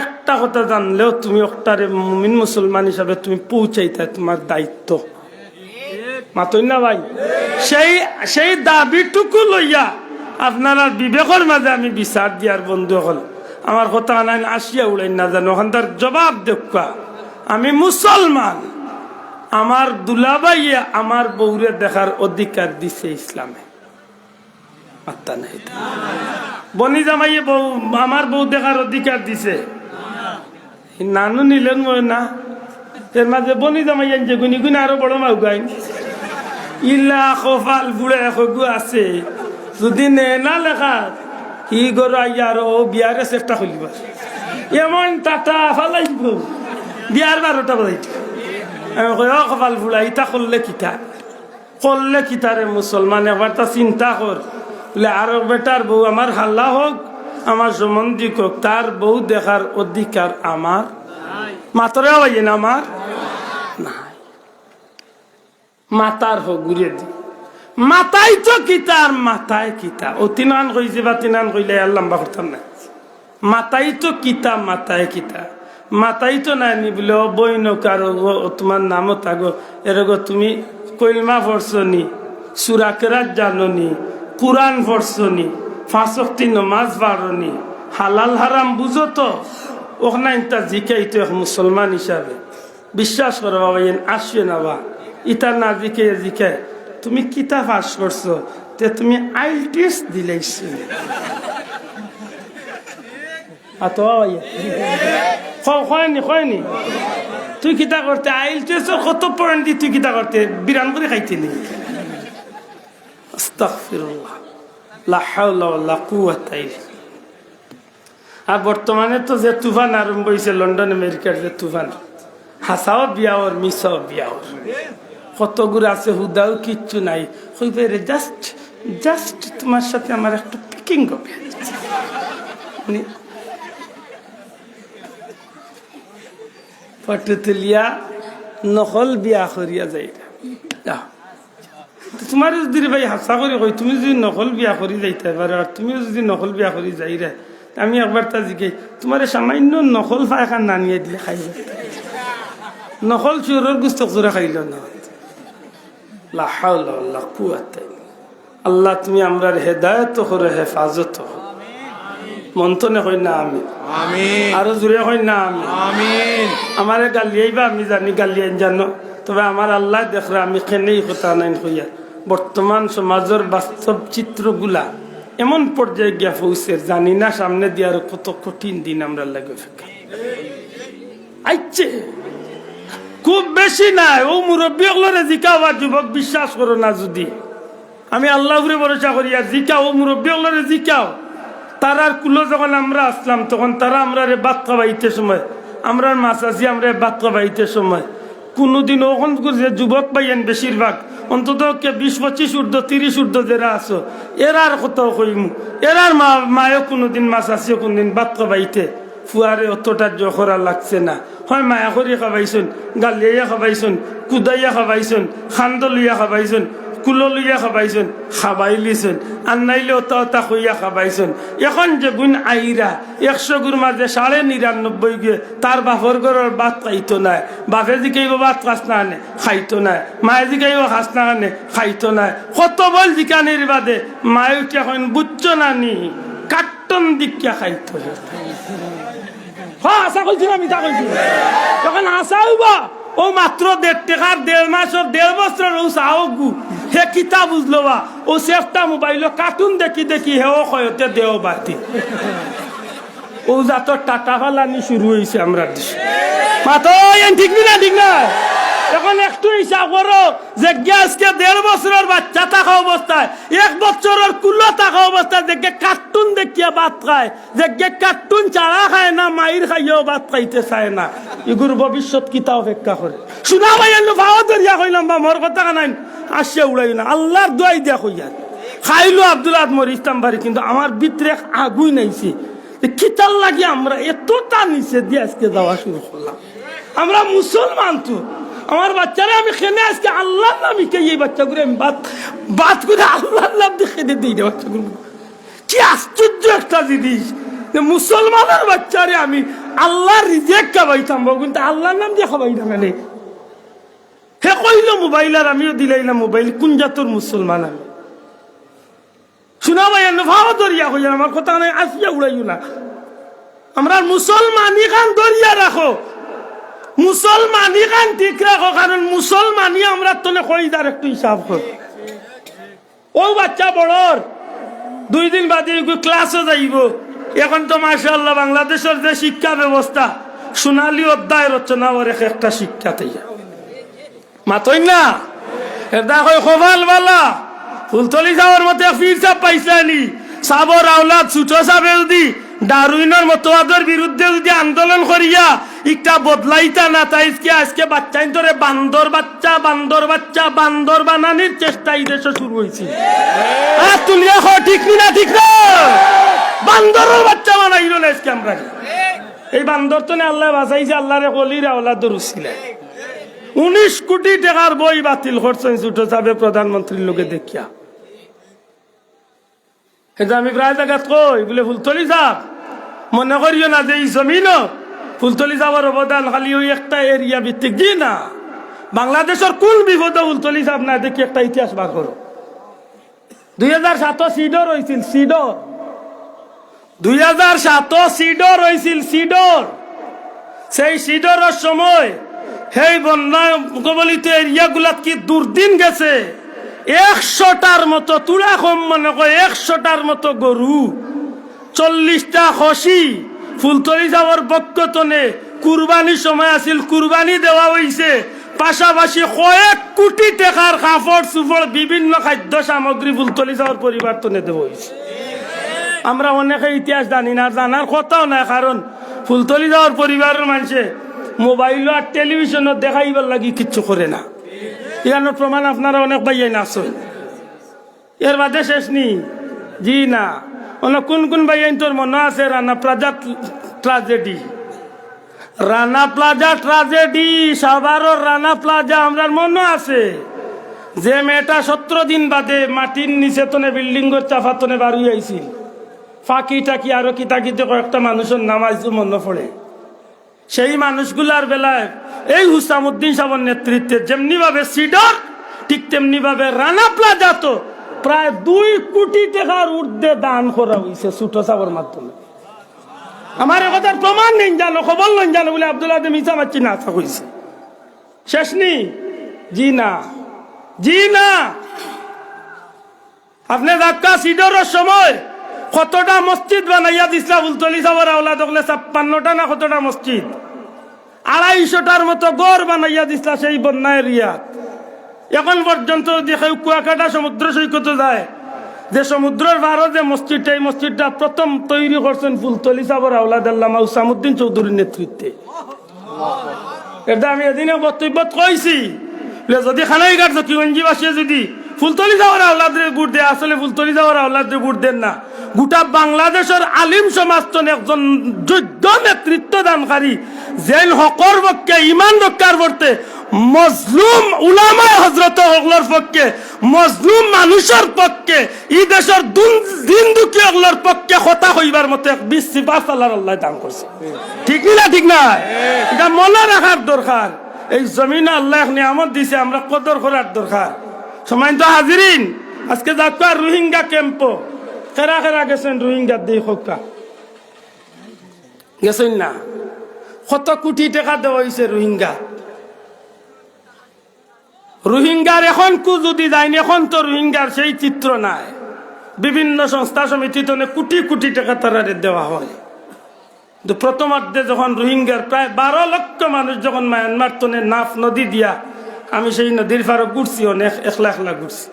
[SPEAKER 1] একটা কথা জানলেও তুমি একটারে মুমিন মুসলমান হিসাবে তুমি পৌঁছাইতে তোমার দায়িত্ব মাতই না ভাই সেই দাবিটুকু লইয়া আপনারা বিবেকের মাঝে আমি বিচার দিয়ার বন্ধু হল আমার কথা নাই আসিয়া উড়াই না জানো ওখান তার জবাব দেখা আমি মুসলমান আমার দুলাভাইয়া আমার বউরে দেখার অধিকার দিছে ইসলামে আত্মা নাই বনি জামাইয়ে বউ আমার বউ দেখার অধিকার দিছে নানু নিলেন না এর মাঝে বনি জামাই আনছে গুনি গুনি আরো বড় মাউ গাইন ইল্লা কফাল বুড়ে খগু আছে যদি নে না লেখা ই গর আইয়ার ও বিয়ারে চেষ্টা করিব এমন টাটা ফালাইব বিয়ার 12টা বাজাইতে আমি কই ও কফাল বুড়া ইটা করলে কিতারে মুসলমান একবার তা চিন্তা কর বলে আরো বেটার বউ আমার হাল্লা হোক আমার সম্বন্ধী হোক তার বউ দেখার অধিকার আমার মাতরে হইয়ে না আমার নাই মাতার হোক ঘুরিয়ে দি মাতাই তো কিতা আর মাথায় কিতা ও তিনান কইছে বা তিনান কইলে আর লম্বা করতাম না মাতাই তো কিতা মাথায় কিতা মাতাই তো নাই নি বলে ও বই নৌকারো তোমার নামও থাকো এরকম তুমি কইলমা পড়ছনি সূরা কেরাত জাননি কুরআন পড়ছনি 5 ওয়াক্ত নামাজ পড়নি হালাল হারাম বুঝো তো ওখানে তা জিকাই তো এক মুসলমান হিসাবে বিশ্বাস করো বাবা আসবে না বা ইটা না জিকে তুমি কিতা পাস করছো তে তুমি আইএলটিএস দিলাইছো আতো হয়নি তুই কিতা করতে আইএলটিএস কত পয়েন্ট দি তুই কিতা করতে বিরান করে খাইতেলি আস্তাগফিরুল্লাহ লা হাওলা ওয়ালা কুওয়াতা ইল্লা আর বর্তমানে তো যে তুফান আরম্ভ হয়েছে লন্ডন আমেরিকার যে তুফান হাসাও বিয়াওর মিসাও বিয়াওর কতগুলো আছে হুদাও কিচ্ছু নাই হইবে জাস্ট জাস্ট তোমার সাথে আমার একটু পিকিং হবে, ফটো তুলিয়া নকল বিয়া করিয়া যাই। তোমার যদি ভাই হাসা করে কই তুমি যদি নকল বিয়া করি যাইতে পারো আর তুমিও যদি নকল বিয়া করি যাই রে, আমি একবার তা জিজ্ঞাই তোমার সামান্য নকল ফায়খান নানিয়ে দিলে খাইবে, নকল চোরের গুস্ত চোরা খাইল না। লা হাওলা ওয়ালা কুওয়াতা ইল্লা বিল্লাহ। আল্লাহ তুমি আমরার হেদায়েত করে হেফাজত মন্তনে কই না আমি আমিন, আরো জোরে কই না আমি আমিন। আমারে গালিয়াইবা আমি জানি গালিয়ান জানো, তবে আমার আল্লাহ দেখরা আমি কেনেই কথা নাই কইয়া বর্তমান সমাজের বাস্তব চিত্রগুলা এমন পর্যায়ে গিয়া পৌঁছে জানি না সামনে দিয়ে আরো কত কঠিন দিন আমরা লাগে আইছে। খুব বেশি নাই ও মুরব্বী হলরে জিকাওয়া যুবক বিশ্বাস করো না, যদি আমি আল্লাহ উপরে ভরসা করিয়া জিকাও ও মুরব্বী হলরে জিকাও। তারার কুলো যখন আমরা আসলাম তখন তারা আমরা বাদ খাবাইতে সময় আমরা মাছাছি আমরা বাদ খাবাইতে সময় কোনোদিন ওখান যে যুবক পাইয়েন বেশিরভাগ অন্তত 20-25 ঊর্ধ্ব 30 ঊর্ধ্ব যারা আছো এরার কোথাও কইম এরার মায়ও কোনোদিন মাছাছিও কোনদিন বাদ খাবাইতে ফুয়ারে অতটা জখরা লাগছে না, হয় মায়া করি খাবাইছুন, গালিয়া খাবাইছুন, কুদাইয়া খাবাইছুন, খান্দ লইয়া খাবাইছুন, কুলো লইয়া খাবাইছুন, খাবাই লিছুন, আর নাইলে ওটা ওটা কইয়া খাবাইছুন। এখন যে গুণ আইরা 100 গুর মাঝে 99.5 গিয়ে তার বাপর ঘরের ভাত খাইতো নাই, বাপে জিকাইব ভাত খাস না আনে খাইতো নাই, মায়ে জিকাইব খাস না আনে খাইতো নাই, কত বল জিকানির বাদে মায়ে উঠে এখন বুঝছো না নি কাট্টন দিকিয়া খাইতো। হ্যাঁ আশা করছি আমি তা কইছি যখন আশা হইবা ও মাত্র 1.5 টাকার 1.5 মাসের 1.5 বছরের ও চাও গু হে কিতা বুঝলো বা ও সেফটা মোবাইল কার্টুন দেখি দেখি হেও কয়তে দেও বাতি ও যাত টাকা ফালানি শুরু হয়েছে আমরা দেশে মাতো ঠিক না ঠিক না। এখন একটু হিসাব করো যে গ্যাসকে 1.5 বছরের বাচ্চা থাকা অবস্থায় 1 বছরের কুলো থাকা অবস্থায় দেখে কার্টুন দেখিয়া ভাত খায়, দেখে কার্টুন চারা খায় না মাইর খাইয়েও ভাত খাইতে চায় না, এগুর ভবিষ্যৎ কিতা অপেক্ষা করে। শোনা ভাই ভাও ধরিয়া কইলাম বা মোর কথা নাই আসে উড়াই না আল্লাহর দোয়াই দিয়া কইয়া খাইলো আব্দুল আদমর ইসলাম বাড়ি, কিন্তু আমার ভিতরে আগুই নাইছে কিতাল লাগি আমরা এতটা নিচে দিয়ে আজকে যাওয়া শুরু করলাম। আমরা মুসলমান তো আমার বাচ্চারা আমি খেলে আজকে আল্লাহর নামে কে এই বাচ্চাগুলো আমি বাদ করে আল্লাহর নাম দিয়ে খেতে দিই না বাচ্চাগুলো। কি আশ্চর্য একটা জিনিস যে মুসলমানের বাচ্চারে আমি আল্লাহর রিজেক খাবাইতাম কিন্তু আল্লাহর নাম দিয়ে খাবাই না মানে হে কইল মোবাইল আর আমিও দিলাইলাম মোবাইল কোন জাতর মুসলমান আমি শোনা ভাই ভাও দরিয়া হইয়া আমার কথা নাই আসিয়া উড়াইও না। আমরা মুসলমানি খান দরিয়া রাখো, মুসলমানি খান ঠিক রাখো, কারণ মুসলমানি আমরা তোলে কইদার একটু হিসাব কর। ও বাচ্চা বড়র 2 দিন বাদে ক্লাসে যাইব। এখন তো মাশাআল্লাহ বাংলাদেশের যে শিক্ষা ব্যবস্থা সোনালী অধ্যায় রচনা ওর একটা শিক্ষা তাইয়া মাতই না এটা কই খোভাল বালা ফুলতলি যাওয়ার মতো ফির চাপ পাইছানি সাবর আওলাদ ছুটো সাবে যদি ডারউইনের মতবাদের বিরুদ্ধে যদি আন্দোলন করিয়া একটা বদলাইতা না তাইকে আজকে বাচ্চা ধরে বান্দর বাচ্চা বান্দর বাচ্চা বান্দর বানানোর চেষ্টা এই দেশে শুরু হয়েছে। আর তুলিয়া ঠিক না ঠিক না বান্দরের বাচ্চা বানাইল না আজকে আমরা। এই বান্দর তো আল্লাহ বাঁচাইছে আল্লাহরে কলির আওলাদের উসিলা 19 কোটি টাকার বই বাতিল করছেন ছুটো সাবে প্রধানমন্ত্রীর লোকে দেখিয়া। আমি প্রায় জায়গা কই বলে ফুলতলি যাব মনে করিও না যে এই জমিন ফুলতলি যাওয়ার অবদান খালি ওই একটা এরিয়া ভিত্তিক দি না, বাংলাদেশের কোন বিপদে ফুলতলি যাব না দেখি একটা ইতিহাস বার করো। 2007 সিডর হয়েছিল সিডর 2007 সিডর হয়েছিল সিডর। সেই সিডরের সময় সেই বন্যা কবলিত এরিয়া গুলাত কি দুর্দিন গেছে। 100টার মতো তুলা কম মনে করে 100টার মতো গরু 40টা খসি ফুলতলি যাওয়ার বক্কতনে কুরবানির সময় আছিল কুরবানি দেওয়া হয়েছে, পাশাপাশি কয়েক কোটি টাকার কাপড় চুপড় বিভিন্ন খাদ্য সামগ্রী ফুলতলি যাওয়ার পরিবর্তনে দেওয়া হয়েছে। আমরা অনেকে ইতিহাস জানি না, জানার কথাও নাই, কারণ ফুলতলি যাওয়ার পরিবারের মানুষে মোবাইল আর টেলিভিশনও দেখাইবার লাগি কিচ্ছু করে না। এখানে প্রমাণ আপনারা অনেক পাইয়াই না আসেন। এর বাদে শেষ নি? জি না। কোন কোন ভাই তোর মনে আছে Rana plaza tragedy? Rana plaza tragedy, সাভারের রানা প্লাজা আমরার মনে আছে। যে মেয়েটা 17 দিন বাদে মাটির নিচে তনে বিল্ডিং এর চাফাতনে বাড়ি আইছিল, ফাঁকি টাকি আরো কিতাকিতে কয়েকটা মানুষের নাম আইসু মনে পড়ে। সেই মানুষগুলার বেলায় এই হুসামুদ্দিন সাহেবের নেতৃত্বে যেমনি ভাবে সিডর, ঠিক তেমনি ভাবে রানা প্লাজা তো প্রায় 2 কোটি টাকার ঊর্ধ্বে দান করা হয়েছে ছোট সাহেবের মাধ্যমে। আমার কথার প্রমাণ নেই জানো, খবর নেই জানো বলে আব্দুল্লাহ মিসা মাচ্ছি না আসা হয়েছে। শেষ নি? জি না, জি না। আপনি ধাক্কা সিডরের সময় কতটা মসজিদ বানাইয়া দিসলা ফুলতলি সাহেবের আওলাদ হলে 56টা না কতটা মসজিদ, 250টার মতো গড় বানাইয়া দিসলা সেই বন্যা এরিয়াত। এখন পর্যন্ত দেখে কুয়াকাটা সমুদ্র সৈকতে যায়, যে সমুদ্রের পাড়ে যে মসজিদটা, এই মসজিদটা প্রথম তৈরি করছেন ফুলতলি সাহেবের আওলাদ আল্লামা হুসামুদ্দিন চৌধুরীর নেতৃত্বে। এটা আমি এদিনে বক্তব্যত কইছি, যদি খানাইঘাট জকিগঞ্জিবাসী যদি ফুলতলি সাহেবের আওলাদরে ভোট দেয়, আসলে ফুলতলি সাহেবের আওলাদরে ভোট দেন না, গোটা বাংলাদেশের আলিম সমাজ একজন যোগ্য নেতৃত্ব দানকারী, যেন হকর পক্ষে ইমান রক্ষার করতে মজলুম উলামায়ে হযরত হকলর পক্ষে, মজলুম মানুষের পক্ষে, এই দেশের দিন দুঃখী হকলর পক্ষে কথা কইবার মতো এক বিশ্ববাস আল্লাহ দান করছে। ঠিক না? ঠিক না? এটা মনে রাখার দরকার। এই জমিনে আল্লাহ এক নিয়ামত দিছে, আমরা কদর করার দরকার। সম্মানিত হাজিরিন, আজকে যাত্রা রোহিঙ্গা ক্যাম্প, খেরা খেরা গেছেন রোহিঙ্গার দিয়ে হকা গেছেন না? কত কোটি টাকা দেওয়া হয়েছে রোহিঙ্গা। রোহিঙ্গার এখন যদি যায়নি, এখন তো রোহিঙ্গার সেই চিত্র নাই। বিভিন্ন সংস্থা সমিতি তো কোটি কোটি টাকা তারা দেওয়া হয়। প্রথমার্ধে যখন রোহিঙ্গার প্রায় 12 লক্ষ মানুষ যখন মায়ানমার তনে নাফ নদী দিয়া, আমি সেই নদীর পাড়ে ঘুরছি, অনেক একলা একলা ঘুরছি।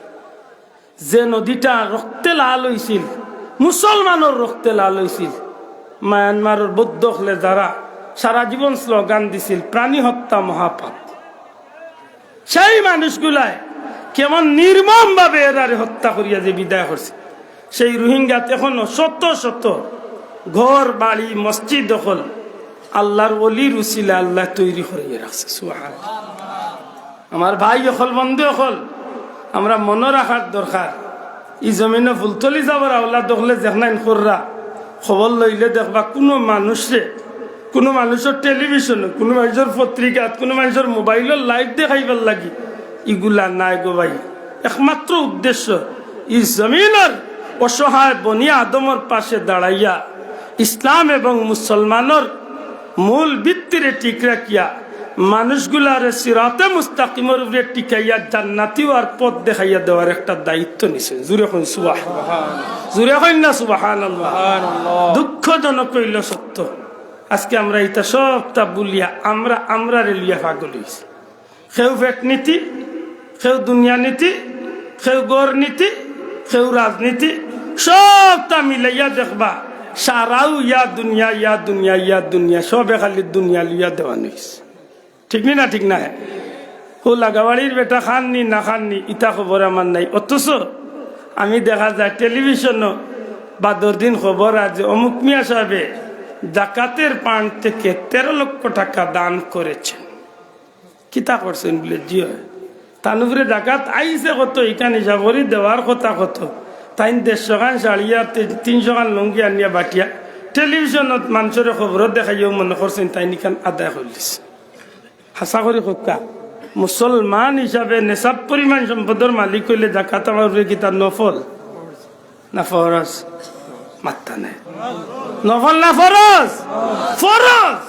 [SPEAKER 1] যে নদীটা রক্তে লাল হয়েছিল, মুসলমানের রক্তে লাল হয়েছিল, মায়ানমারের বৌদ্ধ হলে যারা সারা জীবন স্লোগান দিছিল প্রাণী হত্যা মহাপাপ, সেই মানুষগুলায় কেমন নির্মম ভাবে এরারে হত্যা করিয়া যে বিদায় করছে। সেই রোহিঙ্গাতে এখনো শত শত ঘর বাড়ি মসজিদ দখল আল্লাহর ওলির উসিলা আল্লাহ তৈরি করিয়ে রাখছে। সুবহানাল্লাহ। আমার ভাই হল, বন্ধু হল, আমরা মনে রাখার দরকার, ই জমিনে ফুলতলি যাবার আওলাদ হলে যেখানে কররা খবর লইলে দেখবা কোনো মানুষে, কোনো মানুষের টেলিভিশনে, কোনো মানুষের পত্রিকাত, কোনো মানুষের মোবাইলের লাইভ দেখাইবার লাগি ইগুলা নাই গো ভাই। একমাত্র উদ্দেশ্য ই জমিনের অসহায় বনি আদমের পাশে দাঁড়াইয়া ইসলাম এবং মুসলমানের মূল ভিত্তিরে ঠিক রাখিয়া মানুষগুলারে সিরাতে মুস্তাকিমের উপরে টিকাইয়া জান্নাতি আর পথ দেখাইয়া দেওয়ার একটা দায়িত্ব নিছে। জুরে কই সুবহানাল্লাহ, জুরে কই না সুবহানাল্লাহ। দুঃখজনক হইল সত্য, আজকে আমরা এটা সবটা বলিয়া আমরা রেলিয়া পাগল হইছি। কেউ পেট নীতি, কেউ দুনিয়া নীতি, কেউ গড় নীতি, কেউ রাজনীতি, সবটা মিলাইয়া দেখবা সারাও ইয়া দুনিয়া, ইয়া দুনিয়া, ইয়া দুনিয়া, সবে খালি দুনিয়া লিয়া দেওয়া নিছে। ঠিক না? ঠিক না? ও লাগাবাড়ির বেটা খাননি না খাননি ইটা খবর আমার নাই। অথচ আমি দেখা যায় টেলিভিশনও বাদর দিন খবর আছে অমুক মিয়া সাহেবে জাকাতের পান্ড থেকে 13 লক্ষ টাকা দান করেছেন। কিতা করছেন বলে জি হয়, তানুপুরে জাকাত আইসে কত, এখানে হিসাবরি দেওয়ার কথা কত, তাই 150 খান শাড়ি আর 300 খান লুঙ্গি আনিয়া বাটিয়া টেলিভিশনত মানুষের খবর দেখাইও মনে করছেন তাই নিখান আদায় করলিছে। হাসা করে কোকা মুসলমান হিসাবে নেশাব পরিমাণ সম্পদের মালিক হইলে জাকাত আমার কি তার নফল না ফরজ? মাত্তা নেই, নফল না ফরজ? ফরজ।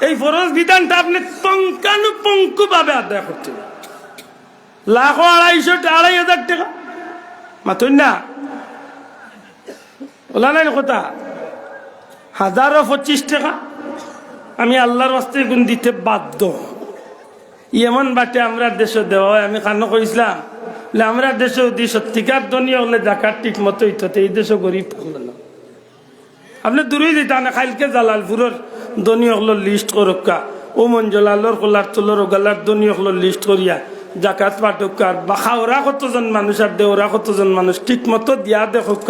[SPEAKER 1] এই ফরজ বিধানটা আপনি পঙ্কানুপঙ্কু ভাবে আদায় করতে হবে। 2,500-2,500 টাকা মাতুন না, ওলা নাই কথা, 1,025 টাকা আমি আল্লাহর রাস্তায় গুণ দিতে বাধ্য। এমন বাটে আমরা দেশে দেওয়া হয়। আমি কান্ন কইছিলাম আমরা দেশে যদি সত্যিকার ধনী হলে জাকাত ঠিক মতো হইতো, এই দেশে গরিব থাকলো না। আপনি দূরেই দিতে না, খাইলকে জালালপুরের ধনী হকলোর লিস্ট করক্কা, ও মঞ্জলালোর কলার তোলর গালার ধনী হকলোর লিস্ট করিয়া জাকাত পাঠক বা খাওরা কতজন মানুষ আর দেওরা কতজন মানুষ ঠিক মতো দিয়া দেখুক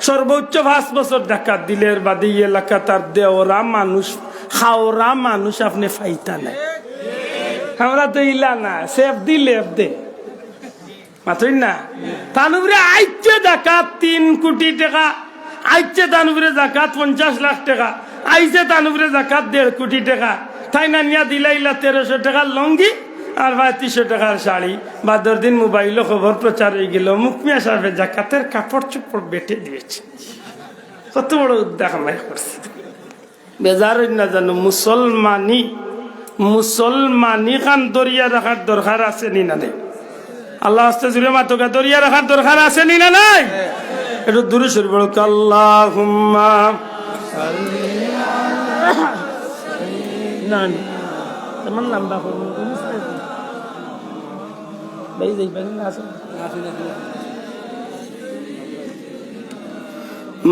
[SPEAKER 1] সর্বোচ্চ 5 বছর জাকাত দিলে এর বাদে এই এলাকা তার দেওরা মানুষ খাওরা মানুষ আপনি ফাইতা নাই। আমরা তো ইলা না সেফ দিলে দে মাত্রই না তানুরে আইছে জাকাত 3 কোটি টাকা, আইছে তানুরে জাকাত 50 লাখ টাকা, আইছে তানুরে জাকাত 1.5 কোটি টাকা, তাই না নিয়া দিলাইলা 1300 টাকার লঙ্গি আর 3200 টাকার শাড়ি। বাদর দিন মোবাইলে খবর প্রচার হয়ে গেল মুখমিয়া সাহেবের জাকাতের কাপড় চোপড় বেটে দিয়েছে। কত বড় উদ্যোগ আমরা করছি। বেজার না জানো মুসলমানি খান দরিয়া রাখার দরকার আছে নি না নেই? আল্লাহ আস্তে জুড়ে মাতকা দরিয়া রাখার দরকার আছে নি না নাই? একটু দূরে সরে বলো আল্লাহুম্মা না তেমন লম্বা করবো ভাই যাই ভাই না আসো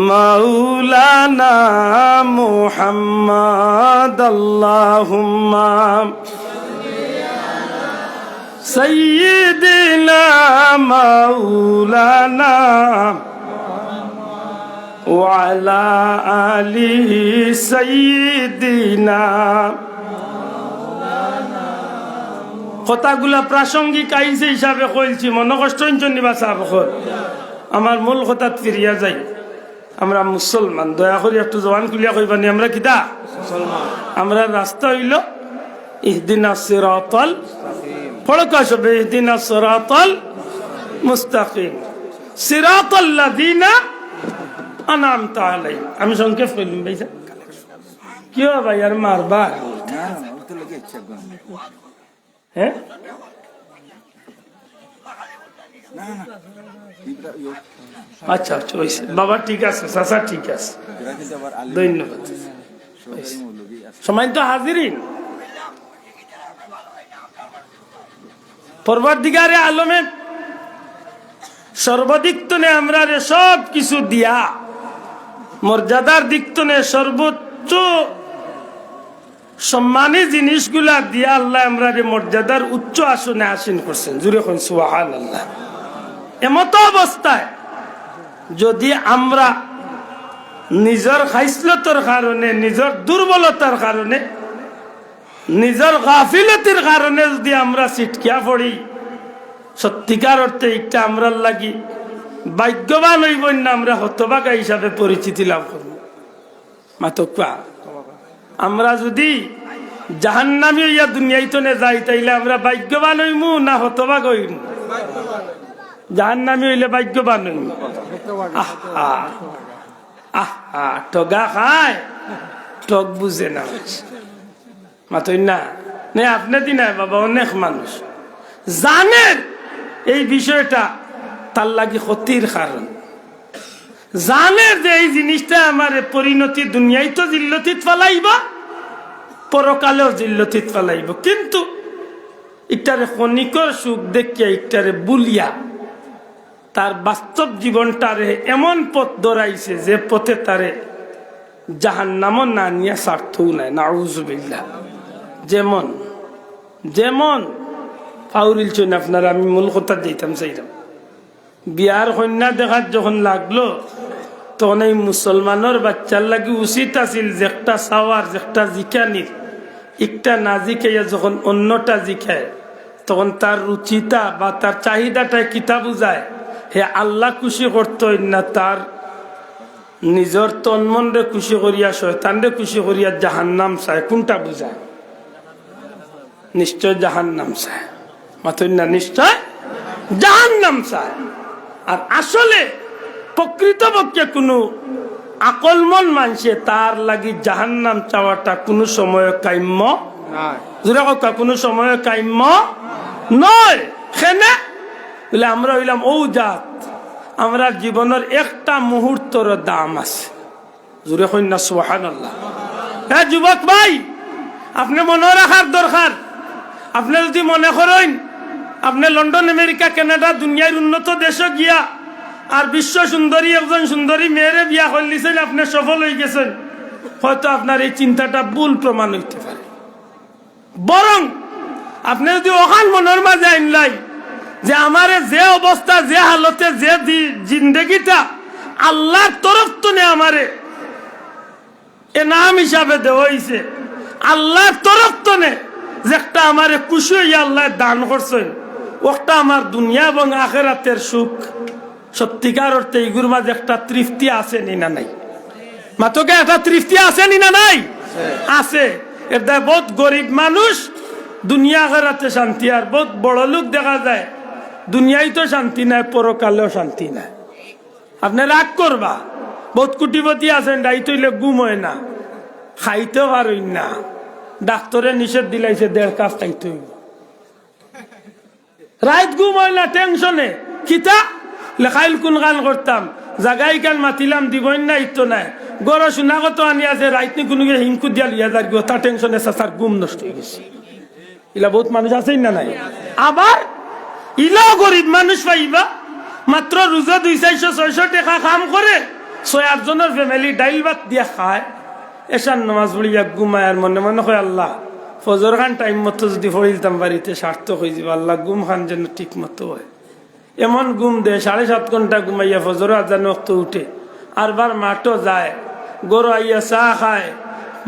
[SPEAKER 1] মাওলানা মুহাম্মদ আল্লাহুম্মা সাইয়্যিদিনা মাওলানা ওয়া আলা আলিহি সাইয়্যিদিনা। কথাগুলা প্রাসঙ্গিক আইছে হিসাবে কইছি, মনে কষ্ট নিবা সাহেব। আমার মূল কথা ফিরিয়া যাই, আমরা মুসলমান। দয়া করে একটু জবান খুলিয়া কইবানি আমরা কিতা মুসলমান। আমরা রাস্তা হইল ইহদিনাস সিরাতাল ফড়কা সবে ইহদিনাস সিরাতাল মুস্তাকিম সিরাতাল লাযিনা আনআমতা আলাইহিম। আমি সংক্ষেপ কইলাম ভাই, কি হবে ভাই আর মারবা? হ্যাঁ আচ্ছা আচ্ছা হয়েছে বাবা, ঠিক আছে চাচা, ঠিক আছে, ধন্যবাদ। সময় তো হাজিরিন, পরবর্তীকারে আলমে সর্বাধিক তনে আমরা সব কিছু দিয়া মর্যাদার দিক তনে সর্বোচ্চ সম্মানী জিনিসগুলা দিয়া আল্লাহ আমরা মর্যাদার উচ্চ আসনে আসীন করছেন। জুড়ে কোন সুবহানাল্লাহ। এমত অবস্থায় যদি আমরা নিজের খাইসলতার কারণে, নিজের দুর্বলতার কারণে, নিজের গাফিলতির কারণে যদি আমরা ছিটকিয়া পড়ি, সত্যিকার অর্থে একটা আমরা লাগি ভাগ্যবান হইব না, আমরা হতভাগা হিসাবে পরিচিতি লাভ করব। মাতকা আমরা যদি জাহান্নামী হইয়া দুনিয়াইতনে যাই, তাইলে আমরা ভাগ্যবান হইমু না হতভাগ হইমু? জাহান্নামী হইলে ভাগ্যবান হইমু। আহা আহা, ঠগা খায় ঠগ বুঝে না মাতই না নে আপনি দিনায় বাবা। অনেক মানুষ জানেন এই বিষয়টা তার লাগি ক্ষতির কারণ, জানে যে এই জিনিসটা আমার পরিণতি দুনিয়ায় তো জিল্লতিত ফেলাইব, পরকালেও জিল্লতিত ফেলাইব, কিন্তু ইটারে ক্ষণিকর সুখ দেখিয়া ইটারে বুলিয়া তার বাস্তব জীবনটারে এমন পথ ধরাইছে যে পথে তারে জাহান্নামও না নিয়ে স্বার্থও নাই। নাউযুবিল্লাহ। যেমন যেমন ফাউরিল চইন আপনারা, আমি মূল কথা যেতাম চাইলাম, বিয়ার কন্যা দেখার যখন লাগলো তখন এই মুসলমানের বাচ্চার লাগি উচিত আছিল যে একটা চাওয়ার, যে একটা জিকানির, একটা না জিখাইয়া যখন অন্যটা জিখায় তখন তার রুচিটা বা তার চাহিদাটা কিতা বুঝায়, হে আল্লাহ খুশি করতো না তার নিজের তন মন রে খুশি করিয়া শয়তান রে খুশি করিয়া জাহান্নাম চায়, কোনটা বুঝায়? নিশ্চয় জাহান্নাম চায়। মাতই না, নিশ্চয় জাহান্নাম চায়। আর আসলে প্রকৃতপক্ষে কোনো আকলমন মানুষে তার লাগি জাহান্নাম চাওয়াটা কোনো সময় কাম্য জোরে কথা, কোনো সময় কাম্য নয়। কেনে বলে আমরা হইলাম ও জাত, আমরা জীবনের একটা মুহূর্তর দাম আছে। জোরে কইনা সুবহানাল্লাহ। হ্যাঁ যুবক ভাই, আপনি মনে রাখার দরকার। আপনি যদি মনে করেন আপনি লন্ডন, আমেরিকা, কানাডা, দুনিয়ার উন্নত দেশে গিয়া আর বিশ্ব সুন্দরী একজন সুন্দরী মেয়েরে বিয়া করলিছেন, আপনি সফল হয়ে গেছেন, হয়তো আপনার এই চিন্তাটা ভুল প্রমাণ হইতে পারে। বরং আপনি যদি ওখান মনের মাঝে আইনলাই যে আমারে যে অবস্থা যে হালতে যে জিন্দগিটা আল্লাহর তরফ থেকে আমারে এ নাম হিসাবে দেওয়া হয়েছে, আল্লাহর তরফ থেকে যে একটা আমারে খুশি হইয়া আল্লাহ দান করছেন, ওটা আমার দুনিয়া এবং আখিরাতের সুখ। সত্যিকার অর্থে এইগুর মাঝে একটা তৃপ্তি আছে নি না নাই? মাত্রকে একটা তৃপ্তি আছে নি না নাই? আছে। এটা বহুত গরিব মানুষ দুনিয়া আখিরাতে শান্তি, আর বহুত বড় লোক দেখা যায় দুনিয়ায় তো শান্তি নাই, পরকালেও শান্তি নাই। আপনি রাগ করবা, বহুত কোটিপতি আছেন ডাইত হইলে গুম হয় না, খাইতেও পারই না, ডাক্তারে নিষেধ দিলাইছে 1.5 কাপ খাইতে হইব, রাত গুম হয় না টেনশনে। কিতা লেখাইল কোন গান করতাম, জাগাই গান মাতিলাম দিবই না, ইতো নাই গড় শোনা কত আনি আছে, রাইতনি কোনো হিংকু দিয়া লিয়া যার গিয়ে তার টেনশনে চাচার গুম নষ্ট হয়ে গেছে। ইলা বহুত মানুষ আছে না নাই? আবার ইলাও গরিব মানুষ পাইবা মাত্র রোজা 200-400 টাকা কাম করে 6-8 জনের ফ্যামিলি ডাইল ভাত দিয়া খায়, এসার নামাজ পড়িয়া ঘুমায়, আর মনে মনে হয় আল্লাহ ফজর খান টাইম মতো যদি পড়িলতাম বাড়িতে সার্থক হয়ে যাব, আল্লাহ ঘুম খান যেন ঠিক মতো হয়। এমন ঘুম দে 7.5 ঘন্টা ঘুমাইয়া ফজর আজান ওয়াক্ত উঠে, আরবার মাঠও যায়, গরু আইয়া চা খায়,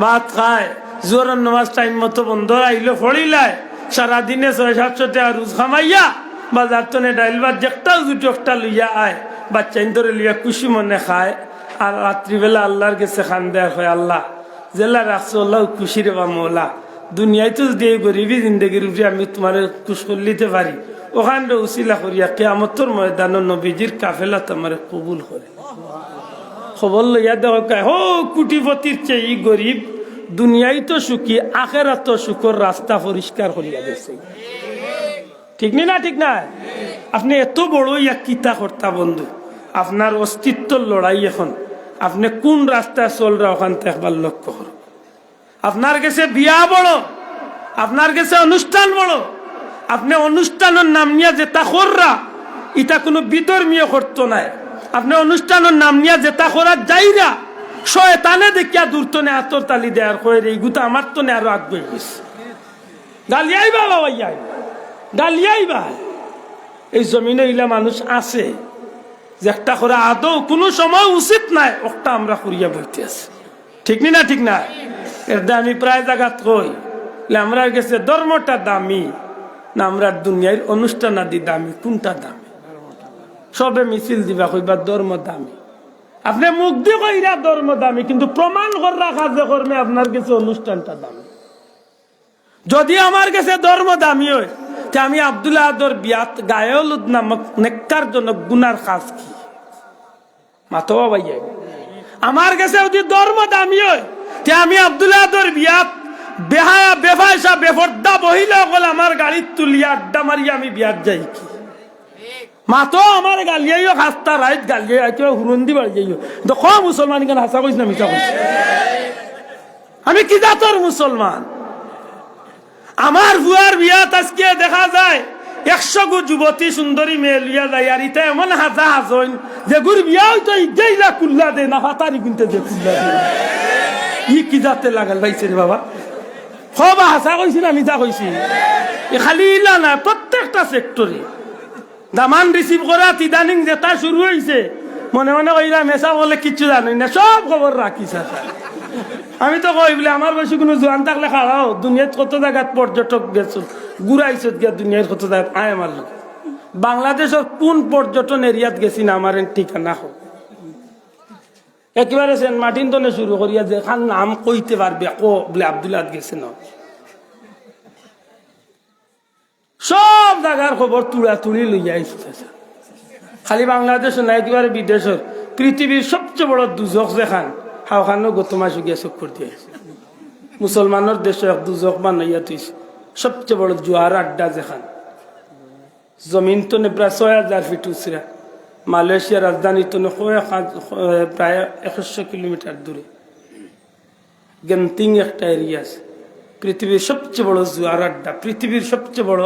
[SPEAKER 1] ভাত খায়, জোরের নামাজ টাইম মতো বন্ধ আইলো ফড়িলায়, সারাদিনে 600-700 টাকা রোজ খামাইয়া বাজার টনে ডাইল ভাত একটা জুটি একটা লইয়া আয়, বাচ্চা ধরে লইয়া খুশি মনে খায়। আর রাত্রিবেলা আল্লাহর কাছে খান দেয়, হয় আল্লাহ জেলা রাখছো, আল্লাহ খুশির বা মৌলা, দুনিয়ায় তো যদি গরিবী জিন্দগির উপরে আমি তোমার খুশ করে নিতে পারি, ওখানে উসিলা করিয়া কিয়ামতের ময়দান নবীজির কাফেলা তোমার কবুল করে। খবর লইয়া দেখা হো কোটিপতির চেয়ে গরিব দুনিয়ায় তো সুখী, আখেরাত সুখর রাস্তা পরিষ্কার করিয়া দিয়েছে। ঠিক না? ঠিক না? আপনি এত বড় ইয়া কিতা কর্তা বন্ধু, আপনার অস্তিত্বর লড়াই এখন, আপনি কোন রাস্তায় চলরা ওখান থেকে একবার লক্ষ্য করো। আপনার কাছে বিয়া বড়, আপনার কাছে অনুষ্ঠান বড়, আপনি অনুষ্ঠানের নাম নিয়ে যেটা কররা এটা কোনো বিধর্মীয় করতো নাই, আপনি অনুষ্ঠানের নাম নিয়ে যেটা করার যাইরা শয়তানে দেখিয়া দূরতনে আতর তালি দেয়ার কয়ে এই গুতা আমার তো আরো আগ্রহী গেছে, গালিয়াই বাবা ভাইয়াই গালিয়াই বা। এই জমিনে ইলা মানুষ আছে যে একটা করে আদৌ কোনো সময় উচিত নাই, ওটা আমরা করিয়া বইতে আছি। ঠিক না? ঠিক না? এর আমি প্রায় জায়গাত কই আমরা গেছে ধর্মটা দামি না আমরা দুনিয়ার অনুষ্ঠান আদি দামি? কোনটা দামি? সবে মিছিল দিবা কইবা ধর্ম দামি, আপনি মুখ দিয়ে কইরা ধর্ম দামি, কিন্তু প্রমাণ করে রাখা যে কর্মে আপনার কাছে অনুষ্ঠানটা দামি। যদি আমার কাছে ধর্ম দামি হয়, আমি আব্দুল্লাহ আদর বিয়াত গায়ে হলুদ নামক নেককারজনক গুনার কাজ কি মাতো ভাইয়া? আমার কাছে যদি ধর্ম দামি হয়, আমি আব্দুল্লাহ আদর বিয়াত বেহায়া বেফায়সা বেফর্দা বহিলা বলে আমার গাড়ির তুলিয়া আড্ডা মারিয়া আমি বিয়াত যাই কি মাতো আমার গালিয়াইও খাস্তা রাইত গালিয়াই আইতে হুরন্দি বাড়ি যাইও তো খ মুসলমান কেন হাসা কইস না মিছা কইস? আমি কি জাতর মুসলমান? আমার ভুয়ার বিয়াত আজকে দেখা যায় 100 গো যুবতী সুন্দরী মেয়ে লিয়া যায়, আর ইটা এমন হাজা হাজইন যে গুর বিয়া হইতো ইগেইলা কুল্লা দে না ফাতারি গুনতে যে কুল্লা দে। ই কি জাতে লাগাল ভাইছে রে বাবা? খবা হাসা কইছি না মিছা কইছি? এ খালি ইলা না, প্রত্যেকটা সেক্টরে দামান রিসিভ করা ইদানিং যেটা শুরু হয়েছে, মনে মনে কইরা মেসা বলে কিচ্ছু জানি না, সব খবর রাখিস। আমি তো কই বলে আমার বয়সে কোনো জোয়ান থাকলে খাড়াও, দুনিয়ার কত জায়গাত পর্যটক গেছ ঘুরাইছ গিয়া, দুনিয়ার কত জায়গাত আয় আমার লোক। বাংলাদেশের কোন পর্যটন এরিয়াত গেছি না আমার ঠিকানা হোক, একেবারে সেন্ট মার্টিন তনে শুরু করিয়া যেখান নাম কইতে পারবে ও বলে আব্দুল্লাহ গেছে না, সব জায়গার খবর তুলা তুলি লইয়া আসতেছে। খালি বাংলাদেশ না, একেবারে বিদেশের পৃথিবীর সবচেয়ে বড় দুজক যেখান হাওখানো গত মাস গিয়া চক্কর দিয়ে মুসলমানের দেশে এক দুজক বানাইয়া তুইছে, সবচেয়ে বড় জুয়ার আড্ডা যেখান, জমিন তো প্রায় 6000 ফিট উচরা, মালয়েশিয়ার রাজধানী তো প্রায় 100 কিলোমিটার দূরে গেন্তিং একটা এরিয়া আছে, পৃথিবীর সবচেয়ে বড় জুয়ার আড্ডা, পৃথিবীর সবচেয়ে বড়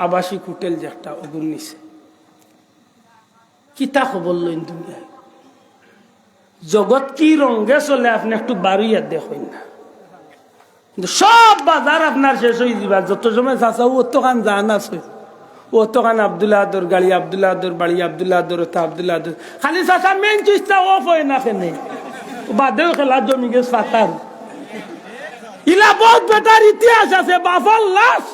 [SPEAKER 1] আবাসিক হোটেল যে একটা অগুর নিছে। কিতা খবর লইন দুনিয়ায়, জগৎ কি রঙে চলে আপনি একটু বাড়িয়া দেখেন না। সব বাজার আপনার শেষ হয়ে যাবা যত সময় চাষা ও তখন জান আছে ও তখন আব্দুল্লাহ আদর গাড়ি আব্দুল্লাহ আদর বাড়ি আব্দুল্লাহ আদর আব্দুল্লাহ আদর খালি চাষা মেন চুইসটা অফ হয় না কেনে বাদেও খেলা জমি গেছে ফাতার ইলা বহুত বেটার ইতিহাস আছে বাফার লাশ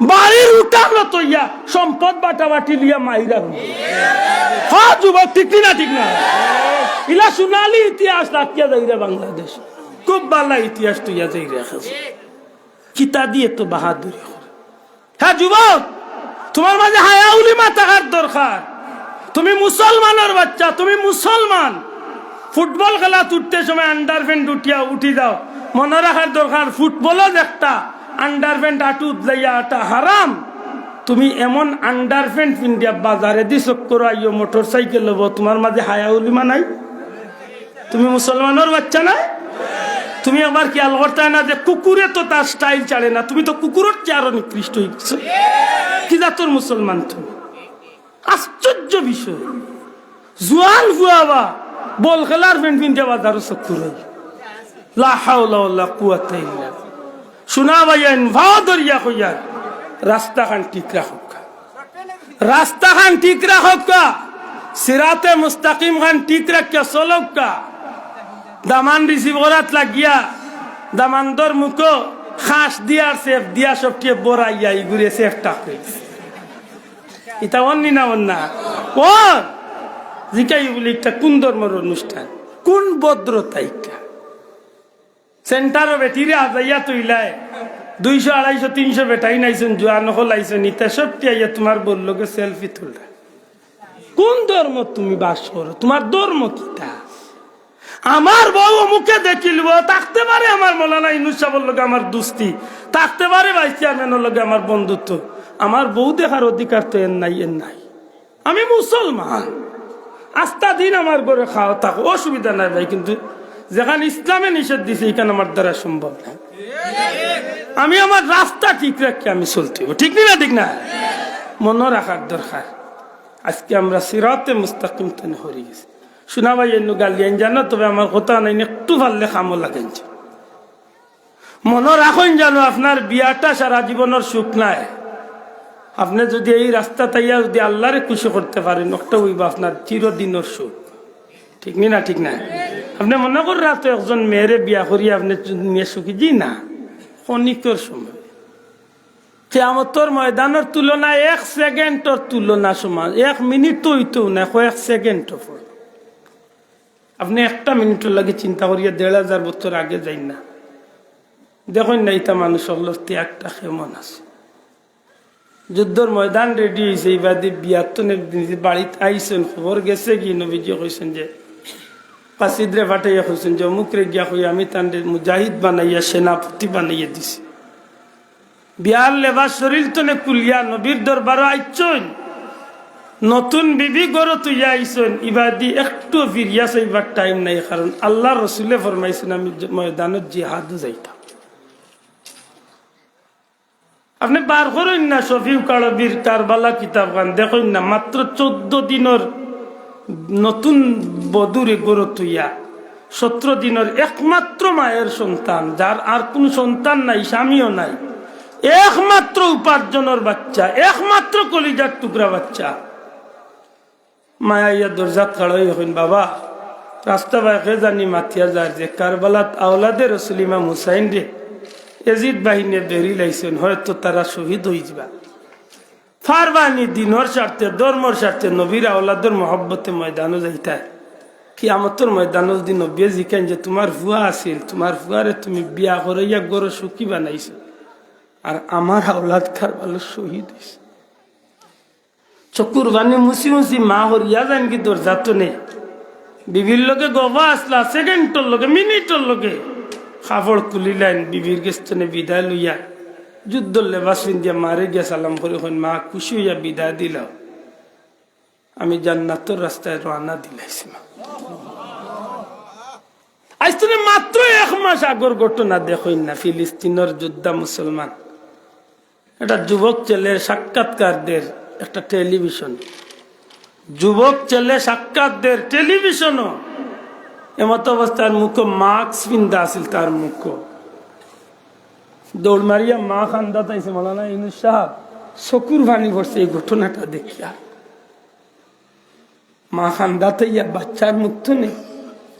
[SPEAKER 1] বাড়ির উঠানো তৈয়া সম্পদ বাটাবাটি লিয়া মাইরা হ্যাঁ যুবক ঠিক না ঠিক না ইলা সোনালি ইতিহাস রাখিয়া যাইরা বাংলাদেশ খুব ভালো ইতিহাস তুইয়া যাই রেখেছে কিতা দিয়ে তো বাহাদুরি হ্যাঁ যুবক তোমার মাঝে হায়া উলিমা থাকার দরকার তুমি মুসলমানের বাচ্চা তুমি মুসলমান ফুটবল খেলা তুলতে সময় আন্ডারপ্যান্ট উঠি যাও মনে রাখার দরকার ফুটবলও একটা আন্ডারপ্যান্ট আটু যাইয়া আটা হারাম তুমি এমন আন্ডারপ্যান্ট পিন্ডিয়া বাজারে দি চক্কর আইও মোটর সাইকেল হবো তোমার মাঝে হায়া উলিমা নাই তুমি মুসলমানের বাচ্চা না তুমি আবার খেয়াল করতে না যে কুকুরে তো তার স্টাইল চালে না তুমি তো কুকুরের চেয়ে আরো নিকৃষ্ট হয়ে গেছো কি জাতর মুসলমান তুমি আশ্চর্য বিষয় জুয়ান ফুয়াবা বল খেলার প্যান্ট পিন্ডিয়া বাজারও চক্কর লা হাওলা ওয়ালা কুওয়াতা ইল্লা শোনা ভাইয়ান ভাও দরিয়া কইয়া রাস্তাখান ঠিক রাখক রাস্তাখান ঠিক রাখক সিরাতে মুস্তাকিম খান ঠিক রাখিয়া চলক দামান রিসিভ করাত লাগিয়া দামানদর মুখো খাস দিয়ার সেফ দিয়া সবটিয়ে বড়াইয়া ইগুরে সেফ টাকে এটা অন্যি না অন্যা ও জিকাই বলি একটা কোন ধর্মের অনুষ্ঠান কোন ভদ্রতা এটা সেন্টারও বেটিরে আজাইয়া তুইলায় 200 250 300 বেটাই নাইছেন জোয়ান হল আইছেন ইতা সবটি আইয়া তোমার বললোকে সেলফি তুললা কোন ধর্ম তুমি বাস করো তোমার ধর্ম কিটা আমার বউ মুখে দেখিলব থাকতে পারে আমার মৌলানা ইউনূস সাহেবের লগে আমার দুস্তি থাকতে পারে ভাইস চেয়ারম্যানের লগে আমার বন্ধুত্ব আমার বউ দেখার অধিকার তো এর নাই আমি মুসলমান আস্থা দিন আমার ঘরে খাওয়া থাকো অসুবিধা নাই ভাই কিন্তু যেখানে ইসলামে নিষেধ দিছে এখানে আমার দ্বারা সম্ভব না আমি আমার রাস্তা ঠিক রাখি আমি চলতে ঠিক না ঠিক না মনে রাখার দরকার আজকে আমরা সিরাতে মুস্তাকিম তেনে হয়ে গেছি শোনা ভাই এনু গালিয়ান জানো তবে আমার কথা নাই একটু ভাললে খামো লাগেন মনে রাখেন জানো আপনার বিয়াটা সারা জীবনের সুখ নাই আপনি যদি এই রাস্তা তাইয়া যদি আল্লাহরে খুশি করতে পারেন একটা হইব আপনার চিরদিনের সুখ ঠিক না ঠিক না আপনি মনে করেন রাত একজন মেয়েরে বিয়া করিয়া আপনি মেয়ে সুখী জি না ক্ষণিকর সময় কিয়ামতের ময়দানের তুলনা 1 সেকেন্ডের তুলনা সমান 1 মিনিট তো হইতো না 1 সেকেন্ড আপনি একটা মিনিটের লাগে চিন্তা করিয়া 1500 বছর আগে যাই না দেখুন না এটা মানুষের ত্যাগটা কেমন আছে যুদ্ধর ময়দান রেডি হয়েছে এইবাদে বিয়াত্তনের বাড়িতে আইসেন খবর গেছে কি নবীজি কইছেন যে পাসিদরে ফাটাইয়া কইছেন যে অমুকরে গিয়া কই আমি তান্ডে মুজাহিদ বানাইয়া সেনাপতি বানাইয়া দিছি বিয়ার লেবাস শরীর তনে কুলিয়া নবীর দরবার আইছন নতুন বিবি গড় তুইয়া আইসন ইবাদি একটু ফিরিয়া চাইবার টাইম নাই কারণ আল্লাহ রসুলে ফরমাইছেন আমি ময়দানত জিহাদও যাইতাম আপনি বার করেন না শফিউ কালবির কারবালা কিতাব খান দেখেন না মাত্র 14 দিনের নতুন বধুরে গড় তুইয়া 17 দিনের একমাত্র মায়ের সন্তান যার আর কোন সন্তান নাই স্বামীও নাই একমাত্র উপার্জনের বাচ্চা একমাত্র কলিজার টুকরা বাচ্চা মায়া ইয়া দরজাত খাড়াই হইন বাবা রাস্তা বাইকে জানি মাতিয়া যায় যে কারবালাত আওলাদে রসুল ইমাম হুসাইন রে এজিদ বাহিনী বেরি লাইছেন হয়তো তারা শহীদ হয়ে যাবা ফারবানি দিনর স্বার্থে ধর্মর স্বার্থে নবীর আওলাদের মহব্বতে ময়দানও যাইতায় কিয়ামতের ময়দানও যদি নবী জিকেন যে তোমার ভুয়া আছিল তোমার ভুয়ারে তুমি বিয়া করাইয়া গড় সুখী বানাইছো আর আমার আওলাদ কারবালার শহীদ হয়েছে চকুর বানি মুসি মুসি মা হরিয়া যান কি দরজাত নেই বিবির লোকে গবা আসলা সেকেন্ডর লোকে মিনিটর লোকে কাপড় খুলিলেন বিবির গেস্তনে বিদায় লইয়া যুদ্ধ লেবাস দিয়া মারে গিয়া সালাম করে মা খুশি হইয়া বিদায় দিল আমি জান্নাতের রাস্তায় রওনা দিলাইছি মা আজ তুমি মাত্র 1 মাস আগর ঘটনা দেখইন না ফিলিস্তিনের যোদ্ধা মুসলমান এটা যুবক ছেলের সাক্ষাৎকারদের একটা টেলিভিশন যুবক ছেলে সাক্ষাৎদের টেলিভিশনও এমত অবস্থার মুখ মাস্ক পিন্ধা আছিল তার মুখ দৌড় মারিয়া মা খান্দা তাইছে মৌলানা ইউনূস সাহেব চকুর পানি পড়ছে এই ঘটনাটা দেখিয়া। মা খান্দা তাইয়া বাচ্চার মুক্ত নেই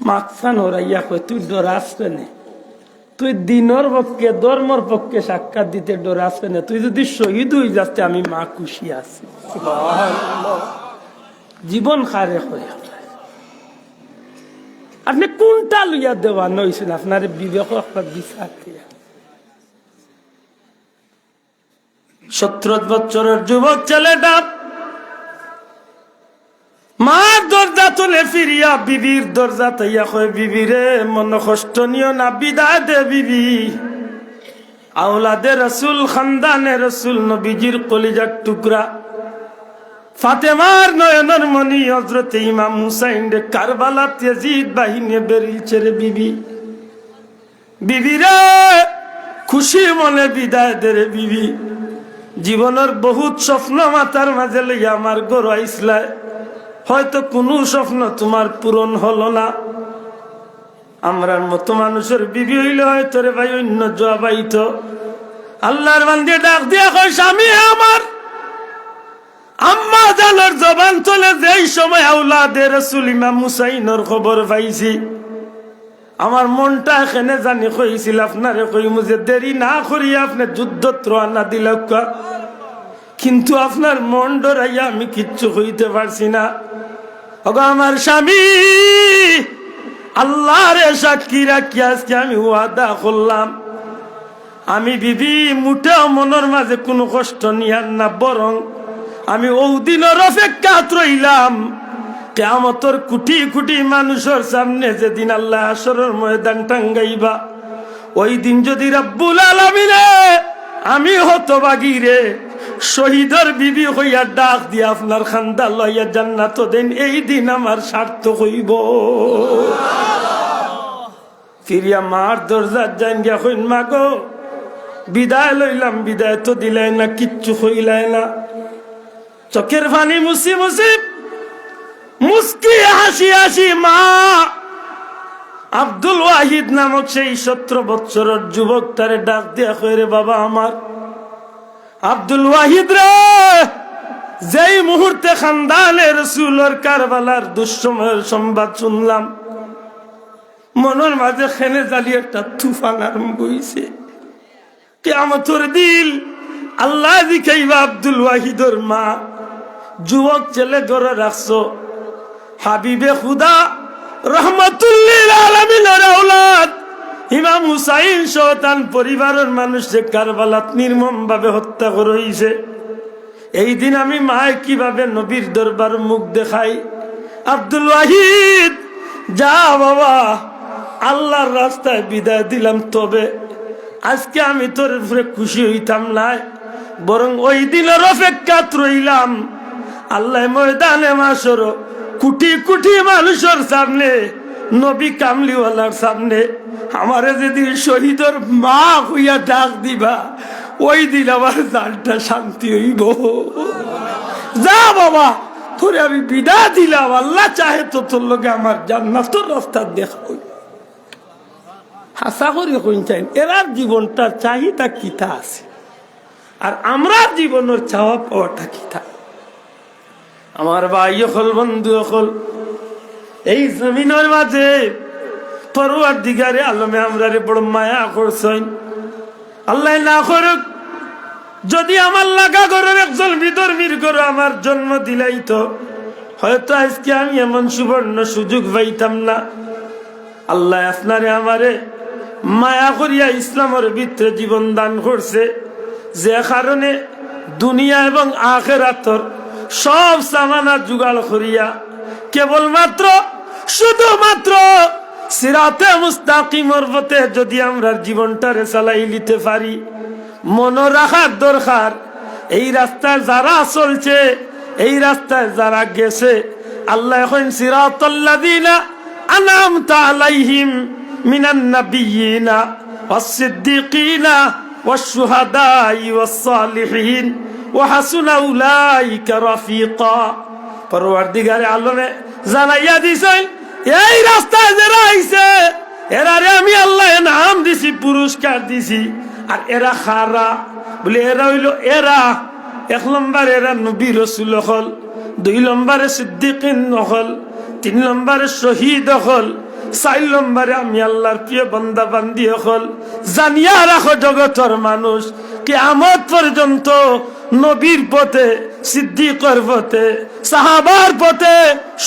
[SPEAKER 1] মাকসান হরাইয়া কয় তুই ডরাস কেনে, তুই দিনের পক্ষে ধর্মর পক্ষে সাক্ষাৎ দিতে ডরাস কেনে, তুই যদি শহীদ হয়ে যাচ্ছে আমি মা খুশি আছি। জীবন খারে হয়ে আপনি কোনটা লইয়া দেওয়া নইছেন আপনার বিবেক একটা বিচার দিয়া। 17 বছরের যুবক ছেলেটা মার দরজা তুলে ফিরিয়া বিবির দরজা তাইয়া কয় বিবি রে মন কষ্ট নিও না, বিদায় দে বিবি। আওলাদে রসুল খানদানে রসুল নবীজির কলিজার টুকরা ফাতেমার নয়নের মনি হযরত ইমাম হুসাইন রে কারবালাত ইয়াজিদ বাহিনী বেরিয়েছে রে বিবি। বিবি রে খুশি মনে বিদায় দে রে বিবি। জীবনের বহুত স্বপ্ন মাথার মাঝে লইয়া আমার ঘর আইসলা, হয়তো কোনো স্বপ্ন তোমার পূরণ হলো না। আমরার মতো মানুষের বিবি হইলে হয়তো রে ভাই অন্য জবাব আইতো। আল্লাহর বান্দে ডাক দিয়া কয় স্বামী আমার আম্মা জানার জবান চলে যেই সময় আওলাদে রাসূল ইমাম হুসাইনের খবর পাইছি আমার মনটা এখানে জানি কইছিল আপনারে কই মুজে দেরি না করি আপনি যুদ্ধত রওনা দিলাম, কিন্তু আপনার মন ডরাইয়া আমি কিচ্ছু কইতে পারছি না। ওগো আমার স্বামী আল্লাহরে সাক্ষী রাখি আজকে আমি ওয়াদা করলাম আমি বিবি মুঠেও মনের মাঝে কোনো কষ্ট নিয়ার না, বরং আমি ওই দিনের অপেক্ষাত রইলাম কিয়ামতের কোটি কোটি মানুষের সামনে যেদিন আল্লাহ হাশরের ময়দান টাঙ্গাইবা, ওই দিন যদি রব্বুল আলামিনে আমি হতভাগী রে শহীদের বিবি হইয়া ডাক দিয়া আপনার খান্দা লইয়া জান্নাত দেন, এই দিন আমার সার্থক হইব। ফিরিয়া মার দরজার যাইন গিয়া কইন মা গো বিদায় লইলাম, বিদায় তো দিলাই না, কিচ্ছু হইলাই না। চোখের পানি মুছি মুছি মুস্কি হাসি হাসি মা আব্দুল ওয়াহিদ নামক সেই 17 বছরের যুবক তারে ডাক দিয়া কয় রে বাবা আমার আব্দুল ওয়াহিদ রে, যেই মুহূর্তে খানদানে রাসূলের কারবালার দুঃসময়ের সংবাদ শুনলাম মনের মাঝে খেনে জালি একটা তুফান আরম্ভ হইছে। কিয়ামতের দিন আল্লাহ দিখাইবা আব্দুল ওয়াহিদের মা যুবক ছেলে ঘরে রাখছো, হাবিবে খুদা রহমাতুল্লিল আলামিনের আওলাদ ইমাম হুসাইন সন্তান পরিবারের মানুষকে কারবালাত নির্মম ভাবে হত্যা করা হইছে। এই দিন আমি মায় কিভাবে নবীর দরবার মুখ দেখাই। আব্দুল ওয়াহিদ যা বাবা আল্লাহর রাস্তায় বিদায় দিলাম, তবে আজকে আমি তোর উপরে খুশি হইতাম না, বরং ওই দিনের অপেক্ষাত রইলাম আল্লাহ ময়দানে মাশর কোটি কোটি মানুষের সামনে নবী কামলিওয়ালার সামনে আমারে যেদিন শহীদের মা হইয়া ডাক দিবা ওই দিন আমার জানটা শান্তি হইব। যা বাবা তোরে আমি বিদায় দিলাম, আল্লাহ চাহে তো তোর লগে আমার জান্নাতের রাস্তা দেখা হইব। হাসা করি কইন চাই এরার জীবনটার চাহিদা কিতা আছে আর আমরা জীবনের চাওয়া পাওয়াটা কিতা। আমার ভাই হল বন্ধু হল এই জমিনের মাঝে পরওয়ারদিগারে আলমে আমরারে বড় মায়া করছেন। আল্লাহ না করুক যদি আমার লাগা ঘরের একজন বিধর্মীর ঘরে আমার জন্ম দিলাই তো হয়তো আজকে আমি এমন সুবর্ণ সুযোগ পাইতাম না। আল্লাহ আপনারে আমারে মায়া করিয়া ইসলামের ভিতরে জীবন দান করছে, যে কারণে দুনিয়া এবং আখিরাতের সব সামানা জোগাড় করিয়া কেবলমাত্র শুধুমাত্র সিরাতে মুস্তাকিমের পথে যদি আমরা জীবনটারে চালাই নিতে পারি। মনে রাখার দরকার এই রাস্তায় যারা চলছে, এই রাস্তায় যারা গেছে, আল্লাহ এখন সিরাতাল্লাযীনা আনআমতা আলাইহিম মিনান নাবিয়্যিনা ওয়াস-সিদ্দীকিনা ওয়াশ-শুহাদাই ওয়াস-সালিহিন ওয়া হাসুনা উলাইকা রাফিকা। পরওয়ারদিগারে আলমে জানাইয়া দিছেন এই রাস্তায় যারা আইছে এরারে আমি আল্লাহ নাম দিছি, পুরস্কার দিছি। আর এরা খারা বলে এরা হইল এরা 1 নম্বর এরা নবী রাসূল হল, 2 নম্বরে সিদ্দিকিন হল, 3 নম্বরে শহীদ হল, 4 নম্বরে আমি আল্লাহর প্রিয় বান্দা বান্দি হল। জানিয়া রাখো জগতের মানুষ, কিয়ামত পর্যন্ত নবীর পথে, সিদ্দিকের পথে, সাহাবার পথে,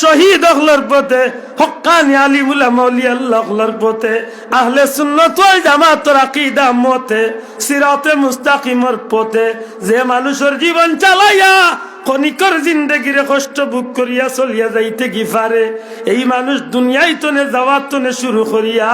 [SPEAKER 1] শহীদ হলর পথে, হক্কানি আলিম উলামা আউলিয়া আল্লাহর পথে, আহলে সুন্নাত ওয়াল জামাতের আকীদা মতে, সিরাতে মুস্তাকিমের পথে যে মানুষের জীবন চালাইয়া ক্ষণিকর জিন্দেগিরে কষ্ট ভোগ করিয়া চলিয়া যাইতে কি পারে, এই মানুষ দুনিয়ায় তনে যাওয়ার তনে শুরু করিয়া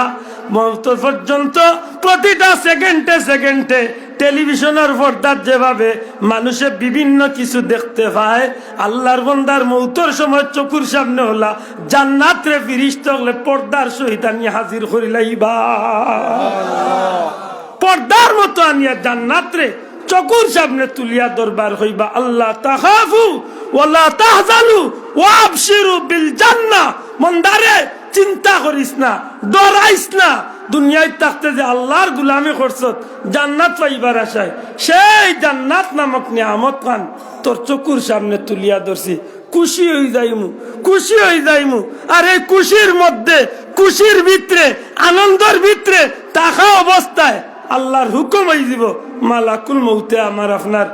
[SPEAKER 1] মওত পর্যন্ত প্রতিটা সেকেন্ডে সেকেন্ডে টেলিভিশনের পর্দার যেভাবে মানুষে বিভিন্ন কিছু দেখতে পায়, আল্লাহর বান্দার মৌতের সময় চকুর সামনে হলা জান্নাতে ফিরিস্তা হলে পর্দার সহিত আনিয়া হাজির করিলাইবা, পর্দার মতো আনিয়া জান্নাতে চকুর সামনে তুলিয়া দরবার হইবা। আল্লাহ তাখাফু ওয়ালা তাহজানু ওয়াবশিরু বিল জান্নাহ, মন্দারে চিন্তা করিস না, ডরাইস না, দুনিয়ায় থাকতে যে আল্লাহর গোলামি করছত জান্নাত পাইবার আশায়, সেই জান্নাত নামক নিয়ামত খান তোর চকুর সামনে তুলিয়া ধরছি, খুশি হয়ে যাইমু, খুশি হয়ে যাইমু। আর এই খুশির মধ্যে, খুশির ভিতরে, আনন্দের ভিতরে থাকা অবস্থায় আল্লাহর হুকুম হয়ে যাব, মালাকুল মৌতে আমার আপনার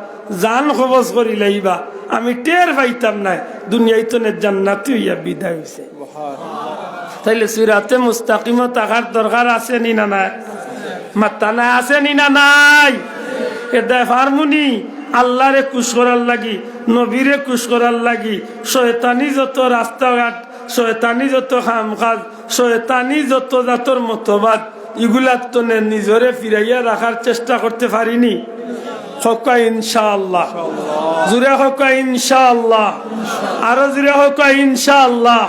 [SPEAKER 1] জান কবজ করি লাইবা, আমি টের পাইতাম না, দুনিয়ায় তো জান্নাতি হইয়া বিদায় হইছে। তাইলে সিরাতে মুস্তাকিমত থাকার দরকার আছে নি না নাই? মাত্তা না আছে নি না নাই? এটা হারমোনি আল্লাহরে খুশ করার লাগি, নবীরে খুশ করার লাগি, শয়তানি যত রাস্তাঘাট, শয়তানি যত কাম কাজ, শয়তানি যত জাতর মতবাদ, এগুলার তো নিজরে ফিরাইয়া রাখার চেষ্টা করতে পারিনি। হকা ইনশাআল্লাহ, জুড়ে হকা ইনশাআল্লাহ, আরো জুড়ে হকা ইনশাআল্লাহ।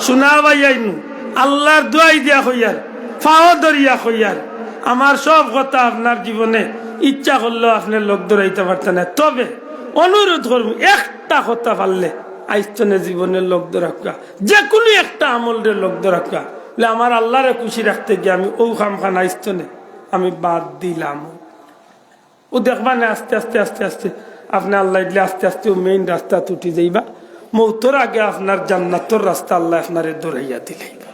[SPEAKER 1] শোনা ভাইয়াইন আল্লাহর দোয়াই দিয়া হইয়ার, ফাও দরিয়া হইয়ার, আমার সব কথা আপনার জীবনে ইচ্ছা করলেও আপনার লোক দৌড়াইতে পারতেন না, তবে অনুরোধ করবো একটা কথা পারলে আইস্তনে জীবনের লোক দৌড়াকা, যে কোনো একটা আমলের লোক দৌড়াকা, আমার আল্লাহরে খুশি রাখতে গিয়ে আমি ও খাম খান আইস্তনে আমি বাদ দিলাম। ও দেখবা না আস্তে আস্তে আস্তে আস্তে আপনি আল্লাহ দিলে আস্তে আস্তে ও মেইন রাস্তা উঠি যাইবা, মৌতর আগে আপনার জান্নাতর রাস্তা আল্লাহ আপনারে দৌড়াইয়া দিলাইবা।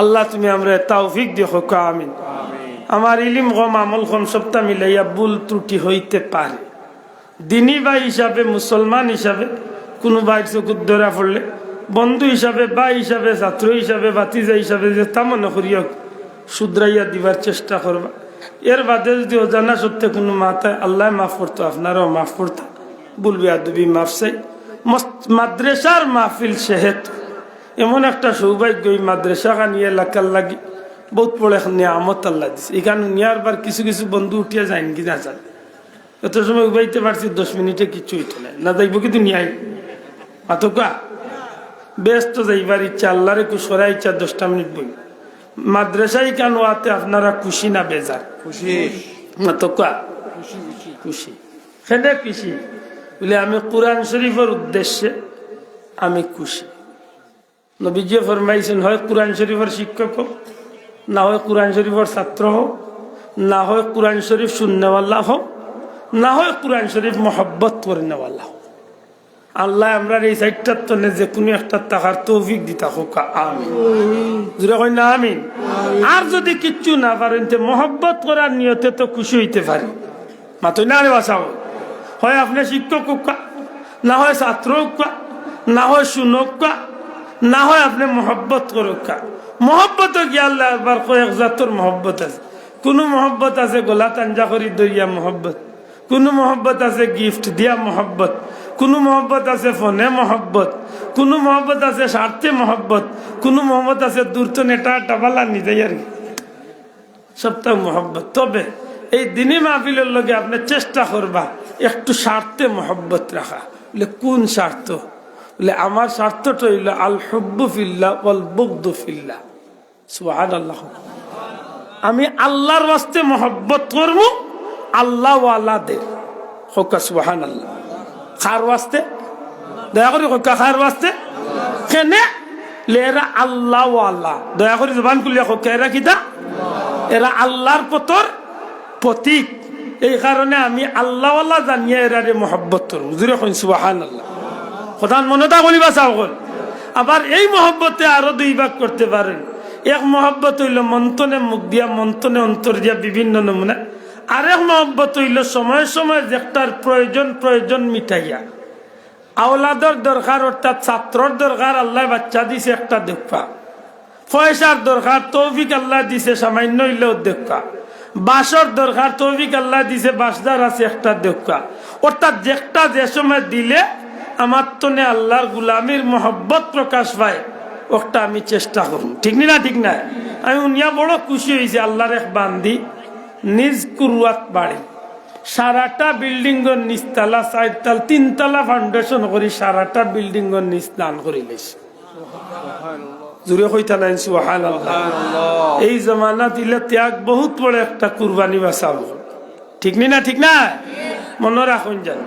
[SPEAKER 1] আল্লাহ তুমি আমরা তৌফিক দিও, আমিন। আমার ইলিম কম আমল কম সবটা মিলাইয়া ভুল ত্রুটি হইতে পারে, দিনী ভাই হিসাবে, মুসলমান হিসাবে কোনো ভাইয়ের চকুর ধরা পড়লে, বন্ধু হিসাবে, ভাই হিসাবে, ছাত্র হিসাবে, ভাতিজা হিসাবে যে তা মনে করিয়া শুধরাইয়া দিবার চেষ্টা করবা। এর বাদে যদি অজানা সত্যি কোনো মাথায় আল্লাহ মাফ করতো, আপনারাও মাফ করতো, বলবি আদবি মাফ চাই। মাদ্রাসার মাহফিল সেহেত এমন একটা সৌভাগ্য, এই মাদ্রাসা নিয়ে এলাকার লাগি বহুত বড় এখন নিয়ামত আল্লাহ দিচ্ছে। এখানে নিয়ার বার কিছু কিছু বন্ধু উঠিয়া যায় কি না জান, এত সময় উবাইতে পারছি 10 মিনিটে কিছু হইতো না যাইব কিন্তু নিয়াই মাতকা ব্যস্ত যাইবার ইচ্ছা, আল্লাহরে কুশরা ইচ্ছা 10টা মিনিট বই। মাদ্রাসায় কেন আতে আপনারা খুশি না বেজার? খুশি মাতকা খুশি, সেটা খুশি বলে আমি কোরআন শরীফের উদ্দেশ্যে আমি খুশি। নবীজি ফরমাইছেন, হয় কোরআন শরীফের শিক্ষক হোক, না হয় কোরআন শরীফের ছাত্র হোক, না হয় কোরআন শরীফ শুননেওয়ালা হোক, না হয় কোরআন শরীফ মহব্বত করে নেওয়ালা হোক। আল্লাহ আমরা এই সাইডটার তো যে কোনো একটা টাকার তৌফিক দিতা হোক, আমিন। জুড়ে কই না আমিন। আর যদি কিচ্ছু না পারেন তো মহব্বত করার নিয়তে তো খুশি হইতে পারি, মাতই না রে বাসাও। হয় আপনি শিক্ষক হোক, না হয় ছাত্র হোক, না হয় শুনক, না হয় আপনি মহব্বত করুক। মহব্বত কি আল্লাহ একবার কয়েক জাতর মহব্বত আছে। কোনো মহব্বত আছে গোলা তাঞ্জা করি দইয়া মহব্বত, কোনো মহব্বত আছে গিফট দিয়া মহব্বত, কোনো মহব্বত আছে ফোনে মহব্বত, কোনো মহব্বত আছে স্বার্থে মহব্বত, কোনো মহব্বত আছে দূরত নেটা টাবালা নিজেই আর কি, সবটা মহব্বত। তবে এই দিনী মাহফিলের লগে আপনি চেষ্টা করবা একটু স্বার্থে মহব্বত রাখা। বলে কোন স্বার্থ? বলে আমার স্বার্থটা হইল আল হুব্বু ফিল্লাহ ওয়াল বুগদু ফিল্লাহ। সুবহানাল্লাহ। আমি আল্লাহর ওয়াস্তে মহব্বত করব, আল্লাহ ওয়ালাদের হোকা। সুবহানাল্লাহ। কার ওয়াস্তে? দয়া করে হোকা, কার ওয়াস্তে? কেনে এরা আল্লাহ ওয়ালা। দয়া করে জবান খুলিয়া হোকা, এরা কিতা? এরা আল্লাহর পতর প্রতীক। এই কারণে আমি আল্লাহওয়ালা জানিয়ে এরারে মহব্বত করব। জুড়ে কইন সুবহানাল্লাহ। প্রধান মনতা বলিবা চাও। আবার এই মহব্বতে আরো দুই ভাগ করতে পারেন। এক মহব্বত হইল মন্তনে মুখ দিয়া, মন্তনে অন্তর দিয়া বিভিন্ন নমুনা। আরেক মহব্বত হইল সময় সময় যেটার প্রয়োজন মিটাইয়া। আওলাদর দরকার অর্থাৎ ছাত্রর দরকার, আল্লাহ বাচ্চা দিছে একটা দেখা। পয়সার দরকার, তৌফিক আল্লাহ দিছে সামান্য হইলেও দেখা। বাসর দরকার, তৌফিক আল্লাহ দিছে বাসদার আছে একটা দেখা। অর্থাৎ যেটা যে সময় দিলে আমার তনে আল্লাহর গুলামির মহব্বত প্রকাশ পায়, ওটা আমি চেষ্টা করব। ঠিক না? ঠিক না? আমি উনিয়া বড় খুশি হয়েছি। আল্লাহর এক বান্দি নিজ কুরুয়াত বাড়ি, সারাটা বিল্ডিং এর নিচতলা, 4 তালা 3 তলা ফাউন্ডেশন করি সারাটা বিল্ডিং এর নিচ দান করে লেছে। জুড়ে কইতা নাই সুবহানাল্লাহ। এই জমানা দিলে ত্যাগ বহুত বড় একটা কুরবানি বাঁচাব। ঠিক না? ঠিক না? মনে রাখুন জান।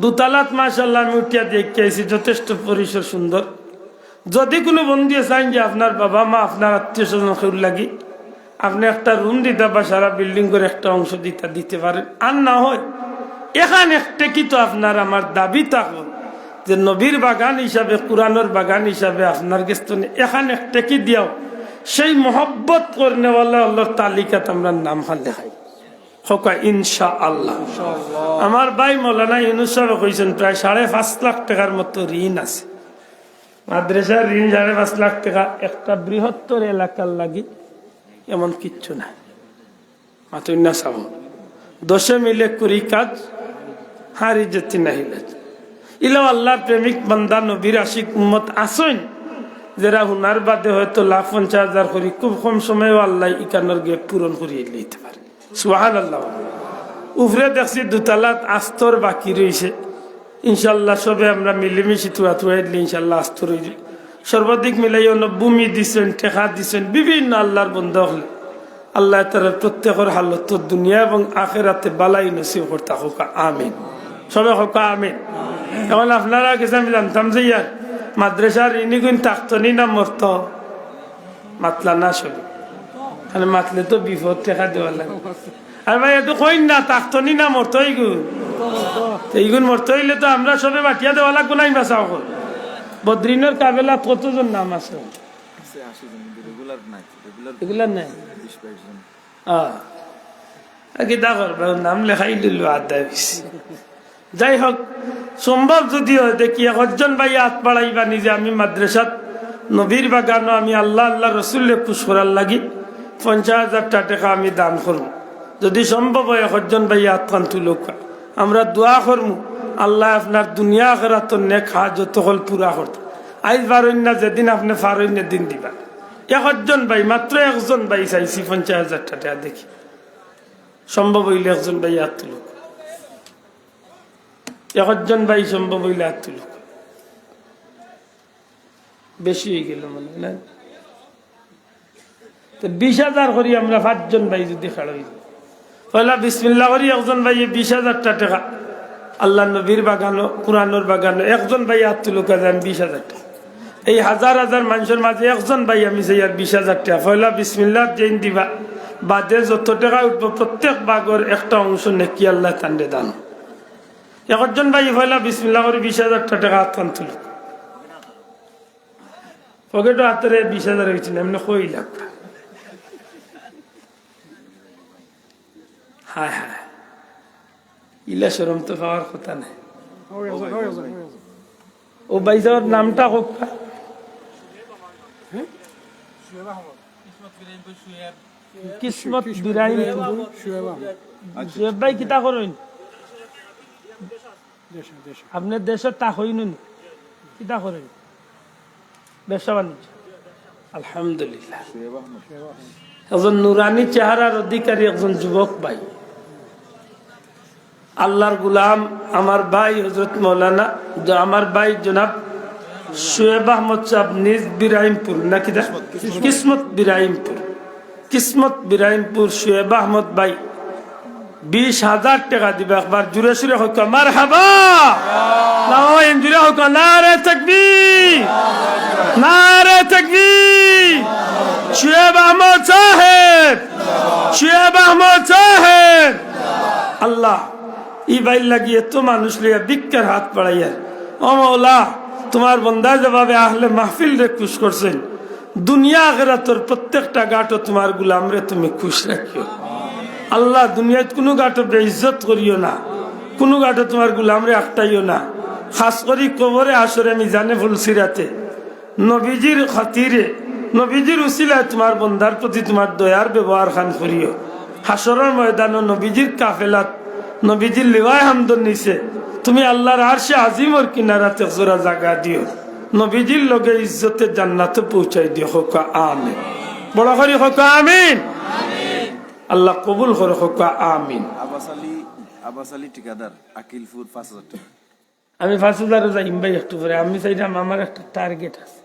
[SPEAKER 1] 2 তালাত মাশাআল্লাহ আমি উঠিয়া দেখিয়েছি, যথেষ্ট পরিসর সুন্দর। যদি কোনো বন্ধু চান যে আপনার বাবা মা, আপনার আত্মীয় স্বজন কেউ লাগি, আপনি একটা রুম দিতে বা সারা বিল্ডিং করে একটা অংশ দিতে পারেন। আর না হয় এখানে একটা কি তো আপনার আমার দাবি থাকবে যে নবীর বাগান হিসাবে, কোরআনের বাগান হিসাবে আপনার গেস্তনে এখানে একটা কি দিয়াও, সেই মহব্বত করনেওয়ালা আল্লাহর তালিকাত আমরা নাম খান লেখাই হোক ইনশাআল্লাহ। আমার ভাই মৌলানা ইউনূস সাহেব কইছেন প্রায় 5.5 লাখ টাকার মতো ঋণ আছে মাদ্রাসার ঋণ। 5.5 লাখ টাকা একটা বৃহত্তর এলাকার লাগি এমন কিচ্ছু নাই। মাত্র না সাব 10 মিলে করি কাজ, হারি যেতে নাহিলে ইলাও আল্লাহ প্রেমিক বান্দা নবীর আশিক উম্মত আসেন, যারা হুনার বাদে হয়তো 50,000 করি খুব কম সময়ে আল্লাহ ইকানোর গেপ পূরণ করিয়ে নিতে পারে। সুবহানাল্লাহ। উপরে দেখছি 2 তালাত আস্তর বাকি রয়েছে। ইনশাল্লাহ সবে আমরা মিলেমিশে তুয়া দিলে ইনশাল্লাহ আস্তর হয়ে যায়। সর্বাধিক মিলাই ভূমি দিচ্ছেন, টেকা দিচ্ছেন, বিভিন্ন আল্লাহর বন্ধ হলে আল্লাহ তার প্রত্যেকের হালত দুনিয়া এবং আখেরাতে বালাই নসিব করতে হোক। আমিন। সবে হোক আমিন। এখন আপনারা কাছে আমি জানতাম যে ইয়ার মাদ্রাসার ঋণী গুণ থাকতনি না মরত, মাতলা না সবে মানে মাতলে তো বিপদ টেকা দেওয়া লাগে। আর ভাই এত কইন না থাকতনি না মরত, এইগুণ মরতে হইলে তো আমরা সবে বাটিয়া দেওয়া লাগবো নাই বাঁচাও। বদ্রিনের কাবেলা কতজন নাম আছে? এগুলার নাই। নাম লেখাই দিল আদায়। যাই হোক, সম্ভব যদি হয় দেখি 1 ভাই হাত বাড়াইবা নিজে, আমি মাদ্রাসাত নবীর বাগানো আমি আল্লাহ রসুল্লে খুশ করার লাগি 50,000 টাকা আমি দান করব। যদি সম্ভব হয় 1 ভাই হাত খান তুলুক, আমরা দোয়া করবো আল্লাহ আপনার দুনিয়া আখিরাত নেক হাজত হল পুরা করতে। আজ পারেন না, যেদিন আপনি পারেন না দিন দিবা। 1 ভাই, মাত্র 1 ভাই চাইছি 50,000 টাকা। দেখি সম্ভব হইলে 1 ভাই হাত তুলুক। 1 ভাই সম্ভব হইলে হাত তুলুক। বেশি হয়ে গেল মনে হয় না? 20,000 করি আমরা 5 ভাই যদি খেলা হয়ে যায়। পয়লা বিসমিল্লাহ করি 1 ভাই 20,000 টাকা আল্লাহ নবীর বাগানো, কোরআনের বাগানো 1 ভাই হাত তুলুক, 20,000 টাকা। এই হাজার হাজার মানুষের মাঝে 1 ভাই আমি চাই আর 20,000 টাকা। পয়লা বিসমিল্লাহ জেন দিবা, বাদে যত টাকা উঠবো প্রত্যেক বাগর একটা অংশ নেকি আল্লাহ তান্ডে দান। 1 ভাই পয়লা বিসমিল্লাহ করে 20,000 টাকা হাত কান তুলুক। পকেটও হাতের 20,000 হয়েছে না, এমনি কই লাগবে। হায় হায়, ইলা শরম তো পাওয়ার কথা নাই। ও ভাই যাওয়ার নামটা হোক কিসমত বিরাইম। ভাই কিতা করেন আপনার দেশের তা হইন, কিতা করেন? ব্যবসা বাণিজ্য। আলহামদুলিল্লাহ। একজন নুরানি চেহারার অধিকারী একজন যুবক ভাই, আল্লাহর গুলাম আমার ভাই হযরত মৌলানা, আমার ভাই জনাব শোয়েব আহমদ সাহেব নিজ বিরাইমপুর নাকি কিসমত বিরাইমপুর শোয়েব আহমদ ভাই 20,000 টাকা দিবে। একবার জুড়ে সুরে হোক মারহাবা, জুড়ে হোক নারে তাকবীর, নারে তাকবীর। শোয়েব আহমদ সাহেব, শোয়েব আহমদ সাহেব আল্লাহ ই বাইর লাগিয়ে তো মানুষ লিয়া ভিক্ষার হাত বাড়াইয়া ও মওলা তোমার বন্দা যেভাবে আহলে মাহফিল রে খুশ করছেন দুনিয়া আখিরাতের প্রত্যেকটা গাটো তোমার গুলাম রে তুমি খুশ রাখিও আল্লাহ দুনিয়াত কোনো গাটো বেইজ্জত করিও না কোনো গাটো তোমার গুলাম রে আটটাইও না খাস করি কবরে আসরে মিজানে ফুলসিরাতে নবীজির খাতিরে নবীজির উসিলায় তোমার বন্দার প্রতি তোমার দয়ার ব্যবহার খান করিও হাসরের ময়দানে নবীজির কাফেলাত নবীজির লিওয়ায় হামদন নিছে তুমি আল্লাহর আরশে আজিমর কিনারাতে জোড়া জায়গা দিও নবীজির লগে ইজ্জতে জান্নাতে পৌঁছাই দিও হোকা আমিন বড় করি হোকা আমিন আল্লাহ কবুল করে হোকা আমিন
[SPEAKER 2] আব্বাস আলী ঠিকাদার আকিলপুর 5000 টাকা
[SPEAKER 1] আমি 5000 যাইম ভাই একটু পরে আমি চাইলাম আমার একটা টার্গেট আছে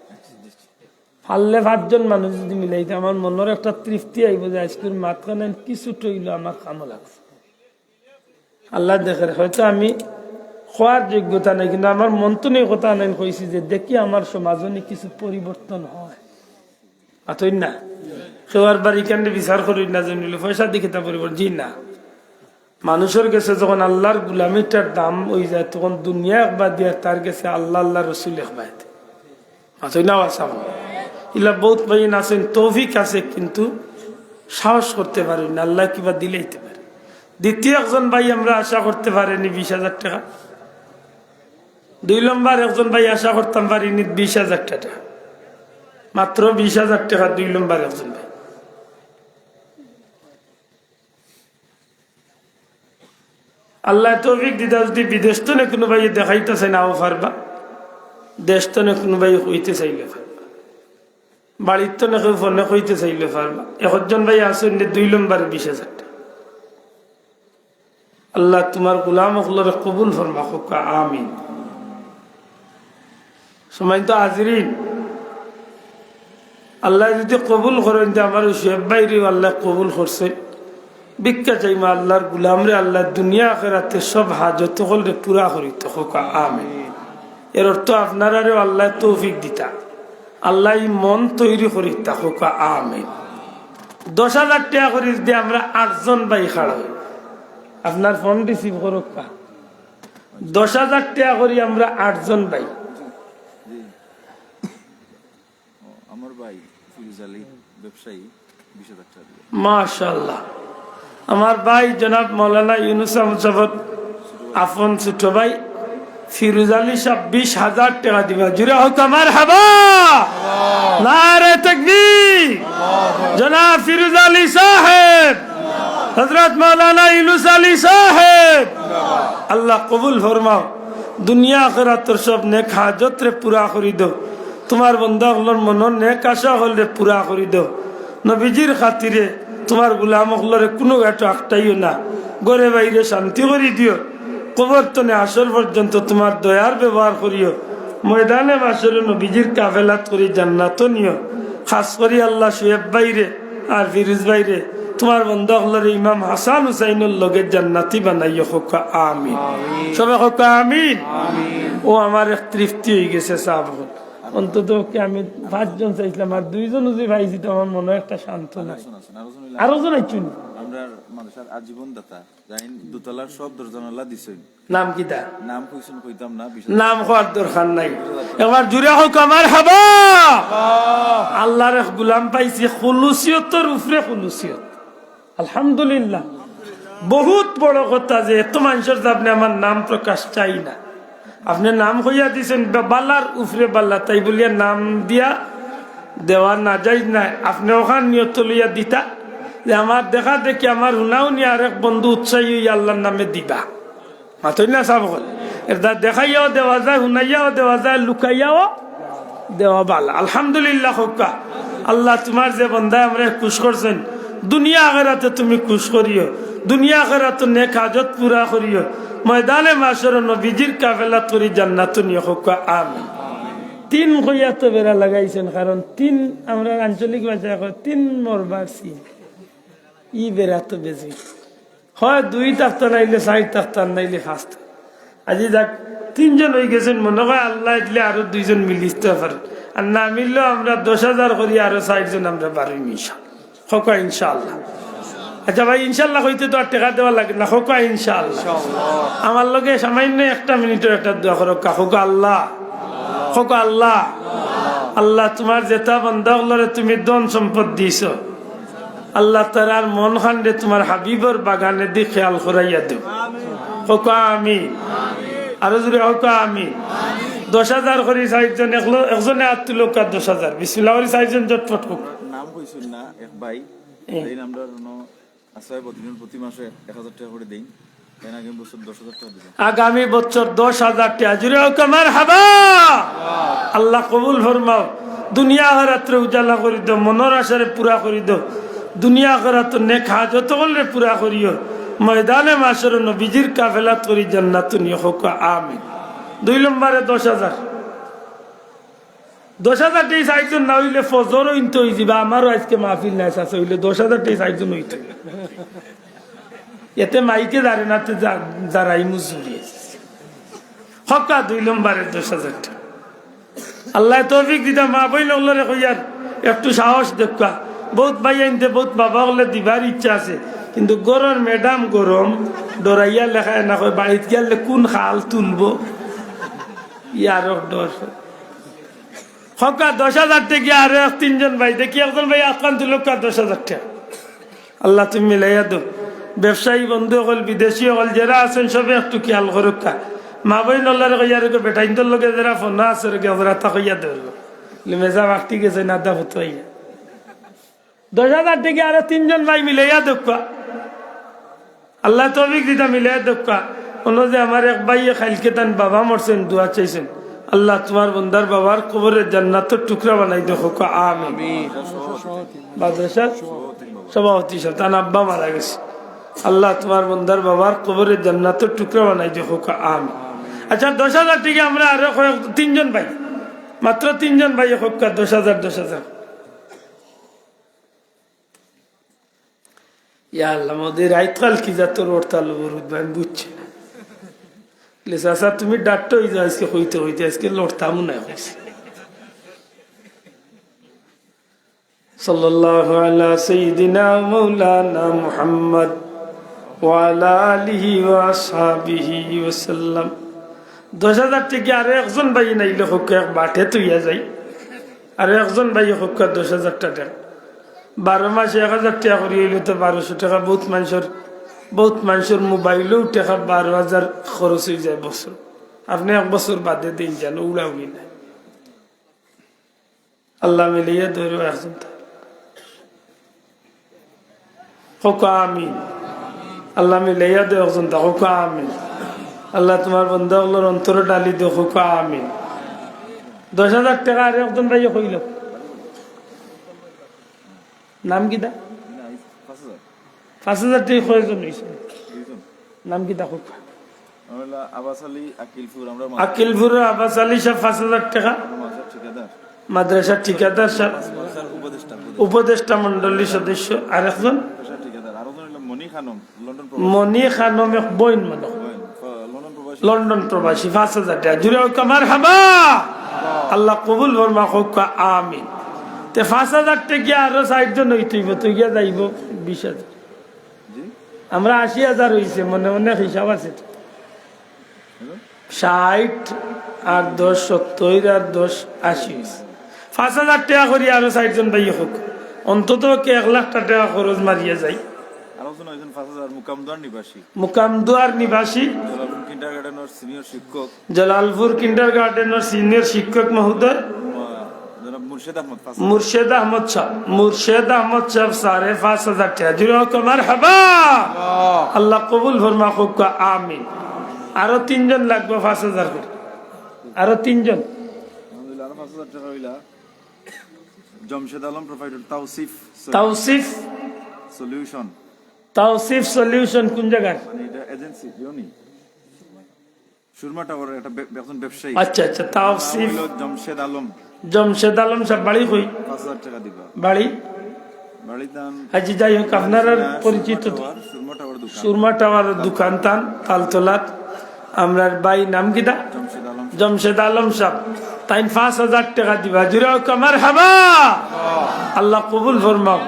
[SPEAKER 1] পারলে 5 জন মানুষ যদি মিলাইতে আমার মনের একটা তৃপ্তি আইব যে আজকের মাঝখানে কিছু টইল আমার কামও লাগছে আল্লাহ দেখে হয়তো আমি খোয়ার যোগ্যতা নাই কিন্তু আমার মন তো নেই কথা নাই কইছি যে দেখি আমার সমাজনে কিছু পরিবর্তন হয় আতই না খেওয়ার বাড়ি কেন বিচার করি না জানিলে পয়সা দিকে তা পরিবর্তন জি না মানুষের কাছে যখন আল্লাহর গুলামিটার দাম হয়ে যায় তখন দুনিয়া একবার দিয়ে তার কাছে আল্লাহ আল্লাহ রসুল একবার আতই না আসাম ইলা বহুত ভাই আছেন তৌফিক আছে কিন্তু সাহস করতে পারেন না আল্লাহ কিবা দিলেইতে পারে দ্বিতীয় একজন ভাই আমরা আশা করতে পারিনি 20,000 টাকা 2 নম্বর একজন ভাই আশা করতাম পারিনি 20,000 টাকা মাত্র 20,000 টাকা 2 নম্বর একজন ভাই আল্লাহ তৌফিক দিদা যদি বিদেশ তো না কোনো ভাই দেখাইতেছে নাও পারবা দেশ তো না কোনো ভাই হইতে চাইলে পারবা বাড়ির তো না কেউ ফোনে হইতে চাইলে পারবা একজন ভাই আসেন 2 নম্বর 20,000 টাকা আল্লাহ তোমার গোলাম হলরে কবুল ফরমা হোক আমিন সময় তো হাজিরিন আল্লাহ যদি কবুল করেন যে আমার শুয়েব বাইরে আল্লাহ কবুল করছে ভিক্ষা চাইমা আল্লাহর গোলাম রে আল্লাহ দুনিয়া আখিরাতে সব হাজত হলরে পুরা করিতে হোক আমিন এর অর্থ আপনারাও আল্লাহ তৌফিক দিতা আল্লাহ মন তৈরি করিতা হোক আমিন 10,000 টাকা করে যদি আমরা 8 জন ভাই খাড়া হই আপনার ফোন রিসিভ করুক 10,000 টাকা করি আমরা 8 জন ভাই
[SPEAKER 2] আমার ভাই ফিরোজ আলী ব্যবসায়ী 20,000 টাকা
[SPEAKER 1] মাশাআল্লাহ আমার ভাই জনাব মাওলানা ইউনুস আহমদ সাহেব আপন ছোট ভাই ফিরোজ আলী সাহেব 20,000 টাকা দিবা জুড়ে হোক মারহাবা নারে তাকবীর জনাব ফিরোজ আলী সাহেব হযরত মাওলানা ইউনুস আলী সাহেব আল্লাহ কবুল ফরমাও দুনিয়া আখিরাতের সব নেক হাজত রে পুরা করি দাও তোমার বান্দা হলর মনের নেক আশা হলে পুরা করি দাও নবীজির খাতিরে তোমার গোলাম হলরে কোনো গাটো আটটাইও না ঘরে বাইরে শান্তি করি দিও কবর তনে আসর পর্যন্ত তোমার দয়ার ব্যবহার করিও ময়দানে মাসরে নবীজির কাফেলাত করি জান্নাত নিও খাস করি আল্লাহ শুয়েব বাইরে আর ফিরোজ বাইরে তোমার বন্ধা হলরে ইমাম হাসান হুসাইনের লগে জান্নাতি বানাইও হোক আমিন সবাই হোক আমিন ও আমার এক তৃপ্তি হয়ে গেছে সাহাব অন্তত আমি 5 জন চাইছিলাম আর 2 জন যদি পাইছি তো আমার মনে একটা শান্ত নাই আরো জন আইছুন
[SPEAKER 2] আমরা মানুষের আজীবন দাতা জানেন দুতলার সব দরজানালা দিছেন
[SPEAKER 1] নাম কি তা
[SPEAKER 2] নাম কইছেন কইতাম না
[SPEAKER 1] নাম হওয়ার দরকার নাই এবার জুড়ে হোক আমার হাবা আল্লাহর গোলাম পাইছি খুলুসিয়তের উপরে খুলুসিয়ত আলহামদুলিল্লাহ বহুত বড় কথা যে এত মানুষের আপনি আমার নাম প্রকাশ চাই না আপনি নাম হইয়া দিয়েছেন বাল্লার উফরে বাল্লা তাই বলিয়া নাম দিয়া দেওয়া না যাই না আপনি ওখান নিয়ত লইয়া দিতা যে আমার দেখা দেখি আমার হুনাও নিয়ে আরেক বন্ধু উৎসাহী আল্লাহর নামে দিবা মাথই না সাব এটা দেখাইয়াও দেওয়া যায় হুনাইয়াও দেওয়া যায় লুকাইয়াও দেওয়া বালা আলহামদুলিল্লাহ হোকা আল্লাহ তোমার যে বন্ধায় আমরা খুশ করছেন দুনিয়া আখিরাতে তুমি খুশ করিও দুনিয়া আখিরাতে নেক হাজত পুরা করিও ময়দানে মাশর নবীজির কাফেলাত করি জান্নাত নিয়ে হোক আমিন 3 কইয়া তো বেড়া লাগাইছেন কারণ 3 আমরা আঞ্চলিক ভাষায় কই 3 মরবার সিন ই বেড়া তো বেশি হয় 2 তাক্তা নাইলে 4 তাক্তা নাইলে 5 আজি যাক 3 জন হয়ে গেছেন মনে হয় আল্লাহ দিলে আরো 2 জন মিলিতে পারে আর না মিললেও আমরা 10,000 করি আরো 60 জন আমরা পারি ইনশাআল্লাহ হোক ইনশাআল্লাহ আচ্ছা ভাই ইনশাল্লাহ হইতে তো আর টাকা দেওয়া লাগে না, হোক ইনশাল্লাহ। আমার লগে সামান্য একটা মিনিটের একটা দোয়া করো, হোক আল্লাহ, হোক আল্লাহ। আল্লাহ তোমার যেটা বান্দা হলরে তুমি ধন সম্পদ দিছ, আল্লাহ তার মন খান্ডে তোমার হাবিবর বাগানে দি খেয়াল করাইয়া দেব, হোক আমি। আরো জোরে হোক আমি। 10,000 করে চারজন, একজনে আট লোক 10,000 বিসমিল্লাহ করে চারজন জটপট হোক।
[SPEAKER 2] নাম কইছেন না এক ভাই, এই নামটা আশ্রয় প্রতিদিন প্রতি মাসে 1,000 টাকা করে দেই, তাই আগামী বছর 10,000 টাকা দিবেন।
[SPEAKER 1] আগামী বছর 10,000 টাকা জুড়ে হোক মারহাবা। আল্লাহ কবুল ফরমাও। দুনিয়া আখিরাতে উজালা করি দাও, মনের আশারে পুরা করি দাও। দুনিয়া আখিরাতে নেক হাজত করলে পুরা করিও। ময়দানে মাশর নবীজির কাফেলাত করি জান্নাত নিয়ে হোক আমিন। 2 নম্বরে 10,000 টাকা চারজন না হইলে ফজরও ইনতে হয়ে যাবে। আমারও আজকে মাহফিল নাই আছে হইলে 10,000 টাকা চারজন হইতে, এতে মাইকে দাঁড়ে না যারাই মুজুরি হকা। 2 নম্বরে 10,000 টাকা। আল্লাহ তৌফিক দিতা মা বই লগলরে কইয়ার একটু সাহস দেখা। বহুত ভাই আনতে বহুত বাবা হলে দিবার ইচ্ছা আছে, কিন্তু গরম ম্যাডাম গরম ডরাইয়া লেখায় না কয় বাড়িতে গেলে কোন খাল তুলবো, ইয়ার ডর। হকা 10,000 টাকা। আর 3জন ভাই দেখি, একজন ভাই আকান তুল 10,000 টাকা। আল্লাহ তুমি মিলাইয়া দো। ব্যবসায়ী বন্ধু হল, বিদেশি হল, যারা আছেন সবে একটু খেয়াল করুকা। মা বই নল্লারে কইয়ার বেটা ইন্দর লগে যারা ফোন আছে ওরা তা কইয়া ধরব মেজা বাকি গেছে না দা হতো। 10,000 টাকা আর 3জন ভাই মিলাইয়া দোকা। আল্লাহ তৌফিক দিতা মিলাইয়া দোকা। কোনো যে আমার এক ভাই খাইলকে তান বাবা মরছেন, দোয়া চাইছেন, আল্লাহ তোমার বন্দার বাবার কবরের জান্নাতের টুকরা বানাই দেখো আমিন। মাদ্রাসার সভাপতি তার আব্বা মারা গেছে, আল্লাহ তোমার বন্দার বাবার কবরের জান্নাতের টুকরা বানাই দেখো আমিন। আচ্ছা 10,000 টাকা আমরা আরো 3জন ভাই, মাত্র 3জন ভাই হোক 10,000। ইয়া আল্লাহ মোদের আইতকাল কি যা তোর ওরতাল ভাই বুঝছি না। চাচা তুমি ডাক্তার হয়ে যাও, আজকে হইতে হইতে আজকে লড়তামও না হয়েছে। সাল্লাল্লাহু আলা সাইয়্যিদিনা মাওলানা মুহাম্মদ ওয়া আলা আলিহি ওয়া আসহাবিহি ওয়া সাল্লাম। 10,000 টাকা আর একজন ভাই নাইলে হোক এক বাটে তুইয়া যাই, আর একজন ভাই হোক 10,000 টাকা। 12 মাসে 1,000 টাকা করে হইলে তো 1200 টাকা। বহুত মানুষের মোবাইলেও টাকা 12,000 খরচ হয়ে যায় বছর। আপনি এক বছর বাদে দিন যান উড়াউড়ি নাই। আল্লাহ মিলিয়ে ধরো একজন হোক আমিন। আল্লাহ মিলাইয়া দে একজন হোক আমিন। আল্লাহ তোমার বন্ধু আল্লাহর অন্তরে ডালি দে হোক আমিন। 10,000 টাকা আর একজন ভাই কইল, নাম কি দা? 5,000 টাকা কয়জন হয়েছে? নাম কি দা? আকিলপুর আবাস আলী সাহেব 5,000 টাকা। মাদ্রাসার ঠিকাদার সাহেব, উপদেষ্টা মন্ডলীর সদস্য। আর একজন মনি খানম, এক বইন মানুষ লন্ডন প্রবাসী 5,000 টাকা। জুড়ে কামার হাবা। আল্লাহ কবুল ফরমা হোক আমিন। 5,000 টাকা আরো 60জন হইতেইব, তুই গিয়া যাইব 20,000। আমরা 80,000 হয়েছে, মনে মনে হিসাব আছে। 60 আর 10 70 আর 10 80 হয়েছে। 5,000 টাকা করি আরো 60জন ভাই হোক, অন্তত 1,00,000 টাকা খরচ মারিয়া যায়। মুকামদুয়ার নিবাসী জালালপুর কিন্ডার গার্ডেনের সিনিয়র শিক্ষক মহোদয় মুর্শেদ আহমদ সাহেব 5,500 টাকা। জুড়ে কমার হাবা। আল্লাহ কবুল ফরমা হোক আমিন। আরো 3জন লাগবে 5,000 করে, আরো 3জন।
[SPEAKER 2] জমশেদ আলম প্রোভাইডার
[SPEAKER 1] তাওসিফ সলিউশন কোন জায়গায়?
[SPEAKER 2] এটা এজেন্সি জিওনি সুরমা টাওয়ার, এটা একজন ব্যবসায়ী।
[SPEAKER 1] আচ্ছা আচ্ছা, তাওসিফ
[SPEAKER 2] জমশেদ আলম
[SPEAKER 1] সাহেব বাড়ি কই?
[SPEAKER 2] 5,000 টাকা দিবা।
[SPEAKER 1] বাড়ি
[SPEAKER 2] দান।
[SPEAKER 1] আজি যাই হোক আপনার পরিচিত সুরমা টাওয়ার দোকান তান তালতলাত। আমরার ভাই নাম কিটা? জমশেদ আলম সাহেব। তাই 5,000 টাকা দিবা। জুড়ে কমার হাবা। আল্লাহ কবুল ফরমাও।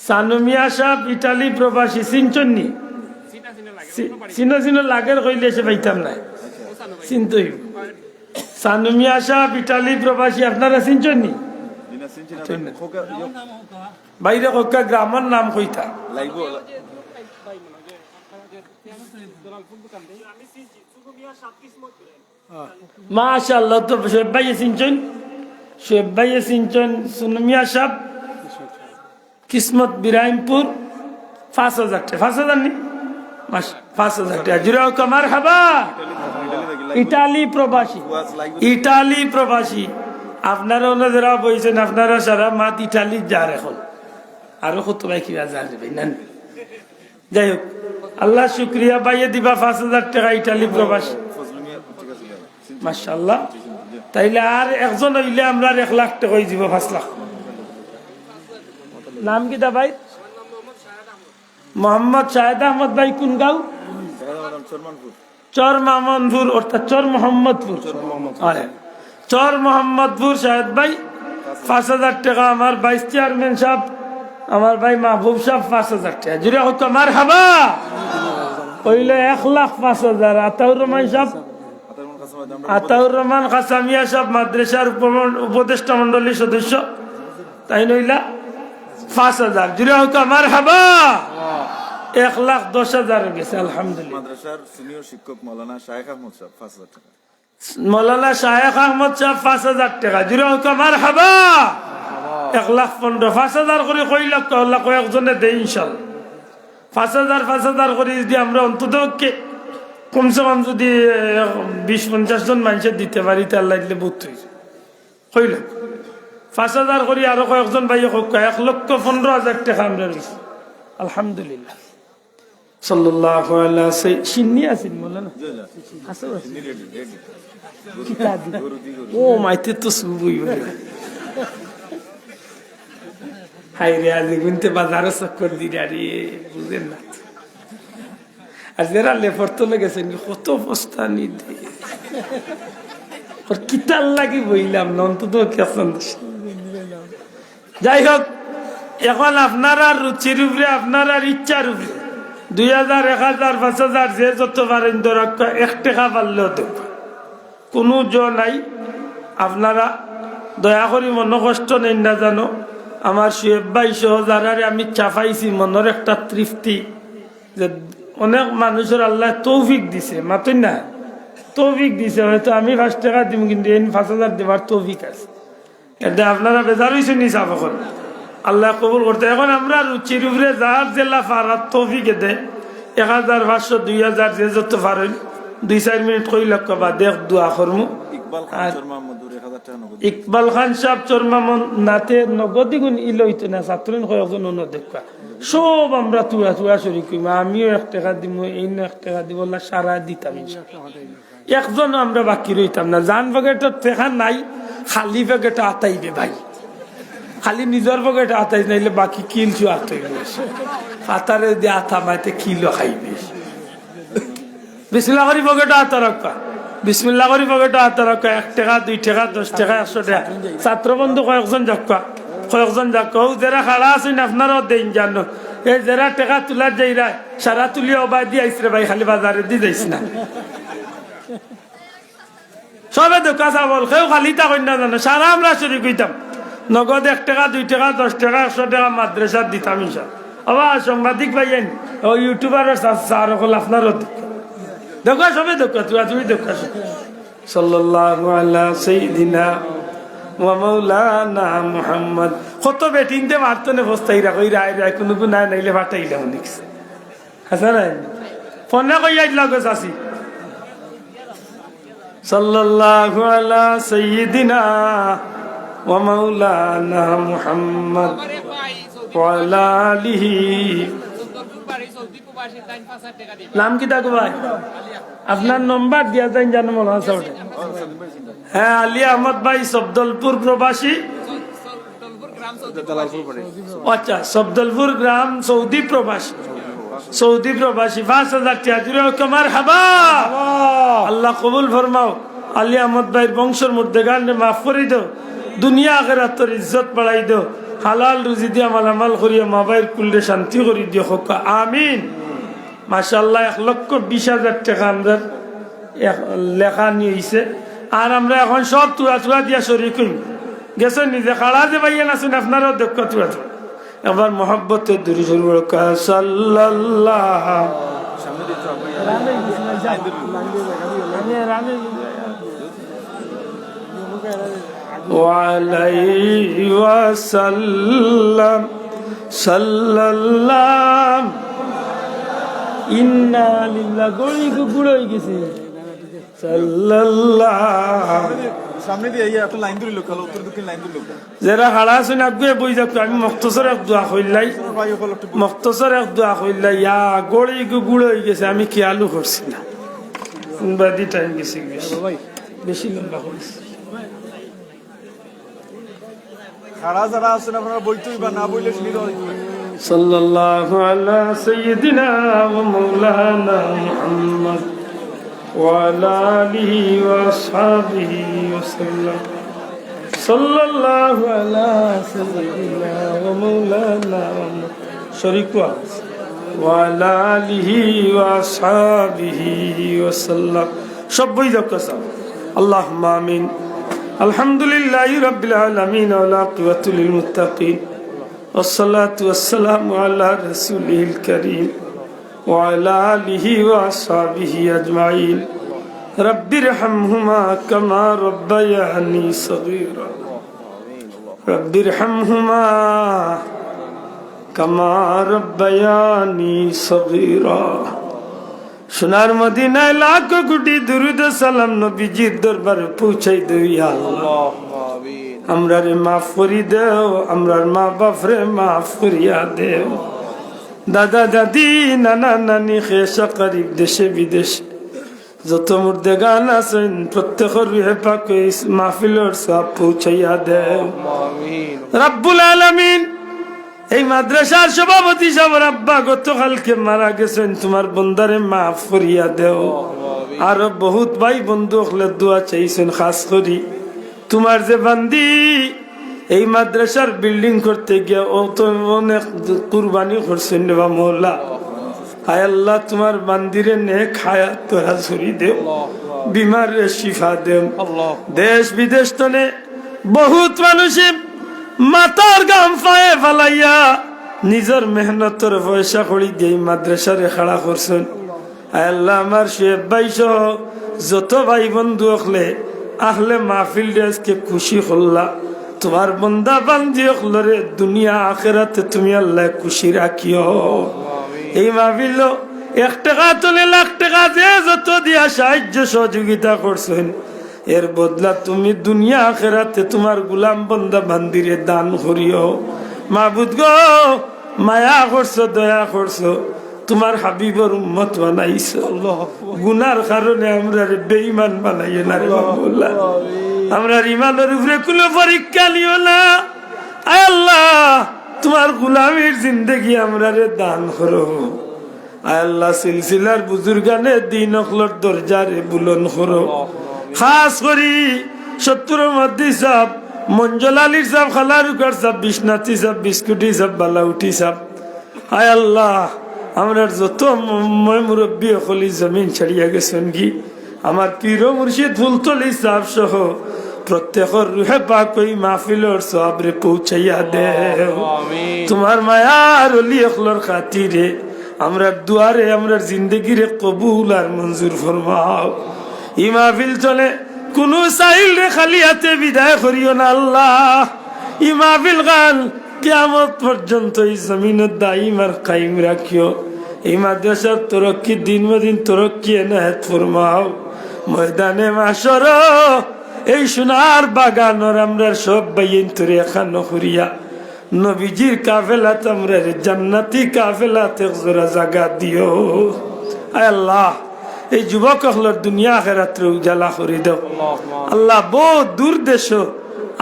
[SPEAKER 1] সানুমিয়া সাহেব ইটালি প্রবাসী চিনচন্নি চিনো লাগের কইলে সে পাইতাম না চিনতই সানুমিয়া সাহেব ইটালি প্রবাসী আপনারা চিনচন্নি
[SPEAKER 2] দিনা সিনচিনা খোকা
[SPEAKER 1] বাইরে কক্কা গ্রামের নাম কইতা
[SPEAKER 2] লাইবো
[SPEAKER 1] মাশাআল্লাহ তো শোয়েব ভাই চিনচন সুনমিয়া সাহেব কিসমত বিরাইমপুর 5,000 টাকা 5,000 নি 5,000 টাকা জুড়ে কমার হাবা ইটালি প্রবাসী আপনারা ওনারা বলছেন আপনারা সারা মাত ইটালি যার এখন আরো কত ভাই কি যাবে না যাই হোক আল্লাহ শুক্রিয়া পাইয়ে দিবা 5,000 টাকা ইটালি প্রবাসী মাশাআল্লাহ তাইলে আর একজন হইলে আমরা 1 লাখ টাকা হয়ে যাব 5 লাখ নাম কি দা ভাই মোহাম্মদ শাহেদ আহমদ ভাই কোন গাঁও চর মামনপুর অর্থাৎ চর মোহাম্মদপুর চর মোহাম্মদপুর শাহেদ ভাই 5,000 টাকা আমার ভাইস চেয়ারম্যান সাহেব আমার ভাই মাহবুব সাহেব 5,000 টাকা জুড়ে হোক আমার হাবা কইলে 1,05,000 আতাউর রহমান সাহেব আতাউর রহমান কাসামিয়া সাহেব মাদ্রাসার উপদেষ্টা মন্ডলীর সদস্য তাই নইলা 5,000 জুড়ে হোক আমার হাবা 1,10,000 গেছে আলহামদুলিল্লাহ
[SPEAKER 2] মাদ্রাসার সিনিয়র শিক্ষক মাওলানা শায়েখ আহমদ সাহেব 5,000 টাকা
[SPEAKER 1] মৌলানা শায়েখ আহমদ সাহেব 5,000 টাকা জুড়ে হোক আমার হাবা 1,15,000 5,000 করে কই লক্ষ আল্লাহ কয়েকজনে দেয় ইনশাল্লাহ 5,000 করে যদি আমরা অন্তত কমসে কম যদি 20-50 জন মানুষের দিতে পারি তা আল্লাহ দিলে বহুত হয়েছে কই লক্ষ 5,000 করে আরো কয়েকজন ভাই 1,15,000 টাকা আমরা রয়েছি আলহামদুলিল্লাহ সাল্লাল্লাহু আলাইহি সিন্নি আছেন মৌলানা আছে ও মাইতে তো সুবুই হাই রে আজ গুনতে বাজারে চক্কর দিরা রে বুঝেন না আর যারা লেফরতো লেগেছেন কত বস্তানি দিয়ে ওর কিতাল লাগি বইলাম না অন্তত কেসন যাই হোক এখন আপনারা রুচির উপরে আপনারা ইচ্ছার উপরে 2,000 1,000 5,000 যে যত পারেন দরকার 1 টাকা পারলেও দেব কোনো নাই আপনারা দয়া করে মনে কষ্ট নেই না জানো আমার শোয়েব ভাই সহ যারা আমি চাপাইছি মনের একটা তৃপ্তি যে অনেক মানুষের আল্লাহ তৌফিক দিছে মাতই না তৌফিক দিছে হয়তো আমি 5 টাকা দিব কিন্তু 5,000 দেওয়ার তৌফিক আছে এটা আপনারা বেজার হয়েছেন নি চাপ এখন আল্লাহ কবুল করতে এখন আমরা রুচির উপরে যার জেলা ফারাত তৌফিকে দেয় 1,500 2,000 যে যত পারেন 2-4 মিনিট কই লক্ষ বা দেখ দোয়া করমু ইকবাল খান সাহেব চরমামন নাতে নগদি গুণ ইলইতো না ছাত্রন কয়েকজন অন্য দেখা সব আমরা তুয়া শরীর করিম আমিও 1 টাকা দিব এই 1 টাকা দিব সারা দিতাম একজন আমরা বাকি রইতাম না জান পকেটত দেখা নাই খালি পকেট আতাইবে ভাই খালি নিজের পকেট আতাই নাইলে বাকি কিলছু আতাইবে পাতারে দিয়ে আতা মাইতে কিলো খাইবে বিসমিল্লাহ করি পকেট আতা রাখা বিসমিল্লাহ করি পকেট আতা রাখা 1 টাকা 2 টাকা 10 টাকা 100 টাকা ছাত্র বন্ধু কয়েকজন যাক্কা যারা খাড়া আছেন আপনারাও দেন জানো এই যারা টাকা তোলার যাইরা সারা তুলি অবাই দিয়ে আইসরে ভাই খালি বাজারে দিয়ে যাইস না সবে দোকা চাবল কেউ খালি তা কন্যা জানো সারা আমরা চুরি কইতাম নগদ 1 টাকা 2 টাকা 10 টাকা 100 টাকা মাদ্রাসার দিতাম ইনশাল আবার সাংবাদিক ভাইয়েন ও ইউটিউবার স্যার হল আপনারও দেখো সবে দেখো তুই দেখো সাল্লাল্লাহু আলা সাইয়্যিদিনা ওয়া মাওলানা মুহাম্মদ কত বেটিনতে মারতো না বস্তাই রাখই রায় রায় কোনো না নাইলে ফাটাইলাম নিক্স হাসান ফোনে কই আইলা গো সাসি সাল্লাল্লাহু আলা সাইয়্যিদিনা ওয়া মাওলানা মুহাম্মদ ওয়া আলা আলিহি নাম কি থাকো ভাই আপনার নম্বর দিয়া যান জানো মৌলানা সাহেব হ্যাঁ আলী আহমদ ভাই সবদলপুর প্রবাসী আচ্ছা সবদলপুর গ্রাম সৌদি প্রবাসী 5,000 টাকা জুড়ে কমার হাবা আল্লাহ কবুল ফরমাও আলী আহমদ ভাইয়ের বংশের মধ্যে গান মাফ করে দাও দুনিয়া আখিরাতের ইজ্জত বাড়াই দাও হালাল রুজি দিয়ে মালামাল করিয়া মাবাইর কুলরে শান্তি করি দিও হোক আমিন। মাশাআল্লাহ 1,20,000 টাকা আমরা লেখা নিয়েছে। আর আমরা এখন সব তুলা তুলা দিয়া শরীর করি গেছে নিজে খাড়া যে ভাইয়া আছেন আপনারও দক্ষ তুলা তুলা এবার মহব্বতে দূরে শরীর সাল্লাল্লাহ وعليه وسلم সাল্লাল্লাহ ইন্না লিল্লাহ গড়ি গুড় হয়ে গেছে সাল্লাল্লাহ
[SPEAKER 2] সামনে দিয়ে একটা লাইন ধরে লোক উত্তর দক্ষিণ লাইন ধরে লোক
[SPEAKER 1] যারা হাড়া আছেন আগে বই যাক আমি মক্তসর এক দোয়া কইলাই মক্তসর এক দোয়া কইলাই ইয়া গড়ি গুড় হয়ে গেছে আমি খেয়ালও করছি না বাদি টাইম গেছে বেশি লম্বা করেছি
[SPEAKER 2] খাড়া যারা আছেন আপনারা বইতেই বা না বইলে শুনি
[SPEAKER 1] সাল্লাল্লাহু আলা সাইয়্যিদিনা ওয়া মাওলানা মুহাম্মদ ওয়া আলা আলিহি ওয়া আসহাবিহি ওয়া সাল্লাম সাল্লাল্লাহু আলা সাইয়্যিদিনা ওয়া মাওলানা শরীকুয়া ওয়া আলা আলিহি ওয়া আসহাবিহি ওয়া সাল্লাম সবই যকসা আল্লাহুম্মা আমিন। আলহামদুলিল্লাহি রাব্বিল আলামিন ওয়া লা কিওয়াতু লিল মুত্তাকিন والصلاة والسلام على رسوله الكريم وعلى آله وأصحابه أجمعين رب ارحمهما كما ربياني صغيرا رب ارحمهما كما ربياني صغيرا সোনার মদিনায় লাখ কোটি দুরূদ সালাম নবীজির দরবারে পৌঁছাই দেও ইয়া আল্লাহ আমরা রে মাফ করি দেও আমরার মা বাপ রে মাফ করিয়া দেও দাদা দাদি নানা নানি খেসা করিব দেশে বিদেশে যত মুর্দে গান আছেন প্রত্যেকের রুহে পাক মাহফিলের সব পৌঁছাইয়া দেও রাব্বুল আলামিন। এই মাদ্রাসার সভাপতি সাহেব আব্বা গতকালকে মারা গেছেন তোমার বন্দারে মাফ করিয়া দেও। আরো বহুত ভাই বন্ধু হলে দোয়া চাইছেন খাস করি তোমার যে বান্দি এই মাদ্রাসার বিল্ডিং করতে গিয়ে ও তো অনেক কুরবানি করছেন বা মৌলা হায় আল্লাহ তোমার বান্দিরে নেক হায়াত তোরা ছড়ি দেও বিমার শিফা দেও। দেশ বিদেশ তনে বহুত মানুষে মাতার গাম পায়ে ফালাইয়া নিজের মেহনতর পয়সা করি দিয়ে মাদ্রাসারে খাড়া করছেন। হায় আল্লাহ আমার শুয়েব ভাই সহ যত ভাই বন্ধু হলে আহলে মাহফিল আজকে খুশি হল্লা তোমার বন্দা বান্দি হলরে দুনিয়া আখেরাতে তুমি আল্লাহ খুশি রাখিও। এই মাহফিল 1 টাকা তোলে লাখ টাকা যে যত দিয়া সাহায্য সহযোগিতা করছেন এর বদলা তুমি দুনিয়া আখেরাতে তোমার গোলাম বন্দা বান্দিরে দান করিও। মাবুদ গো মায়া করছো দয়া করছো তোমার হাবিবর উম্মত বানাইছো গুনার কারণে আমরা বেঈমান বানাইয়ে না রে আল্লাহ আমরা ইমানের উপরে কোনো পরীক্ষা নিও না। আয় আল্লাহ তোমার গোলামীর জিন্দেগি আমরা রে দান করো। আয় আল্লাহ সিলসিলার বুজুর্গানে দিন অখলর দরজারে বুলন করো। খাস করি সত্তর মধ্যে সাহ মঞ্জল আলীর সাহ খালারুকার সাহ বিশ্বনাথী সাহ বিস্কুটি সাহ বালাউটি সাহ আয় আল্লাহ আমরা যত মুরব্বী হলি জমিন ছাড়িয়া গেছেন কি আমার পীর মুর্শিদ ফুলতলি সাহ সহ প্রত্যেকের রুহে পাক ওই মাহফিলের সবরে পৌঁছাইয়া দেও। তোমার মায়ার অলি অখলর খাতিরে আমরা দুয়ারে আমরা জিন্দগিরে কবুল আর মঞ্জুর ফরমাও। ই মাহফিল চলে কোন সাইল রে খালি হাতে বিদায় করিও না আল্লাহ। ই মাহফিল গান কিয়ামত পর্যন্ত এই জমিনের দাইম আর কায়েম রাখিও। এই মাদ্রাসার তরক্কি দিন মদিন তরক্কি এনায়েত ফরমাও। ময়দানে মাশর এই সোনার বাগানর আমরা সব বাইন তোরে এখানো করিয়া নবীজির কাফেলাত আমরা জান্নাতি কাফেলাতে জোড়া জায়গা দিও। আয় আল্লাহ এই যুবক হলোর দুনিয়া আখিরাত উজালা করে দাও আল্লাহ। বহুত দূর দেশ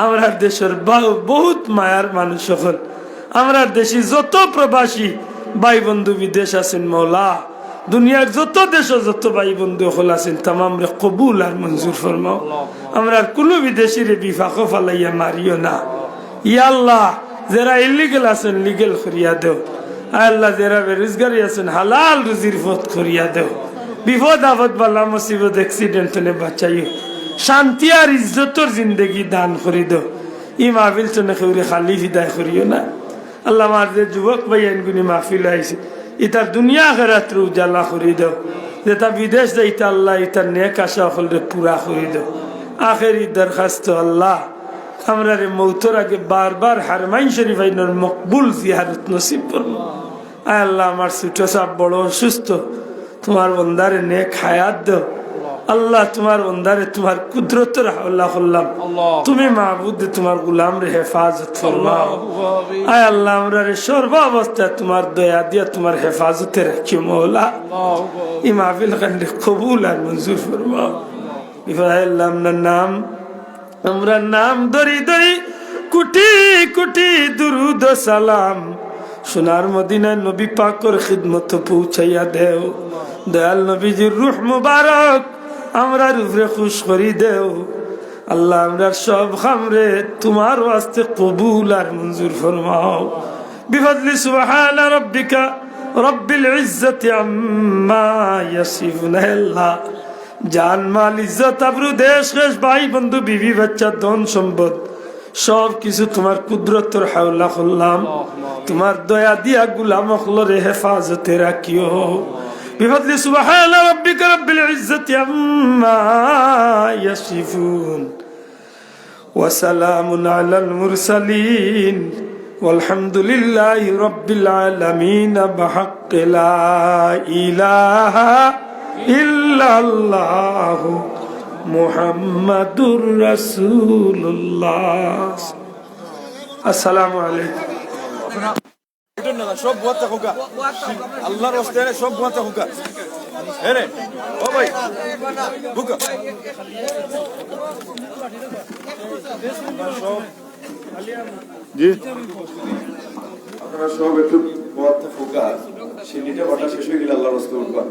[SPEAKER 1] আমরা দেশের বহুত মায়ার মানুষ হল আমরা দেশি যত প্রবাসী ভাই বন্ধু বিদেশ আছেন মৌলা দুনিয়ার যত দেশ যত ভাই বন্ধু হল আছেন তামাম রে কবুল আর মঞ্জুর ফরমাও। আমরা কোনো বিদেশিরে বিফাক ফালাইয়া মারিও না। ইয়া আল্লাহ যারা ইলিগেল আছেন লিগেল করিয়া দেও। আল্লাহ যারা বেরোজগারি আছেন হালাল রুজির পথ করিয়া দেও। বিপদ আপদ বালা মুসিবত অ্যাক্সিডেন্ট হলে বাঁচাইও। শান্তি আর ইজ্জতর জিন্দগি দান করি দেও। ই মাহফিল চনে খেউরে খালি বিদায় করিও না। আল্লাহ আমার যে যুবক ভাই আইনগুনি মাহফিল আইছে ইতার দুনিয়া আখিরাতের উজালা করি দেও। যেটা বিদেশ যাইতা আল্লাহ ইতার নেক আশা হলে পুরা করি দেও। আখেরি দরখাস্ত আল্লাহ আমরা রে মৌতর আগে বারবার হারমাইন শরীফ আইনের মকবুল জিয়ারত নসিব করবো। আয় আল্লাহ আমার ছোট সাপ বড় অসুস্থ, তোমার বন্দারে নেক হায়াত দাও। আল্লাহ তোমার বন্দারে তোমার কুদরতের হাওলা করলাম, তুমি মাহবুদ তোমার গুলাম রে হেফাজত ফরমাও। আয় আল্লাহ আমরা রে সর্ব অবস্থায় তোমার দয়া দিয়া তোমার হেফাজতে রাখি মৌলা। ই মাহফিল কান্ডে কবুল আর মঞ্জুর ফরমাও। আল্লাহ আপনার নাম আমরা নাম ধরি ধরি কোটি কোটি দুরুদ সালাম সোনার মদিনায় নবী পাকর খিদমত পৌঁছাইয়া দেও। দয়াল নবীজির রূহ মুবারক আমরা রূপরে খুশ করি দেও। আল্লাহ আমরা সব খামরে তোমার ওয়াস্তে কবুল আর মঞ্জুর ফরমাও। বিফদলি সুবহান রাব্বিকা রব্বিল ইজ্জতি আম্মা ইয়াসিফুন। আল্লাহ জান মাল ইজ্জত আবরু দেশ দেশ ভাই বন্ধু বিবি বাচ্চা ধন সম্পদ সব কিছু তোমার কুদরতের হাওলা করলাম। তোমার দয়া দিয়া গুলাম অখলরে হেফাজতে রাখিও। বিফদলি সুবহান রাব্বিকা রব্বিল ইজ্জতি আম্মা ইয়াসিফুন ওয়া সালামুন আলাল মুরসালিন ওয়ালহামদুলিল্লাহি রাব্বিল আলামিন। বিহাক্কি লা ইলাহা ইল্লাল্লাহু মুহাম্মাদুর রাসূলুল্লাহ। আসসালামু আলাইকুম।
[SPEAKER 2] সব বুয়া থাকুকা আল্লাহর ওয়াস্তে সব বুয়া থাকুকা এরে ও ভাই বুকা জি আপনারা সব একটু বুয়া থাকুকা সিনিটা বাটা শেষ হয়ে গেলে আল্লাহর ওয়াস্তে উঠবা।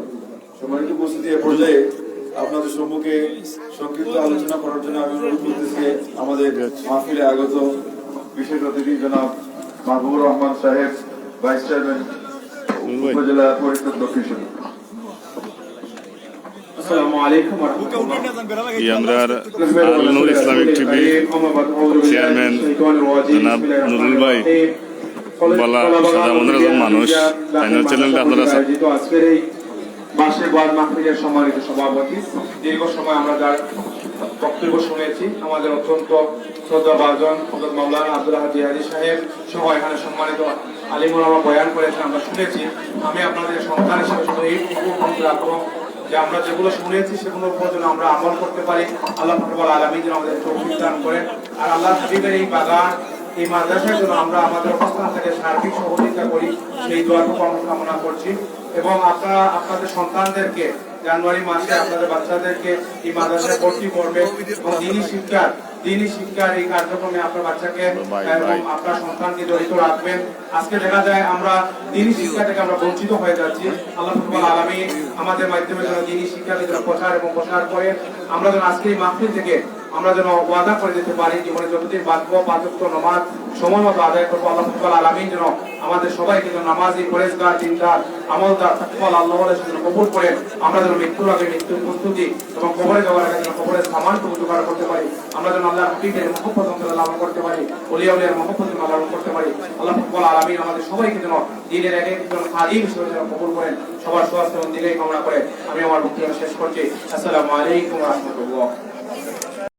[SPEAKER 2] সম্মানিত উপস্থিতি এ পর্যায়ে আপনাদের সম্মুখে সংক্ষিপ্ত আলোচনা করার জন্য আমি অনুরোধ করতেছি আমাদের মাহফিলে আগত বিশেষ অতিথি জনাব মাহবুবুর রহমান সাহেব, ভাইস চেয়ারম্যান উপজেলা পরিষদ দক্ষিণ।
[SPEAKER 3] আসসালামু আলাইকুম ওয়া রাহমাতুল্লাহ।
[SPEAKER 4] আমরা আল নূর ইসলামিক টিভি চেয়ারম্যান জনাব নুরুল ভাই বলা সাদা মনের একজন মানুষ তাইনের চ্যানেলটা আপনারা
[SPEAKER 3] আজকের এই বার্ষিক ওয়াজ মাহফিলের সম্মানিত সভাপতি, দীর্ঘ সময় আমরা যার বক্তব্য শুনেছি আমাদের অত্যন্ত শ্রদ্ধাভাজন হযরত মাওলানা আব্দুল হাদী হাজী সাহেব সহ এখানে সম্মানিত আলিম ওলামা বয়ান করেছেন, আমরা শুনেছি। আমি আপনাদের সন্তান হিসেবে শুধু এই অনুরোধ রাখবো যে আমরা যেগুলো শুনেছি সেগুলোর উপর যেন আমরা আমল করতে পারি। আল্লাহ রাব্বুল আলামিন যেন আমাদের তৌফিক দান করেন। আর আল্লাহ হাবিবের এই বাগান এই মাদ্রাসার জন্য আমরা আমাদের অবস্থান থেকে সার্বিক সহযোগিতা করি, সেই দোয়াটুকু আমরা কামনা করছি। এবং আপনারা আপনাদের সন্তানদেরকে জানুয়ারি মাসে আপনাদের বাচ্চাদেরকে এই মাদ্রাসায় ভর্তি করবেন এবং দিনী শিক্ষার এই কার্যক্রমে আপনার বাচ্চাকে এবং আপনার সন্তানকে জড়িত রাখবেন। আজকে দেখা যায় আমরা দিনী শিক্ষা থেকে আমরা বঞ্চিত হয়ে যাচ্ছি। আল্লাহ রাব্বুল আলামিন আমাদের মাধ্যমে যেন দিনী শিক্ষাকে প্রচার এবং প্রসার করে আমরা যেন আজকে এই মাহফিল থেকে আমরা যেন ওয়াদা করে দিতে পারি জীবনে যতদিন বাঁচব 5 ওয়াক্ত নামাজ সময় মতো আদায় করবো। আল্লাহ রাব্বুল আলামিন যেন আমাদের সবাইকে যেন নামাজি, পরেজগার, দিনদার, আমলদার, তাকওয়ালা আল্লাহর সাথে কবুল করে আমরা যেন মৃত্যুর আগে মৃত্যুর প্রস্তুতি এবং কবরে যাওয়ার আগে যেন কবরের সামানটুকু জোগাড় করতে পারি। আমরা যেন আল্লাহর হাবিবের মহব্বত লাভ করতে পারি, ওলিয়া উলিয়ার মহব্বত লাভ করতে পারি। আল্লাহ রাব্বুল আলামিন আমাদের সবাইকে যেন দ্বীনের এক একজন খাদিম হিসেবে যেন কবুল করেন। সবার স্বাস্থ্য এবং দিনের কামনা করে আমি আমার বক্তব্য শেষ করছি। আসসালামু আলাইকুম ওয়া রাহমাতুল্লাহ।